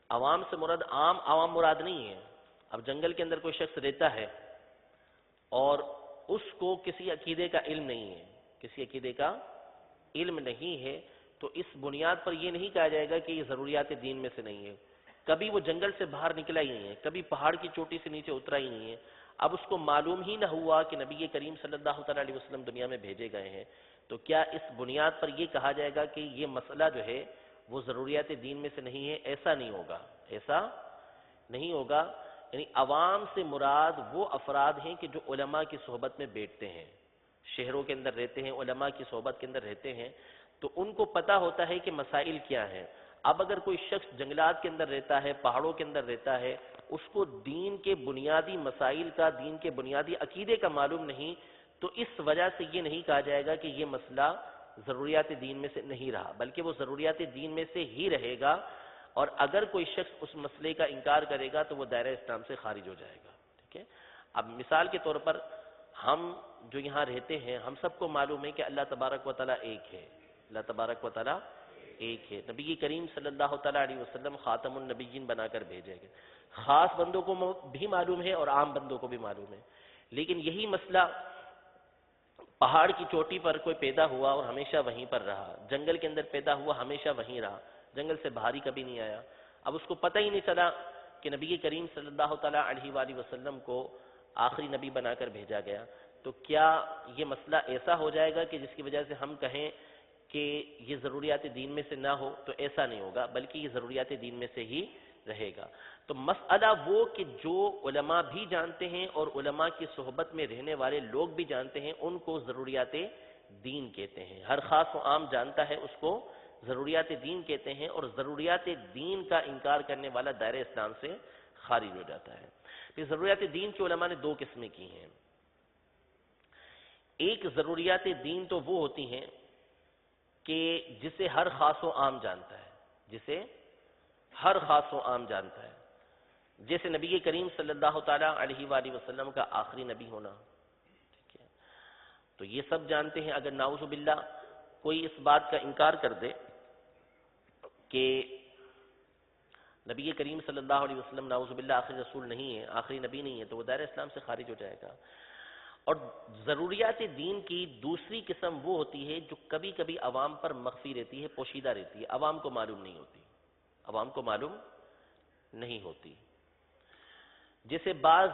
عوام سے مراد عوام مراد نہیں ہے۔ اب جنگل کے اندر کوئی شخص رہتا ہے اور اس کو کسی عقیدے کا علم نہیں ہے، کسی عقیدے کا علم نہیں ہے، تو اس بنیاد پر یہ نہیں کہا جائے گا کہ یہ ضروریات دین میں سے نہیں ہے۔ کبھی وہ جنگل سے باہر نکلا ہی نہیں ہے، کبھی پہاڑ کی چوٹی سے نیچے اترا ہی نہیں ہے، اب اس کو معلوم ہی نہ ہوا کہ نبی کریم صلی اللہ تعالیٰ علیہ وسلم دنیا میں بھیجے گئے ہیں، تو کیا اس بنیاد پر یہ کہا جائے گا کہ یہ مسئلہ جو ہے وہ ضروریات دین میں سے نہیں ہے؟ ایسا نہیں ہوگا، ایسا نہیں ہوگا۔ یعنی عوام سے مراد وہ افراد ہیں کہ جو علماء کی صحبت میں بیٹھتے ہیں، شہروں کے اندر رہتے ہیں، علماء کی صحبت کے اندر رہتے ہیں، تو ان کو پتہ ہوتا ہے کہ مسائل کیا ہیں۔ اب اگر کوئی شخص جنگلات کے اندر رہتا ہے، پہاڑوں کے اندر رہتا ہے، اس کو دین کے بنیادی مسائل کا، دین کے بنیادی عقیدے کا معلوم نہیں، تو اس وجہ سے یہ نہیں کہا جائے گا کہ یہ مسئلہ ضروریات دین میں سے نہیں رہا، بلکہ وہ ضروریات دین میں سے ہی رہے گا، اور اگر کوئی شخص اس مسئلے کا انکار کرے گا تو وہ دائرہ اسلام سے خارج ہو جائے گا۔ ٹھیک ہے؟ اب مثال کے طور پر ہم جو یہاں رہتے ہیں، ہم سب کو معلوم ہے کہ اللہ تبارک و تعالیٰ ایک ہے، اللہ تبارک و تعالیٰ ایک ہے۔ نبی کریم صلی اللہ تعالیٰ علیہ وسلم خاتم النبیین بنا کر بھیجے گئے۔ خاص بندوں کو بھی معلوم ہے اور عام بندوں کو بھی معلوم ہے، لیکن یہی مسئلہ پہاڑ کی چوٹی پر کوئی پیدا ہوا اور ہمیشہ وہیں پر رہا، جنگل کے اندر پیدا ہوا ہمیشہ وہیں رہا، جنگل سے باہر ہی کبھی نہیں آیا۔ اب اس کو پتہ ہی نہیں چلا کہ نبی کریم صلی اللہ تعالیٰ علیہ وآلہ وسلم کو آخری نبی بنا کر بھیجا گیا، تو کیا یہ مسئلہ ایسا ہو جائے گا کہ جس کی وجہ سے ہم کہیں کہ یہ ضروریات دین میں سے نہ ہو؟ تو ایسا نہیں ہوگا، بلکہ یہ ضروریات دین میں سے ہی رہے گا۔ تو مسئلہ وہ کہ جو علماء بھی جانتے ہیں اور علماء کی صحبت میں رہنے والے لوگ بھی جانتے ہیں، ان کو ضروریات دین کہتے ہیں۔ ہر خاص و عام جانتا ہے، اس کو ضروریات دین کہتے ہیں، اور ضروریات دین کا انکار کرنے والا دائرہ اسلام سے خارج ہو جاتا ہے۔ پھر ضروریات دین کی علماء نے دو قسمیں کی ہیں۔ ایک ضروریات دین تو وہ ہوتی ہیں کہ جسے ہر خاص و عام جانتا ہے، جسے ہر خاص و عام جانتا ہے، جیسے نبی کریم صلی اللہ تعالیٰ علیہ وآلہ وسلم کا آخری نبی ہونا۔ ٹھیک ہے؟ تو یہ سب جانتے ہیں۔ اگر نعوذ باللہ کوئی اس بات کا انکار کر دے کہ نبی کریم صلی اللہ علیہ وسلم نعوذ باللہ آخری رسول نہیں ہے، آخری نبی نہیں ہے، تو وہ دائرہ اسلام سے خارج ہو جائے گا۔ اور ضروریات دین کی دوسری قسم وہ ہوتی ہے جو کبھی کبھی عوام پر مخفی رہتی ہے، پوشیدہ رہتی ہے، عوام کو معلوم نہیں ہوتی، عوام کو معلوم نہیں ہوتی۔ جیسے بعض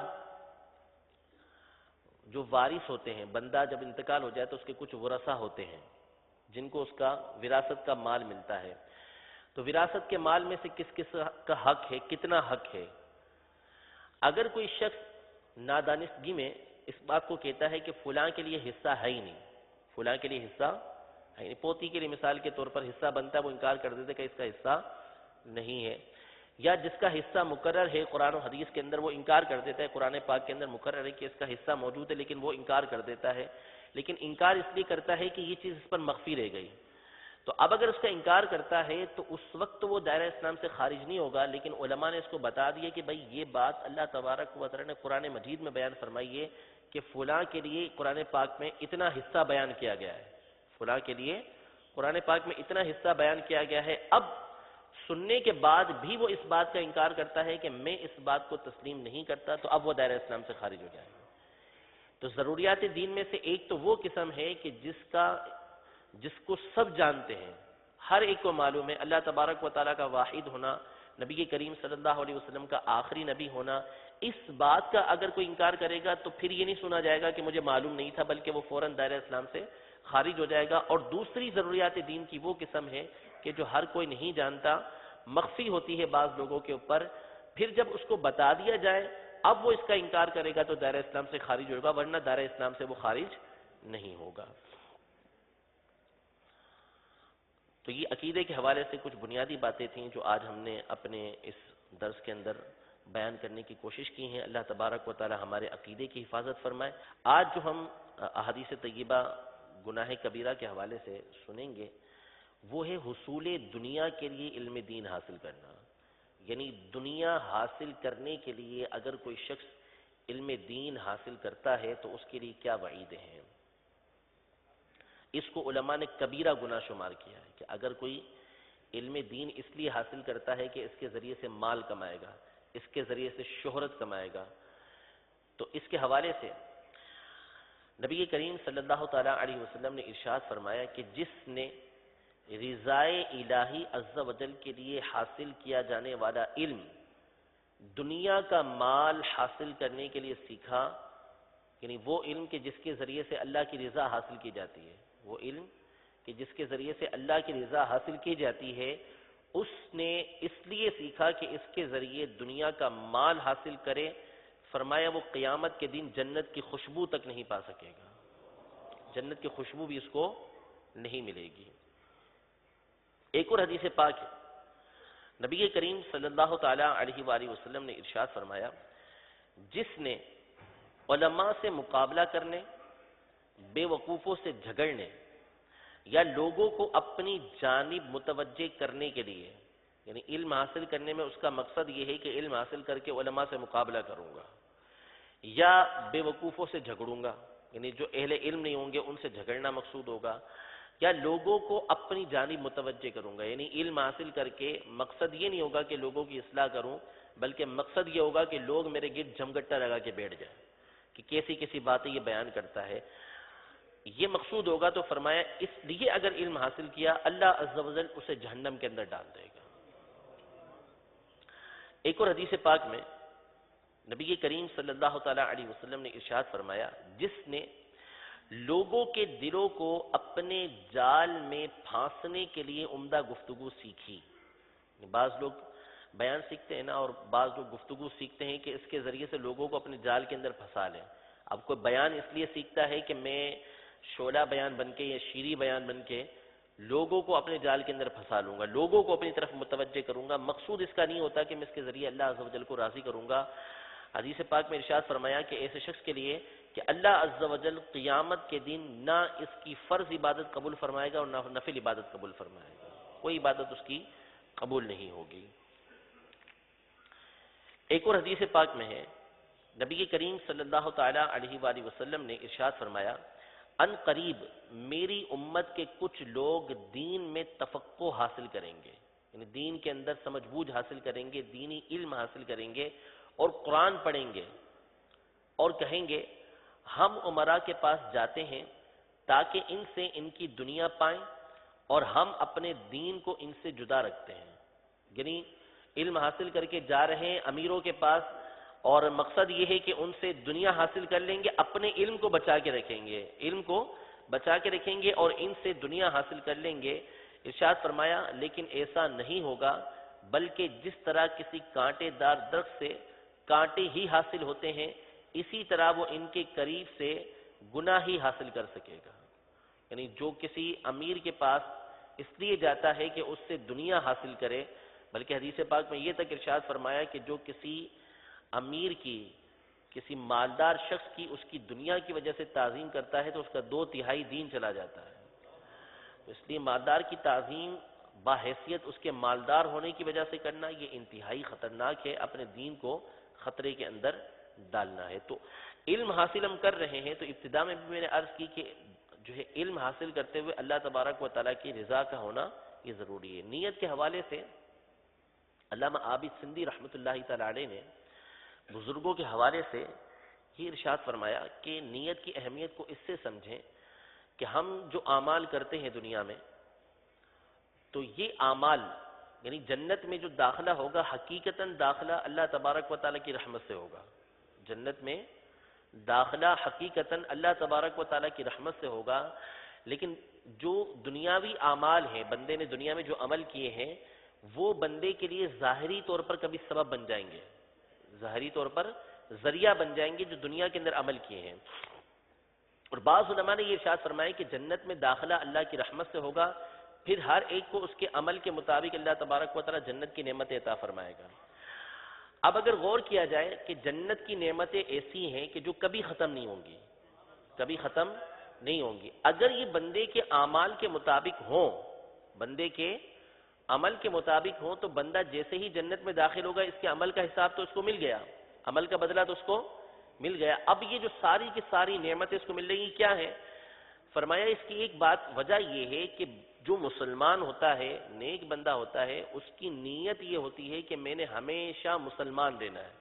جو وارث ہوتے ہیں، بندہ جب انتقال ہو جائے تو اس کے کچھ ورثہ ہوتے ہیں جن کو اس کا وراثت کا مال ملتا ہے، تو وراثت کے مال میں سے کس کس کا حق ہے، کتنا حق ہے۔ اگر کوئی شخص نادانستگی میں اس بات کو کہتا ہے کہ فلاں کے لیے حصہ ہے ہی نہیں، فلاں کے لیے حصہ ہے نہیں، پوتی کے لیے مثال کے طور پر حصہ بنتا ہے، وہ انکار کر دیتے کہ اس کا حصہ نہیں ہے، یا جس کا حصہ مقرر ہے قرآن و حدیث کے اندر وہ انکار کر دیتا ہے، قرآن پاک کے اندر مقرر ہے کہ اس کا حصہ موجود ہے لیکن وہ انکار کر دیتا ہے، لیکن انکار اس لیے کرتا ہے کہ یہ چیز اس پر مخفی رہ گئی۔ تو اب اگر اس کا انکار کرتا ہے تو اس وقت وہ دائرہ اسلام سے خارج نہیں ہوگا، لیکن علماء نے اس کو بتا دیا کہ بھائی یہ بات اللہ تبارک و تعالی نے قرآن مجید میں بیان فرمائی ہے کہ فلاں کے لیے قرآن پاک میں اتنا حصہ بیان کیا گیا ہے، فلاں کے لیے قرآن پاک میں اتنا حصہ بیان کیا گیا ہے۔ اب سننے کے بعد بھی وہ اس بات کا انکار کرتا ہے کہ میں اس بات کو تسلیم نہیں کرتا، تو اب وہ دائرہ اسلام سے خارج ہو جائے گا۔ تو ضروریات دین میں سے ایک تو وہ قسم ہے کہ جس کو سب جانتے ہیں، ہر ایک کو معلوم ہے اللہ تبارک و تعالیٰ کا واحد ہونا، نبی کریم صلی اللہ علیہ وسلم کا آخری نبی ہونا، اس بات کا اگر کوئی انکار کرے گا تو پھر یہ نہیں سنا جائے گا کہ مجھے معلوم نہیں تھا، بلکہ وہ فوراً دائرہ اسلام سے خارج ہو جائے گا۔ اور دوسری ضروریات دین کی وہ قسم ہے کہ جو ہر کوئی نہیں جانتا، مخفی ہوتی ہے بعض لوگوں کے اوپر، پھر جب اس کو بتا دیا جائے اب وہ اس کا انکار کرے گا تو دائرہ اسلام سے خارج ہوگا، ورنہ دائرہ اسلام سے وہ خارج نہیں ہوگا۔ تو یہ عقیدے کے حوالے سے کچھ بنیادی باتیں تھیں جو آج ہم نے اپنے اس درس کے اندر بیان کرنے کی کوشش کی ہیں۔ اللہ تبارک و تعالی ہمارے عقیدے کی حفاظت فرمائے۔ آج جو ہم احادیث طیبہ گناہ کبیرہ کے حوالے سے سنیں گے وہ ہے حصول دنیا کے لیے علم دین حاصل کرنا، یعنی دنیا حاصل کرنے کے لیے اگر کوئی شخص علم دین حاصل کرتا ہے تو اس کے لیے کیا وعیدیں ہیں۔ اس کو علماء نے کبیرہ گناہ شمار کیا ہے کہ اگر کوئی علم دین اس لیے حاصل کرتا ہے کہ اس کے ذریعے سے مال کمائے گا، اس کے ذریعے سے شہرت کمائے گا، تو اس کے حوالے سے نبی کریم صلی اللہ تعالیٰ علیہ وسلم نے ارشاد فرمایا کہ جس نے رضائے الہی عز و جل کے لیے حاصل کیا جانے والا علم دنیا کا مال حاصل کرنے کے لیے سیکھا، یعنی وہ علم کہ جس کے ذریعے سے اللہ کی رضا حاصل کی جاتی ہے، وہ علم کہ جس کے ذریعے سے اللہ کی رضا حاصل کی جاتی ہے، اس نے اس لیے سیکھا کہ اس کے ذریعے دنیا کا مال حاصل کرے، فرمایا وہ قیامت کے دن جنت کی خوشبو تک نہیں پا سکے گا، جنت کی خوشبو بھی اس کو نہیں ملے گی۔ ایک اور حدیث پاک ہے، نبی کریم صلی اللہ تعالیٰ علیہ وآلہ وسلم نے ارشاد فرمایا جس نے علماء سے مقابلہ کرنے، بے وقوفوں سے جھگڑنے یا لوگوں کو اپنی جانب متوجہ کرنے کے لیے، یعنی علم حاصل کرنے میں اس کا مقصد یہ ہے کہ علم حاصل کر کے علماء سے مقابلہ کروں گا یا بے وقوفوں سے جھگڑوں گا، یعنی جو اہل علم نہیں ہوں گے ان سے جھگڑنا مقصود ہوگا، یا لوگوں کو اپنی جانب متوجہ کروں گا، یعنی علم حاصل کر کے مقصد یہ نہیں ہوگا کہ لوگوں کی اصلاح کروں، بلکہ مقصد یہ ہوگا کہ لوگ میرے گرد جمگٹا لگا کے بیٹھ جائیں کہ کیسی باتیں یہ بیان کرتا ہے، یہ مقصود ہوگا۔ تو فرمایا اس لیے اگر علم حاصل کیا اللہ عز و جل اسے جہنم کے اندر ڈال دے گا۔ ایک اور حدیث پاک میں نبی کریم صلی اللہ تعالیٰ علیہ وسلم نے ارشاد فرمایا جس نے لوگوں کے دلوں کو اپنے جال میں پھانسنے کے لیے عمدہ گفتگو سیکھی، بعض لوگ بیان سیکھتے ہیں نا، اور بعض لوگ گفتگو سیکھتے ہیں کہ اس کے ذریعے سے لوگوں کو اپنے جال کے اندر پھنسا لیں۔ اب کوئی بیان اس لیے سیکھتا ہے کہ میں شعلہ بیان بن کے یا شیریں بیان بن کے لوگوں کو اپنے جال کے اندر پھنسا لوں گا، لوگوں کو اپنی طرف متوجہ کروں گا، مقصود اس کا نہیں ہوتا کہ میں اس کے ذریعے اللہ عز و جل کو راضی کروں گا۔ حدیث پاک میں ارشاد فرمایا کہ ایسے شخص کے لیے کہ اللہ عز و جل قیامت کے دن نہ اس کی فرض عبادت قبول فرمائے گا اور نہ نفل عبادت قبول فرمائے گا، کوئی عبادت اس کی قبول نہیں ہوگی۔ ایک اور حدیث پاک میں ہے نبی کریم صلی اللہ تعالیٰ علیہ وآلہ وسلم نے ارشاد فرمایا ان قریب میری امت کے کچھ لوگ دین میں تفقہ حاصل کریں گے، یعنی دین کے اندر سمجھ بوجھ حاصل کریں گے، دینی علم حاصل کریں گے اور قرآن پڑھیں گے اور کہیں گے ہم امراء کے پاس جاتے ہیں تاکہ ان سے ان کی دنیا پائیں اور ہم اپنے دین کو ان سے جدا رکھتے ہیں، یعنی علم حاصل کر کے جا رہے ہیں امیروں کے پاس اور مقصد یہ ہے کہ ان سے دنیا حاصل کر لیں گے، اپنے علم کو بچا کے رکھیں گے، علم کو بچا کے رکھیں گے اور ان سے دنیا حاصل کر لیں گے۔ ارشاد فرمایا لیکن ایسا نہیں ہوگا، بلکہ جس طرح کسی کانٹے دار درخت سے کانٹے ہی حاصل ہوتے ہیں اسی طرح وہ ان کے قریب سے گناہ ہی حاصل کر سکے گا، یعنی جو کسی امیر کے پاس اس لیے جاتا ہے کہ اس سے دنیا حاصل کرے، بلکہ حدیث پاک میں یہ تک ارشاد فرمایا کہ جو کسی امیر کی، کسی مالدار شخص کی اس کی دنیا کی وجہ سے تعظیم کرتا ہے تو اس کا 2/3 دین چلا جاتا ہے، تو اس لیے مالدار کی تعظیم باحیثیت اس کے مالدار ہونے کی وجہ سے کرنا یہ انتہائی خطرناک ہے، اپنے دین کو خطرے کے اندر ڈالنا ہے۔ تو علم حاصل ہم کر رہے ہیں تو ابتدا میں بھی میں نے عرض کی کہ جو ہے علم حاصل کرتے ہوئے اللہ تبارک و تعالیٰ کی رضا کا ہونا یہ ضروری ہے۔ نیت کے حوالے سے علامہ عابد سندھی رحمۃ اللہ تعالیٰ علیہ نے بزرگوں کے حوالے سے یہ ارشاد فرمایا کہ نیت کی اہمیت کو اس سے سمجھیں کہ ہم جو اعمال کرتے ہیں دنیا میں تو یہ اعمال یعنی جنت میں جو داخلہ ہوگا حقیقتاً داخلہ اللہ تبارک و تعالیٰ کی رحمت سے ہوگا. جنت میں داخلہ حقیقتاً اللہ تبارک و تعالیٰ کی رحمت سے ہوگا. لیکن جو دنیاوی اعمال ہیں، بندے نے دنیا میں جو عمل کیے ہیں، وہ بندے کے لیے ظاہری طور پر کبھی سبب بن جائیں گے، ظاہری طور پر ذریعہ بن جائیں گے جو دنیا کے اندر عمل کیے ہیں. اور بعض علماء نے یہ ارشاد فرمایا کہ جنت میں داخلہ اللہ کی رحمت سے ہوگا، پھر ہر ایک کو اس کے عمل کے مطابق اللہ تبارک و تعالیٰ جنت کی نعمتیں عطا فرمائے گا. اب اگر غور کیا جائے کہ جنت کی نعمتیں ایسی ہیں کہ جو کبھی ختم نہیں ہوں گی، کبھی ختم نہیں ہوں گی. اگر یہ بندے کے اعمال کے مطابق ہوں، بندے کے عمل کے مطابق ہوں، تو بندہ جیسے ہی جنت میں داخل ہوگا اس کے عمل کا حساب تو اس کو مل گیا، عمل کا بدلہ تو اس کو مل گیا. اب یہ جو ساری کی ساری نعمتیں اس کو مل رہی ہیں کیا ہے؟ فرمایا اس کی ایک بات وجہ یہ ہے کہ جو مسلمان ہوتا ہے، نیک بندہ ہوتا ہے، اس کی نیت یہ ہوتی ہے کہ میں نے ہمیشہ مسلمان رہنا ہے.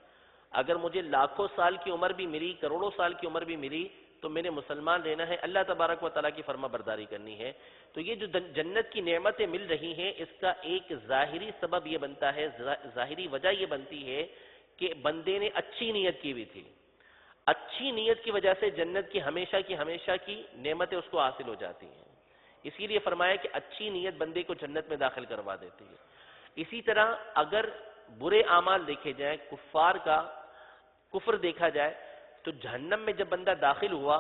اگر مجھے لاکھوں سال کی عمر بھی ملی، کروڑوں سال کی عمر بھی ملی، تو میں نے مسلمان رہنا ہے، اللہ تبارک و تعالیٰ کی فرما برداری کرنی ہے. تو یہ جو جنت کی نعمتیں مل رہی ہیں، اس کا ایک ظاہری سبب یہ بنتا ہے، ظاہری وجہ یہ بنتی ہے کہ بندے نے اچھی نیت کی ہوئی تھی. اچھی نیت کی وجہ سے جنت کی ہمیشہ کی نعمتیں اس کو حاصل ہو جاتی ہیں. اسی لیے فرمایا کہ اچھی نیت بندے کو جنت میں داخل کروا دیتی ہے. اسی طرح اگر برے اعمال دیکھے جائیں، کفار کا کفر دیکھا جائے، تو جہنم میں جب بندہ داخل ہوا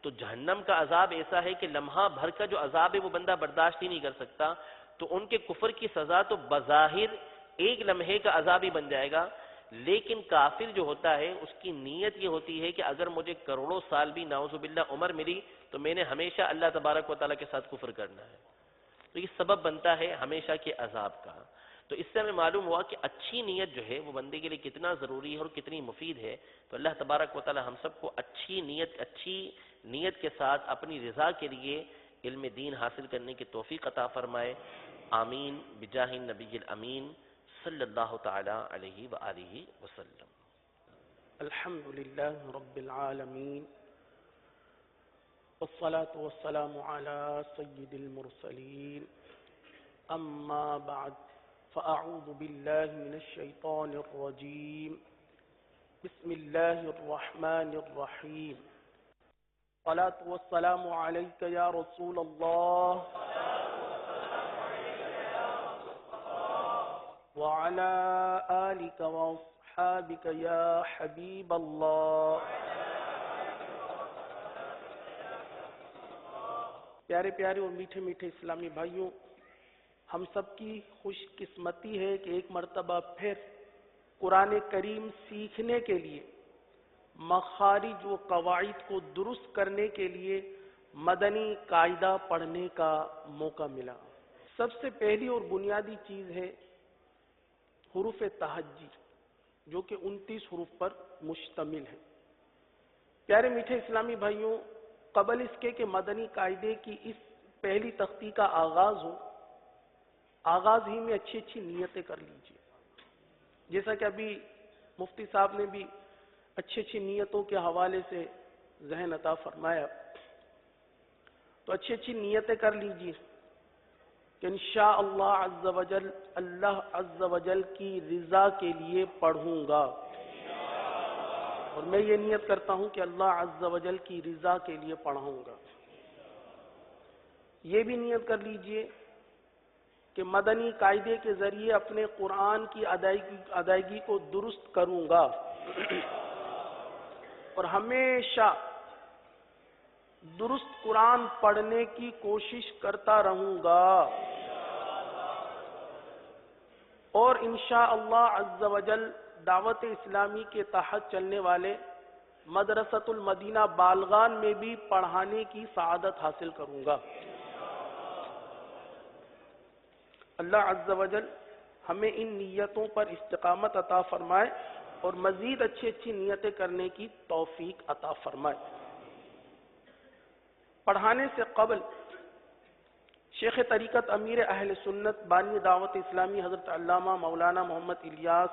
تو جہنم کا عذاب ایسا ہے کہ لمحہ بھر کا جو عذاب ہے وہ بندہ برداشت ہی نہیں کر سکتا. تو ان کے کفر کی سزا تو بظاہر ایک لمحے کا عذاب ہی بن جائے گا، لیکن کافر جو ہوتا ہے اس کی نیت یہ ہوتی ہے کہ اگر مجھے کروڑوں سال بھی نعوذ باللہ عمر ملی تو میں نے ہمیشہ اللہ تبارک و تعالیٰ کے ساتھ کفر کرنا ہے. تو یہ سبب بنتا ہے ہمیشہ کے عذاب کا. تو اس سے ہمیں معلوم ہوا کہ اچھی نیت جو ہے وہ بندے کے لیے کتنا ضروری ہے اور کتنی مفید ہے. تو اللہ تبارک و تعالیٰ ہم سب کو اچھی نیت کے ساتھ اپنی رضا کے لیے علم دین حاصل کرنے کی توفیق عطا فرمائے. آمین بجاہ النبی الامین صلی اللہ تعالی علیہ وآلہ وسلم. الحمد للہ رب العالمین والصلاة والسلام على سید المرسلین. اما بعد فاعوذ باللہ من الشیطان الرجیم. بسم اللہ الرحمن الرحیم. الصلاة والسلام علیک یا رسول اللہ وعلى آلك وأصحابك يا حبيب الله. پیارے پیارے اور میٹھے میٹھے اسلامی بھائیوں، ہم سب کی خوش قسمتی ہے کہ ایک مرتبہ پھر قرآن کریم سیکھنے کے لیے، مخارج و قواعد کو درست کرنے کے لیے مدنی قاعدہ پڑھنے کا موقع ملا. سب سے پہلی اور بنیادی چیز ہے حروف تہجی، جو کہ 29 حروف پر مشتمل ہے. پیارے میٹھے اسلامی بھائیوں، قبل اس کے کہ مدنی قاعدے کی اس پہلی تختی کا آغاز ہو، آغاز ہی میں اچھی اچھی نیتیں کر لیجیے. جیسا کہ ابھی مفتی صاحب نے بھی اچھی اچھی نیتوں کے حوالے سے ذہن عطا فرمایا، تو اچھی اچھی نیتیں کر لیجیے کہ انشاءاللہ عز و جل اللہ عز و جل کی رضا کے لیے پڑھوں گا. اور میں یہ نیت کرتا ہوں کہ اللہ عز و جل کی رضا کے لیے پڑھوں گا. یہ بھی نیت کر لیجئے کہ مدنی قاعدے کے ذریعے اپنے قرآن کی ادائیگی کو درست کروں گا اور ہمیشہ درست قرآن پڑھنے کی کوشش کرتا رہوں گا. اور انشاءاللہ عز و جل دعوت اسلامی کے تحت چلنے والے مدرسۃ المدینہ بالغان میں بھی پڑھانے کی سعادت حاصل کروں گا. اللہ عز و جل ہمیں ان نیتوں پر استقامت عطا فرمائے اور مزید اچھی اچھی نیتیں کرنے کی توفیق عطا فرمائے. پڑھانے سے قبل شیخ طریقت امیر اہل سنت بانی دعوت اسلامی حضرت علامہ مولانا محمد الیاس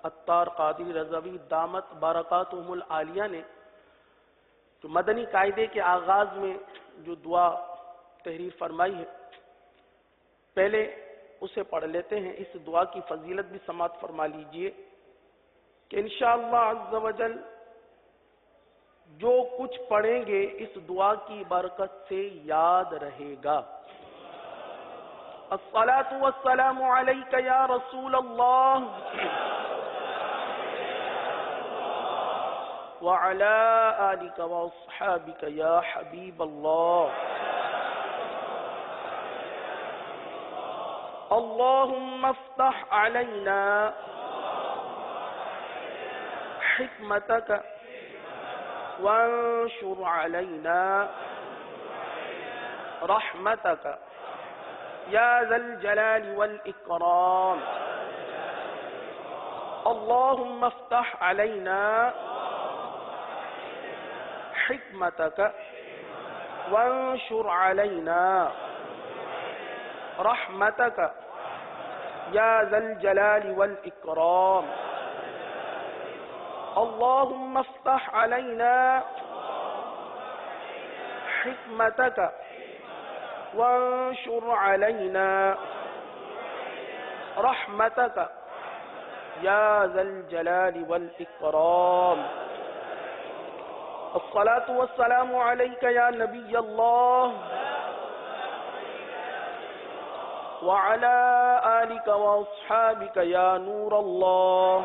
عطار قادری رضوی دامت برکاتہم العالیہ نے جو مدنی قاعدے کے آغاز میں جو دعا تحریر فرمائی ہے، پہلے اسے پڑھ لیتے ہیں. اس دعا کی فضیلت بھی سماعت فرما لیجئے کہ انشاءاللہ عز و جل جو کچھ پڑھیں گے اس دعا کی برکت سے یاد رہے گا. الصلاة والسلام علیک یا رسول اللہ وعلى آلك وأصحابك يا حبيب الله. اللهم افتح علينا حكمتك وانشر علينا رحمتك يا ذا الجلال والإكرام. اللهم افتح علينا حكمتك وانشر علينا رحمتك يا ذا الجلال والإكرام. اللهم افتح علينا حكمتك وانشر علينا رحمتك يا ذا الجلال والإكرام. الصلاة والسلام عليك يا نبي الله وعلى آلك وأصحابك يا نور الله.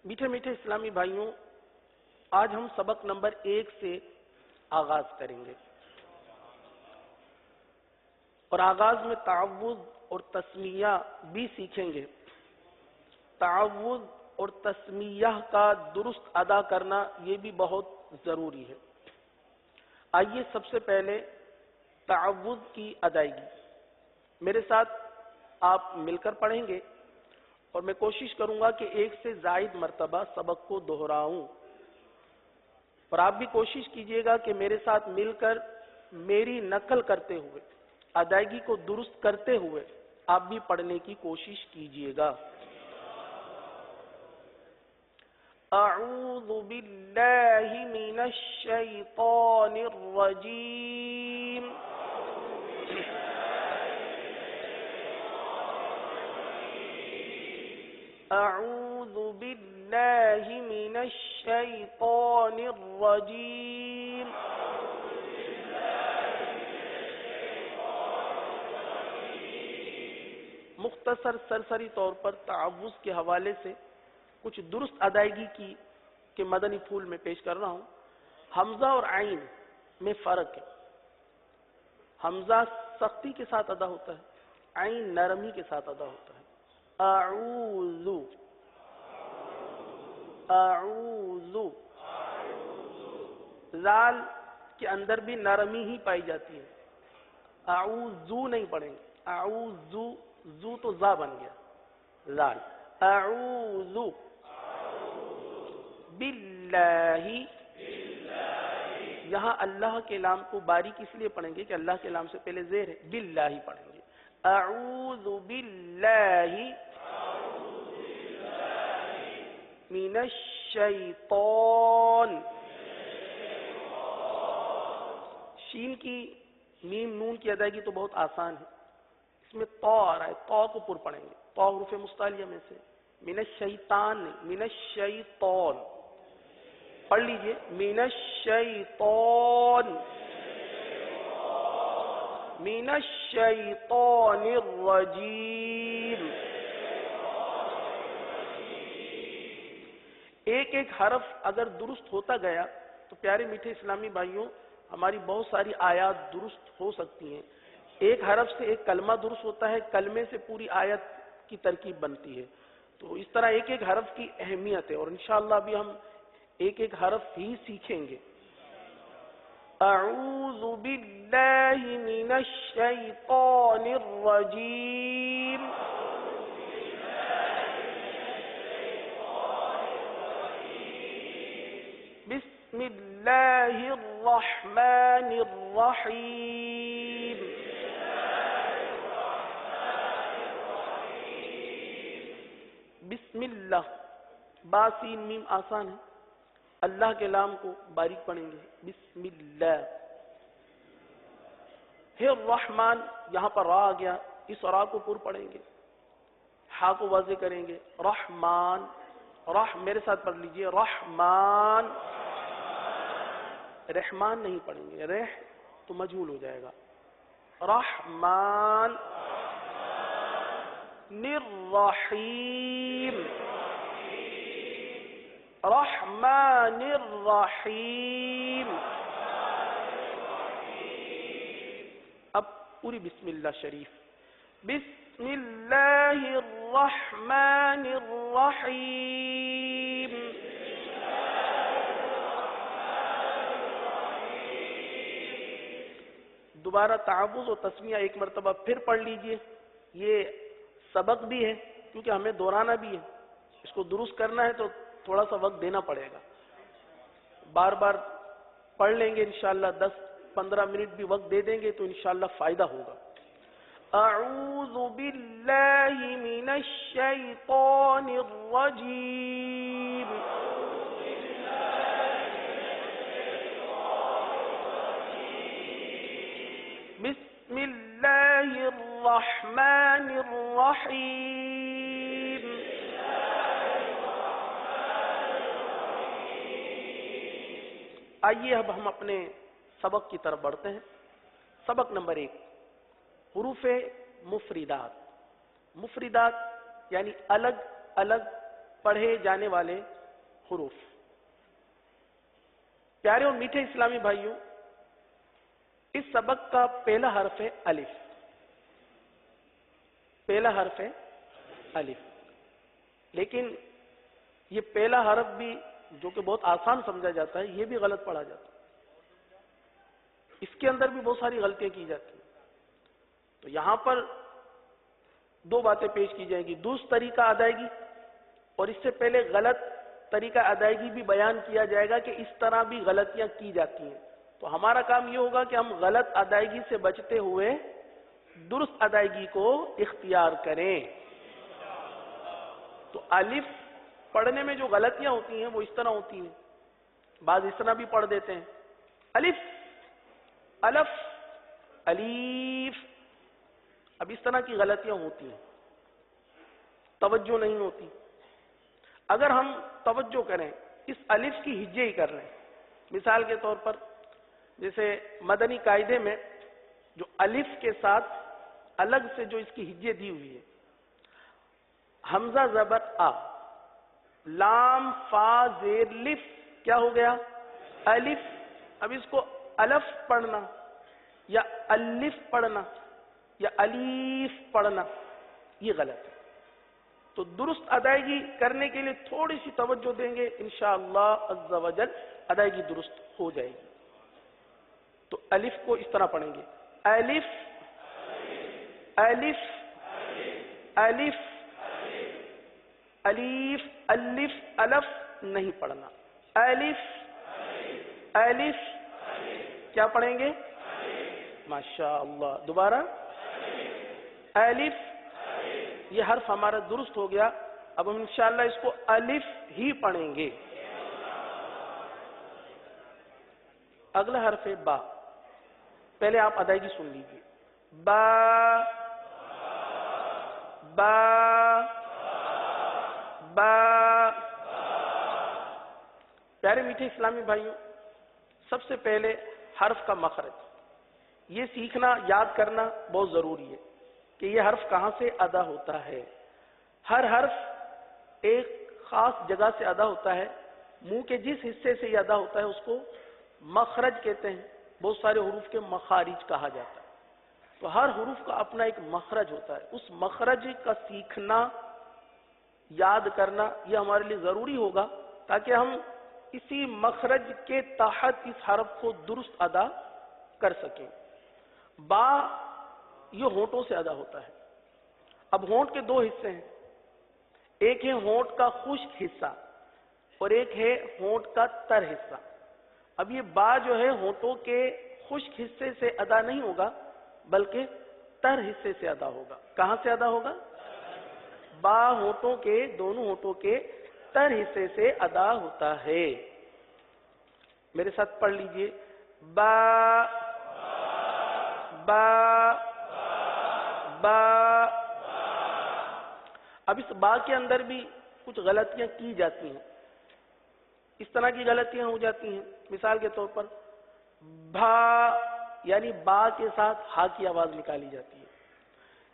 میٹھے میٹھے اسلامی بھائیوں، آج ہم سبق نمبر 1 سے آغاز کریں گے اور آغاز میں تعوذ اور تسمیہ بھی سیکھیں گے. تعوذ اور تسمیہ کا درست ادا کرنا یہ بھی بہت ضروری ہے. آئیے سب سے پہلے تعوذ کی ادائیگی میرے ساتھ آپ مل کر پڑھیں گے اور میں کوشش کروں گا کہ 1 سے زائد مرتبہ سبق کو دہراؤں اور آپ بھی کوشش کیجئے گا کہ میرے ساتھ مل کر میری نقل کرتے ہوئے ادائیگی کو درست کرتے ہوئے آپ بھی پڑھنے کی کوشش کیجئے گا. اعوذ باللہ من الشیطان الرجیم. اعوذ باللہ من الشیطان الرجیم. مختصر سرسری طور پر تعوذ کے حوالے سے کچھ درست ادائیگی کی کہ مدنی پھول میں پیش کر رہا ہوں. حمزہ اور عین میں فرق ہے. حمزہ سختی کے ساتھ ادا ہوتا ہے، عین نرمی کے ساتھ ادا ہوتا ہے. اعوذ اعوذ. زال کے اندر بھی نرمی ہی پائی جاتی ہے. اعوذ نہیں پڑھیں گے، اعوذ زو تو زا بن گیا زال. اعوذ باللہ. یہاں اللہ کے لام کو باریک اس لیے پڑھیں گے کہ اللہ کے لام سے پہلے زیر ہے. باللہ پڑھیں گے. اعوذ باللہ من الشیطان. شین کی میم نون کی ادائیگی تو بہت آسان ہے. اس میں طا آ رہا ہے، طا کو پر پڑھیں گے. طا حروف مستعلیہ میں سے. من الشیطان نہیں، من الشیطان. پڑھ لیجئے. من الشیطان من الشیطان الرجیم. ایک ایک حرف اگر درست ہوتا گیا تو پیارے میٹھے اسلامی بھائیوں ہماری بہت ساری آیات درست ہو سکتی ہیں. ایک حرف سے ایک کلمہ درست ہوتا ہے، کلمے سے پوری آیت کی ترکیب بنتی ہے. تو اس طرح ایک ایک حرف کی اہمیت ہے اور انشاءاللہ ابھی ہم ایک ایک حرف ہی سیکھیں گے. اعوذ باللہ من الشیطان الرجیم. بسم اللہ الرحمن الرحیم. بسم اللہ. با سین میم آسان ہے، اللہ کے لام کو باریک پڑھیں گے. بسم اللہ. ہے الرحمن، یہاں پر را آ گیا، اس را کو پر پڑھیں گے، ہا کو واضح کریں گے، رحمان، میرے ساتھ پڑھ لیجئے، رحمان، رحمان نہیں پڑھیں گے، رح تو مجہول ہو جائے گا، رحمان، الرحیم، رحمان الرحیم۔ اب پوری بسم اللہ شریف، بسم اللہ الرحمن الرحیم۔ دوبارہ تعوذ و تسمیہ ایک مرتبہ پھر پڑھ لیجئے، یہ سبق بھی ہے کیونکہ ہمیں دہرانا بھی ہے، اس کو درست کرنا ہے تو تھوڑا سا وقت دینا پڑے گا، بار بار پڑھ لیں گے انشاءاللہ، 10-15 منٹ بھی وقت دے دیں گے تو انشاءاللہ فائدہ ہوگا۔ اعوذ باللہ من الشیطان الرجیم، بسم اللہ الرحمن الرحیم۔ آئیے اب ہم اپنے سبق کی طرف بڑھتے ہیں۔ سبق نمبر 1، حروف مفردات۔ مفردات یعنی الگ الگ پڑھے جانے والے حروف۔ پیارے اور میٹھے اسلامی بھائیوں، اس سبق کا پہلا حرف ہے الف۔ پہلا حرف ہے الف، لیکن یہ پہلا حرف بھی جو کہ بہت آسان سمجھا جاتا ہے، یہ بھی غلط پڑھا جاتا ہے، اس کے اندر بھی بہت ساری غلطیاں کی جاتی ہیں۔ تو یہاں پر دو باتیں پیش کی جائیں گی، درست طریقہ ادائیگی، اور اس سے پہلے غلط طریقہ ادائیگی بھی بیان کیا جائے گا کہ اس طرح بھی غلطیاں کی جاتی ہیں۔ تو ہمارا کام یہ ہوگا کہ ہم غلط ادائیگی سے بچتے ہوئے درست ادائیگی کو اختیار کریں۔ تو الف پڑھنے میں جو غلطیاں ہوتی ہیں وہ اس طرح ہوتی ہیں، بعض اس طرح بھی پڑھ دیتے ہیں، الف، الف، الیف۔ اب اس طرح کی غلطیاں ہوتی ہیں، توجہ نہیں ہوتی۔ اگر ہم توجہ کریں، اس الف کی ہجے ہی کر رہے ہیں، مثال کے طور پر جیسے مدنی قاعدے میں جو الف کے ساتھ الگ سے جو اس کی ہجے دی ہوئی ہے، حمزہ زبر آ، لام فا زیر لف، کیا ہو گیا؟ الف۔ اب اس کو الف پڑھنا یا الف پڑھنا یا الیف پڑھنا، یہ غلط ہے۔ تو درست ادائیگی کرنے کے لیے تھوڑی سی توجہ دیں گے، انشاءاللہ عز و جل ادائیگی درست ہو جائے گی۔ تو الف کو اس طرح پڑھیں گے، الف، الف، الف، الیف، الف، الف نہیں پڑھنا، الف، الف، کیا پڑھیں گے؟ ماشاءاللہ، دوبارہ الف، یہ حرف ہمارا درست ہو گیا۔ اب ہم انشاءاللہ اس کو الف ہی پڑھیں گے۔ اگلا حرف ہے با۔ پہلے آپ ادائیگی سن لیجیے، با، با، با۔ پیارے میٹھے اسلامی بھائیوں، سب سے پہلے حرف کا مخرج، یہ سیکھنا، یاد کرنا بہت ضروری ہے کہ یہ حرف کہاں سے ادا ہوتا ہے۔ ہر حرف ایک خاص جگہ سے ادا ہوتا ہے، منہ کے جس حصے سے یہ ادا ہوتا ہے اس کو مخرج کہتے ہیں، بہت سارے حروف کے مخارج کہا جاتا ہے۔ تو ہر حروف کا اپنا ایک مخرج ہوتا ہے، اس مخرج کا سیکھنا، یاد کرنا یہ ہمارے لیے ضروری ہوگا تاکہ ہم اسی مخرج کے تحت اس حرف کو درست ادا کر سکیں۔ با یہ ہونٹوں سے ادا ہوتا ہے۔ اب ہونٹ کے دو حصے ہیں، ایک ہے ہونٹ کا خشک حصہ اور ایک ہے ہونٹ کا تر حصہ۔ اب یہ با جو ہے ہونٹوں کے خشک حصے سے ادا نہیں ہوگا بلکہ تر حصے سے ادا ہوگا۔ کہاں سے ادا ہوگا؟ با ہونٹوں کے، دونوں ہونٹوں کے تر حصے سے ادا ہوتا ہے۔ میرے ساتھ پڑھ لیجئے، با، با با. اب اس با کے اندر بھی کچھ غلطیاں کی جاتی ہیں. اس طرح کی غلطیاں ہو جاتی ہیں. مثال کے طور پر بھا یعنی با کے ساتھ ہا کی آواز نکالی جاتی ہے,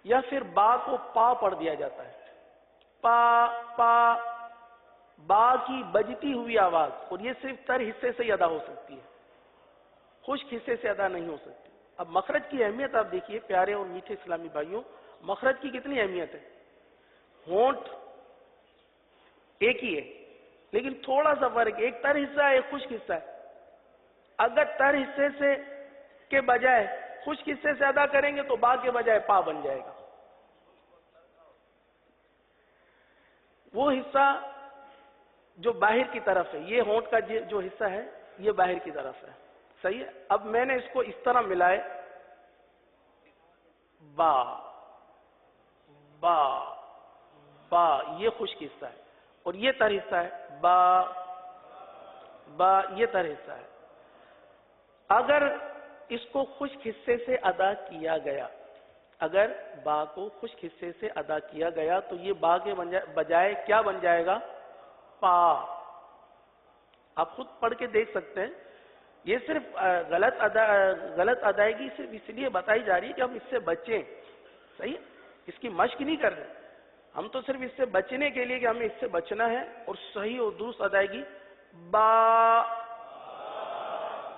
یا پھر با کو پا پڑھ دیا جاتا ہے. پا پا, با کی بجتی ہوئی آواز, اور یہ صرف تر حصے سے ہی ادا ہو سکتی ہے, خشک حصے سے ادا نہیں ہو سکتی. اب مخرج کی اہمیت آپ دیکھیے پیارے اور میٹھے اسلامی بھائیوں, مخرج کی کتنی اہمیت ہے. ہونٹ ایک ہی ہے لیکن تھوڑا سا فرق, ایک تر حصہ ہے ایک خشک حصہ ہے. اگر تر حصے سے کے بجائے خشک حصے سے ادا کریں گے تو با کے بجائے پا بن جائے گا. وہ حصہ جو باہر کی طرف ہے, یہ ہونٹ کا جو حصہ ہے یہ باہر کی طرف ہے. صحیح ہے. اب میں نے اس کو اس طرح ملائے, با با با, یہ خشک حصہ ہے, اور یہ تر حصہ ہے با با, یہ تر حصہ ہے. اگر اس کو خشک حصے سے ادا کیا گیا, اگر با کو خشک حصے سے ادا کیا گیا تو یہ با کے بجائے کیا بن جائے گا, پا. آپ خود پڑھ کے دیکھ سکتے ہیں. یہ صرف غلط ادائیگی صرف اس لیے بتائی جا رہی ہے کہ ہم اس سے بچیں. صحیح, اس کی مشق نہیں کر رہے ہم, تو صرف اس سے بچنے کے لیے کہ ہمیں اس سے بچنا ہے اور صحیح اور درست ادائیگی با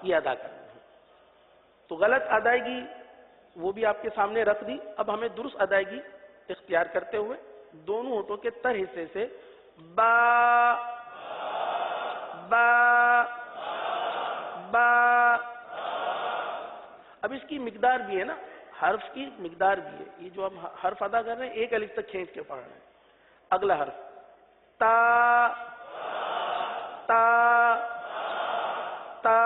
یہ ادا کرنا ہے. تو غلط ادائیگی وہ بھی آپ کے سامنے رکھ دی. اب ہمیں درست ادائیگی اختیار کرتے ہوئے دونوں ہونٹوں کے تر حصے سے با با با. اب اس کی مقدار بھی ہے نا, حرف کی مقدار بھی ہے. یہ جو ہم حرف ادا کر رہے ہیں ایک الف تک کھینچ کے پڑھ رہے ہیں. اگلا حرف تا تا تا.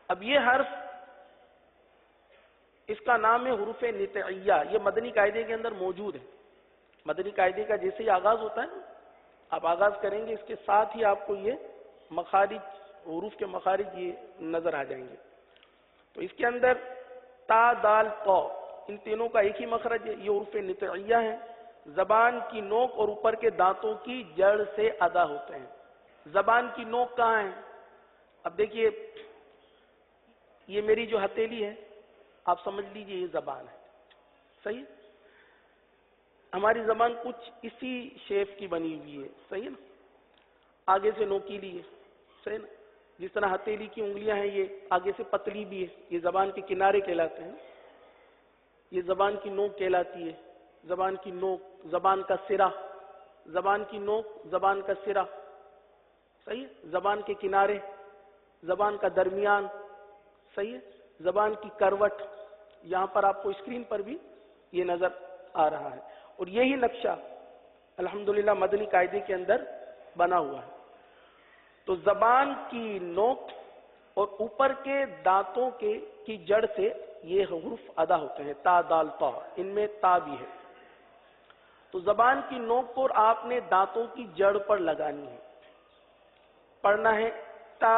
اب یہ حرف اس کا نام ہے حروف نطعیہ. یہ مدنی قاعدے کے اندر موجود ہے. مدنی قاعدے کا جیسے ہی آغاز ہوتا ہے نا, آپ آغاز کریں گے اس کے ساتھ ہی آپ کو یہ مخارج, حروف کے مخارج یہ نظر آ جائیں گے. تو اس کے اندر تا دال طا, ان تینوں کا ایک ہی مخرج ہے. یہ حروف نطعیہ ہیں, زبان کی نوک اور اوپر کے دانتوں کی جڑ سے ادا ہوتے ہیں. زبان کی نوک کہاں ہے؟ اب دیکھیے یہ میری جو ہتھیلی ہے آپ سمجھ لیجئے یہ زبان ہے. صحیح, ہماری زبان کچھ اسی شیپ کی بنی ہوئی ہے. صحیح نا, آگے سے نوکیلی ہے. صحیح نا, جس طرح ہتھیلی کی انگلیاں ہیں یہ آگے سے پتلی بھی ہے. یہ زبان کے کنارے کہلاتے ہیں. یہ زبان کی نوک کہلاتی ہے. زبان کی نوک, زبان کا سرا, زبان کی نوک, زبان کا سرا. صحیح, زبان کے کنارے, زبان کا درمیان. صحیح ہے, زبان کی کروٹ. یہاں پر آپ کو اسکرین پر بھی یہ نظر آ رہا ہے. اور یہی نقشہ الحمدللہ مدنی قاعدے کے اندر بنا ہوا ہے. تو زبان کی نوک اور اوپر کے دانتوں کی جڑ سے یہ حروف ادا ہوتے ہیں. تا دال طا, ان میں تا بھی ہے. تو زبان کی نوک کو آپ نے دانتوں کی جڑ پر لگانی ہے. پڑھنا ہے تا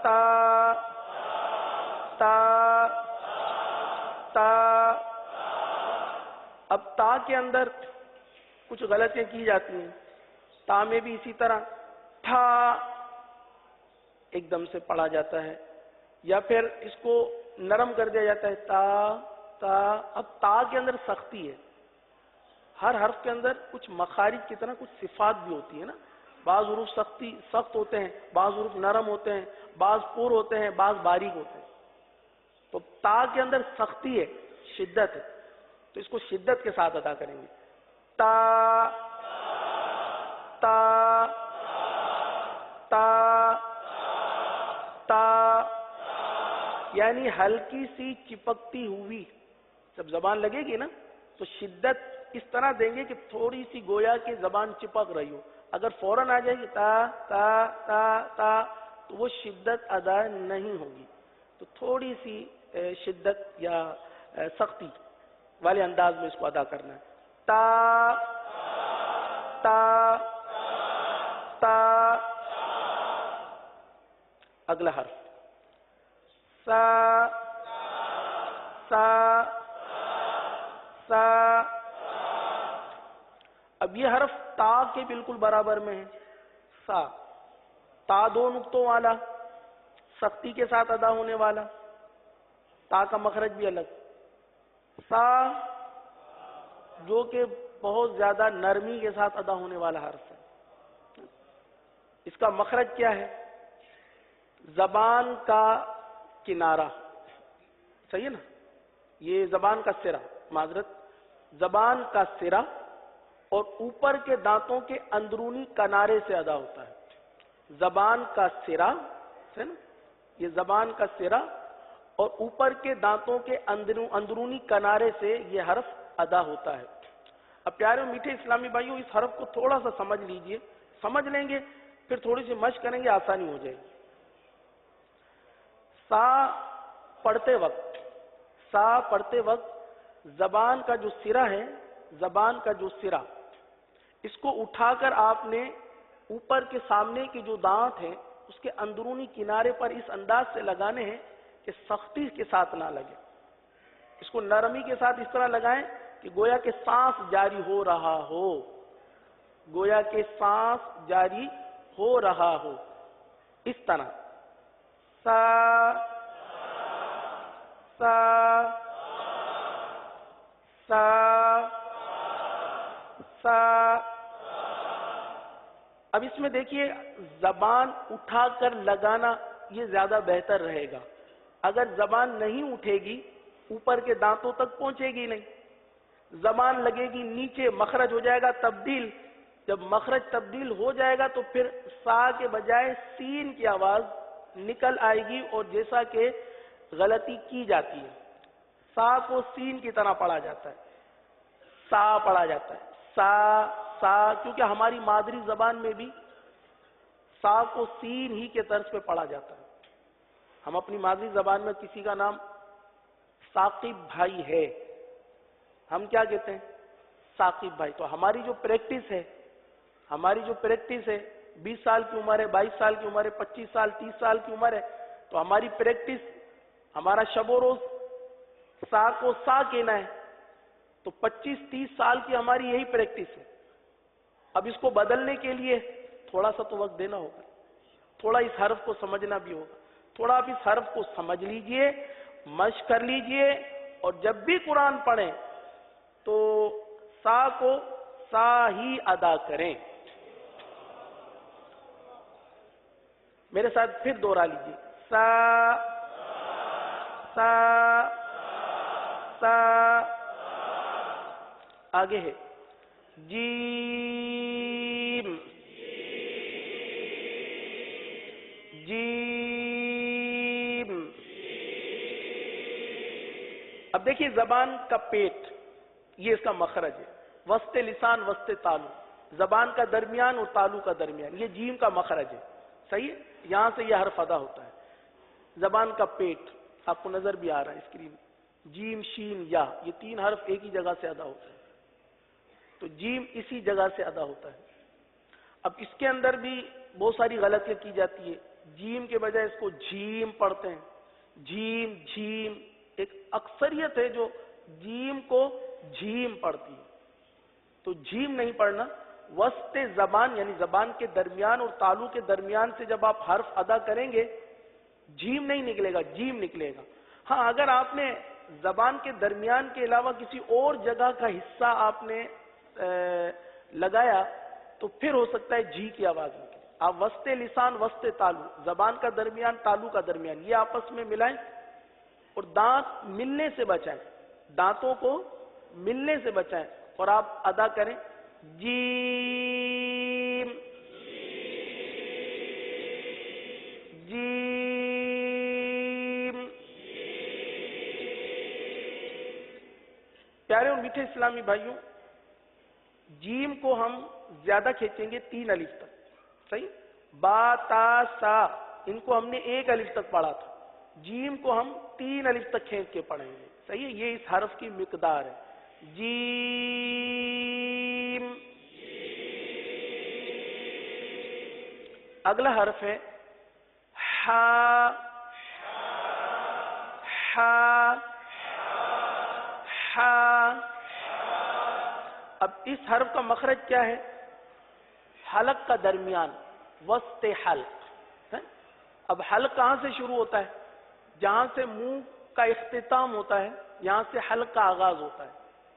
تا تا تا. اب تا کے اندر کچھ غلطیاں کی جاتی ہیں. تا میں بھی اسی طرح تھا ایک دم سے پڑھا جاتا ہے, یا پھر اس کو نرم کر دیا جاتا ہے تا تا. اب تا کے اندر سختی ہے. ہر حرف کے اندر کچھ مخارج کی طرح کچھ صفات بھی ہوتی ہے نا. بعض حروف سخت ہوتے ہیں, بعض حروف نرم ہوتے ہیں, بعض پر ہوتے ہیں, بعض باریک ہوتے ہیں. تو تا کے اندر سختی ہے, شدت ہے, تو اس کو شدت کے ساتھ ادا کریں گے. تا تا تا تا, یعنی ہلکی سی چپکتی ہوئی. جب زبان لگے گی نا تو شدت اس طرح دیں گے کہ تھوڑی سی گویا کہ زبان چپک رہی ہو. اگر فوراً آ جائے گی تا تا تا تا تو وہ شدت ادا نہیں ہوگی. تو تھوڑی سی شدت یا سختی والے انداز میں اس کو ادا کرنا ہے. تا تا تا. اگلا حرف سا سا سا. اب یہ حرف تا کے بالکل برابر میں ہے. سا تا دو نقطوں والا، سختی کے ساتھ ادا ہونے والا، تا کا مخرج بھی الگ. سا جو کہ بہت زیادہ نرمی کے ساتھ ادا ہونے والا حرف ہے. اس کا مخرج کیا ہے؟ زبان کا کنارہ. صحیح ہے نا؟ یہ زبان کا سرا، معذرت، زبان کا سرا اور اوپر کے دانتوں کے اندرونی کنارے سے ادا ہوتا ہے. زبان کا سرا ہے نا، یہ زبان کا سرا اور اوپر کے دانتوں کے اندرونی کنارے سے یہ حرف ادا ہوتا ہے. اب پیارے میٹھے اسلامی بھائیوں، اس حرف کو تھوڑا سا سمجھ لیجئے. سمجھ لیں گے پھر تھوڑی سی مشق کریں گے، آسانی ہو جائے گی. سا پڑھتے وقت زبان کا جو سرا ہے، زبان کا جو سرا، اس کو اٹھا کر آپ نے اوپر کے سامنے کے جو دانت ہیں اس کے اندرونی کنارے پر اس انداز سے لگانے ہیں کہ سختی کے ساتھ نہ لگے. اس کو نرمی کے ساتھ اس طرح لگائیں کہ گویا کہ سانس جاری ہو رہا ہو، گویا کہ سانس جاری ہو رہا ہو. اس طرح سا سا سا سا. اب اس میں دیکھیے زبان اٹھا کر لگانا یہ زیادہ بہتر رہے گا. اگر زبان نہیں اٹھے گی اوپر کے دانتوں تک پہنچے گی نہیں. زبان لگے گی نیچے، مخرج ہو جائے گا تبدیل. جب مخرج تبدیل ہو جائے گا تو پھر سا کے بجائے سین کی آواز نکل آئے گی، اور جیسا کہ غلطی کی جاتی ہے. سا کو سین کی طرح پڑھا جاتا ہے، سا پڑھا جاتا ہے، سا سا، کیونکہ ہماری مادری زبان میں بھی سا کو سین ہی کے طرز پہ پڑھا جاتا ہے. ہم اپنی مادری زبان میں کسی کا نام ثاقب بھائی ہے، ہم کیا کہتے ہیں؟ ثاقب بھائی. تو ہماری جو پریکٹس ہے، 20 سال کی عمر ہے، 22 سال کی عمر ہے، 25 سال 30 سال کی عمر ہے، تو ہماری پریکٹس، ہمارا شب و روز سا کو سا کہنا ہے. تو 25-30 سال کی ہماری یہی پریکٹس ہے. اب اس کو بدلنے کے لیے تھوڑا سا تو وقت دینا ہوگا، تھوڑا اس حرف کو سمجھنا بھی ہوگا. تھوڑا آپ اس حرف کو سمجھ لیجئے، مشق کر لیجئے، اور جب بھی قرآن پڑھیں تو سا کو سا ہی ادا کریں. میرے ساتھ پھر دوہرا لیجئے. سا سا سا. آگے ہے جیم جیم. اب دیکھیے زبان کا پیٹ، یہ اس کا مخرج ہے. وسط لسان وسط تالو، زبان کا درمیان اور تالو کا درمیان، یہ جیم کا مخرج ہے. صحیح ہے؟ یہاں سے یہ حرف ادا ہوتا ہے. زبان کا پیٹ آپ کو نظر بھی آ رہا ہے اسکرین. جیم شین یا، یہ 3 حرف ایک ہی جگہ سے ادا ہوتا ہے. تو جیم اسی جگہ سے ادا ہوتا ہے. اب اس کے اندر بھی بہت ساری غلطیاں کی جاتی ہے. جیم کے بجائے اس کو جھیم پڑھتے ہیں. جھیم جھیم، ایک اکثریت ہے جو جیم کو جھیم پڑھتی ہے. تو جھیم نہیں پڑھنا. وسط زبان یعنی زبان کے درمیان اور تالو کے درمیان سے جب آپ حرف ادا کریں گے جھیم نہیں نکلے گا، جیم نکلے گا. ہاں اگر آپ نے زبان کے درمیان کے علاوہ کسی اور جگہ کا حصہ آپ نے لگایا تو پھر ہو سکتا ہے جی کی آواز نکلے. آپ وسط لسان وسط تالو، زبان کا درمیان تالو کا درمیان، یہ آپس میں ملائیں اور دانت ملنے سے بچائیں، دانتوں کو ملنے سے بچائیں اور آپ ادا کریں جیم جیم. پیارے اور میٹھے اسلامی بھائیوں، جیم کو ہم زیادہ کھینچیں گے 3 الف تک. صحیح؟ با تا سا، ان کو ہم نے 1 الف تک پڑھا تھا. جیم کو ہم 3 الف تک کھینچ کے پڑھیں گے. صحیح ہے؟ یہ اس حرف کی مقدار ہے. جیم. اگلا حرف ہے ہا. ہا ہا. اب اس حرف کا مخرج کیا ہے؟ حلق کا درمیان، وسط حلق. اب حلق کہاں سے شروع ہوتا ہے؟ جہاں سے منہ کا اختتام ہوتا ہے، یہاں سے حلق کا آغاز ہوتا ہے.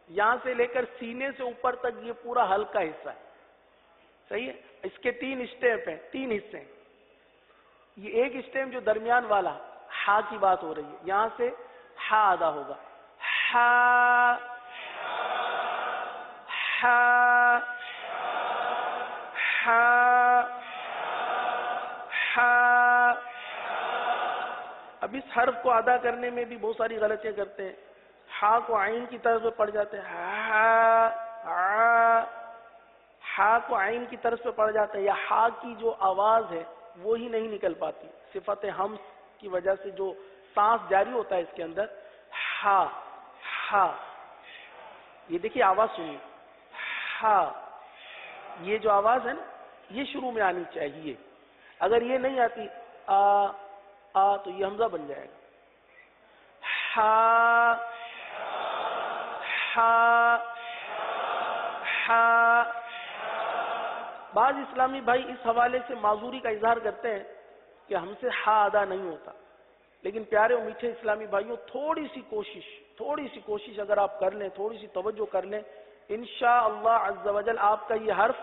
یہاں سے لے کر سینے سے اوپر تک یہ پورا حلق کا حصہ ہے. صحیح ہے؟ اس کے 3 اسٹیپ ہیں، 3 حصے ہیں. یہ ایک اسٹیپ جو درمیان والا ہا کی بات ہو رہی ہے، یہاں سے ہا ادا ہوگا. ہا ہا ہا ہا. اب اس حرف کو ادا کرنے میں بھی بہت ساری غلطیاں کرتے ہیں. ہا کو عین کی طرف سے پڑھ جاتے ہیں، ہا کو عین کی طرف سے پڑھ جاتے ہیں، یا ہا کی جو آواز ہے وہی نہیں نکل پاتی. صفت ہمس کی وجہ سے جو سانس جاری ہوتا ہے اس کے اندر، ہا ہا. یہ دیکھیے آواز سنیے، ہا. یہ جو آواز ہے نا، یہ شروع میں آنی چاہیے. اگر یہ نہیں آتی تو یہ حمزہ بن جائے گا. ہا ہا ہا. بعض اسلامی بھائی اس حوالے سے معذوری کا اظہار کرتے ہیں کہ ہم سے ہا ادا نہیں ہوتا. لیکن پیارے و میٹھے اسلامی بھائیوں، تھوڑی سی کوشش اگر آپ کر لیں، تھوڑی سی توجہ کر لیں، انشاءاللہ عز و جل آپ کا یہ حرف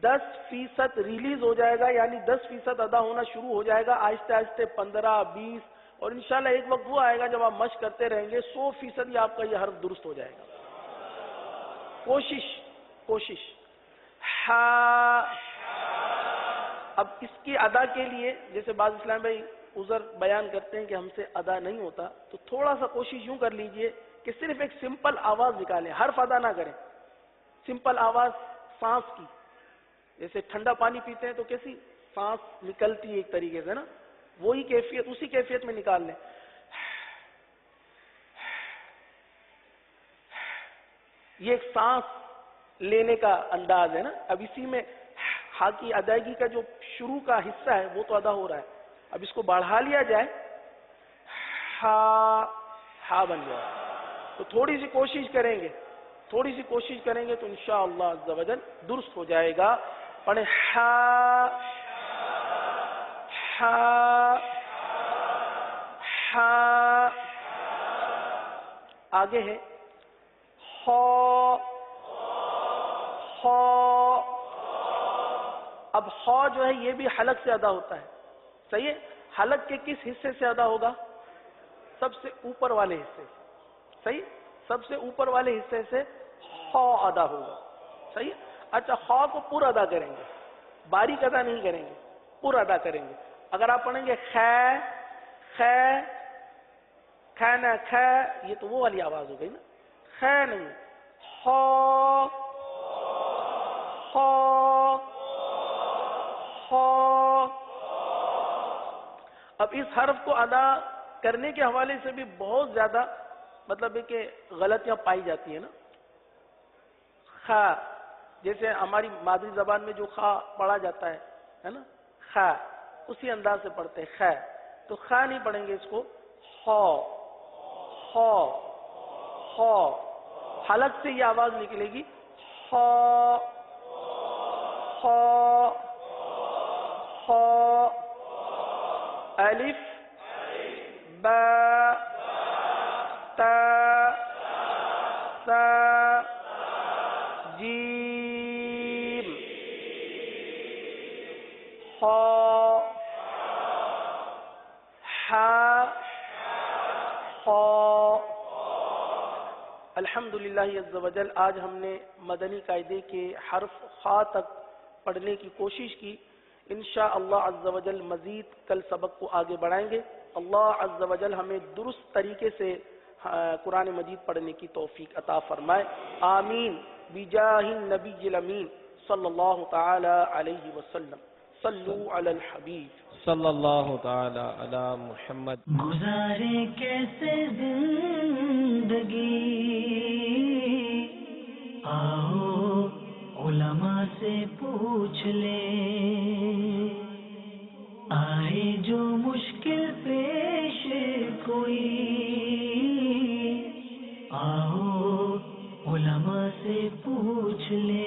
10% ریلیز ہو جائے گا، یعنی 10% ادا ہونا شروع ہو جائے گا. آہستہ آہستہ 15، 20، اور انشاءاللہ ایک وقت وہ آئے گا جب آپ مشق کرتے رہیں گے 100% ہی آپ کا یہ حرف درست ہو جائے گا. کوشش. ہا. اب اس کی ادا کے لیے جیسے بعض اسلام بھائی عذر بیان کرتے ہیں کہ ہم سے ادا نہیں ہوتا، تو تھوڑا سا کوشش یوں کر لیجئے کہ صرف ایک سمپل آواز نکالیں، حرف ادا نہ کریں. سمپل آواز سانس کی، جیسے ٹھنڈا پانی پیتے ہیں تو کیسی سانس نکلتی ہے ایک طریقے سے نا، وہی کیفیت، اسی کیفیت میں نکال لیں. یہ ایک سانس لینے کا انداز ہے نا. اب اسی میں ہا کی ادائیگی کا جو شروع کا حصہ ہے وہ تو ادا ہو رہا ہے. اب اس کو بڑھا لیا جائے، ہا بن جائے. تو تھوڑی سی کوشش کریں گے تو انشاءاللہ عز و جل درست ہو جائے گا. پڑھیں ہا ہا ہا. آگے ہے خو. اب خو جو ہے یہ بھی حلق سے ادا ہوتا ہے. صحیح ہے؟ حلق کے کس حصے سے ادا ہوگا؟ سب سے اوپر والے حصے. صحیح؟ سب سے اوپر والے حصے سے خو ادا ہوگا. صحیح ہے؟ اچھا، خو کو پورا ادا کریں گے، باریک ادا نہیں کریں گے، پورا ادا کریں گے. اگر آپ پڑھیں گے خینا خ، یہ تو وہ والی آواز ہو گئی نا، خ نہیں، خو خو خو. اب اس حرف کو ادا کرنے کے حوالے سے بھی بہت زیادہ مطلب ہے کہ غلطیاں پائی جاتی ہیں نا. خا، جیسے ہماری مادری زبان میں جو خا پڑھا جاتا ہے نا، خا، اسی انداز سے پڑھتے ہیں خا. تو خا نہیں پڑھیں گے اس کو، خو خو خو. حلق سے یہ آواز نکلے گی، خو خو خو. الف با تا سا جیم خا حا خا. الحمدللہ عز و جل آج ہم نے مدنی قاعدے کے حرف خا تک پڑھنے کی کوشش کی. انشاءاللہ عز و جل مزید کل سبق کو آگے بڑھائیں گے. اللہ عز و جل ہمیں درست طریقے سے قرآن مجید پڑھنے کی توفیق عطا فرمائے. آمین بجاہ النبی الامین صلی اللہ تعالی علیہ وسلم. صلو علی الحبیب صلی اللہ تعالی علی محمد. گزارے کیسے زندگی، آؤ علماء سے پوچھ لیں. آئے جو مشکل پیش کوئی آؤ علماء سے پوچھ لیں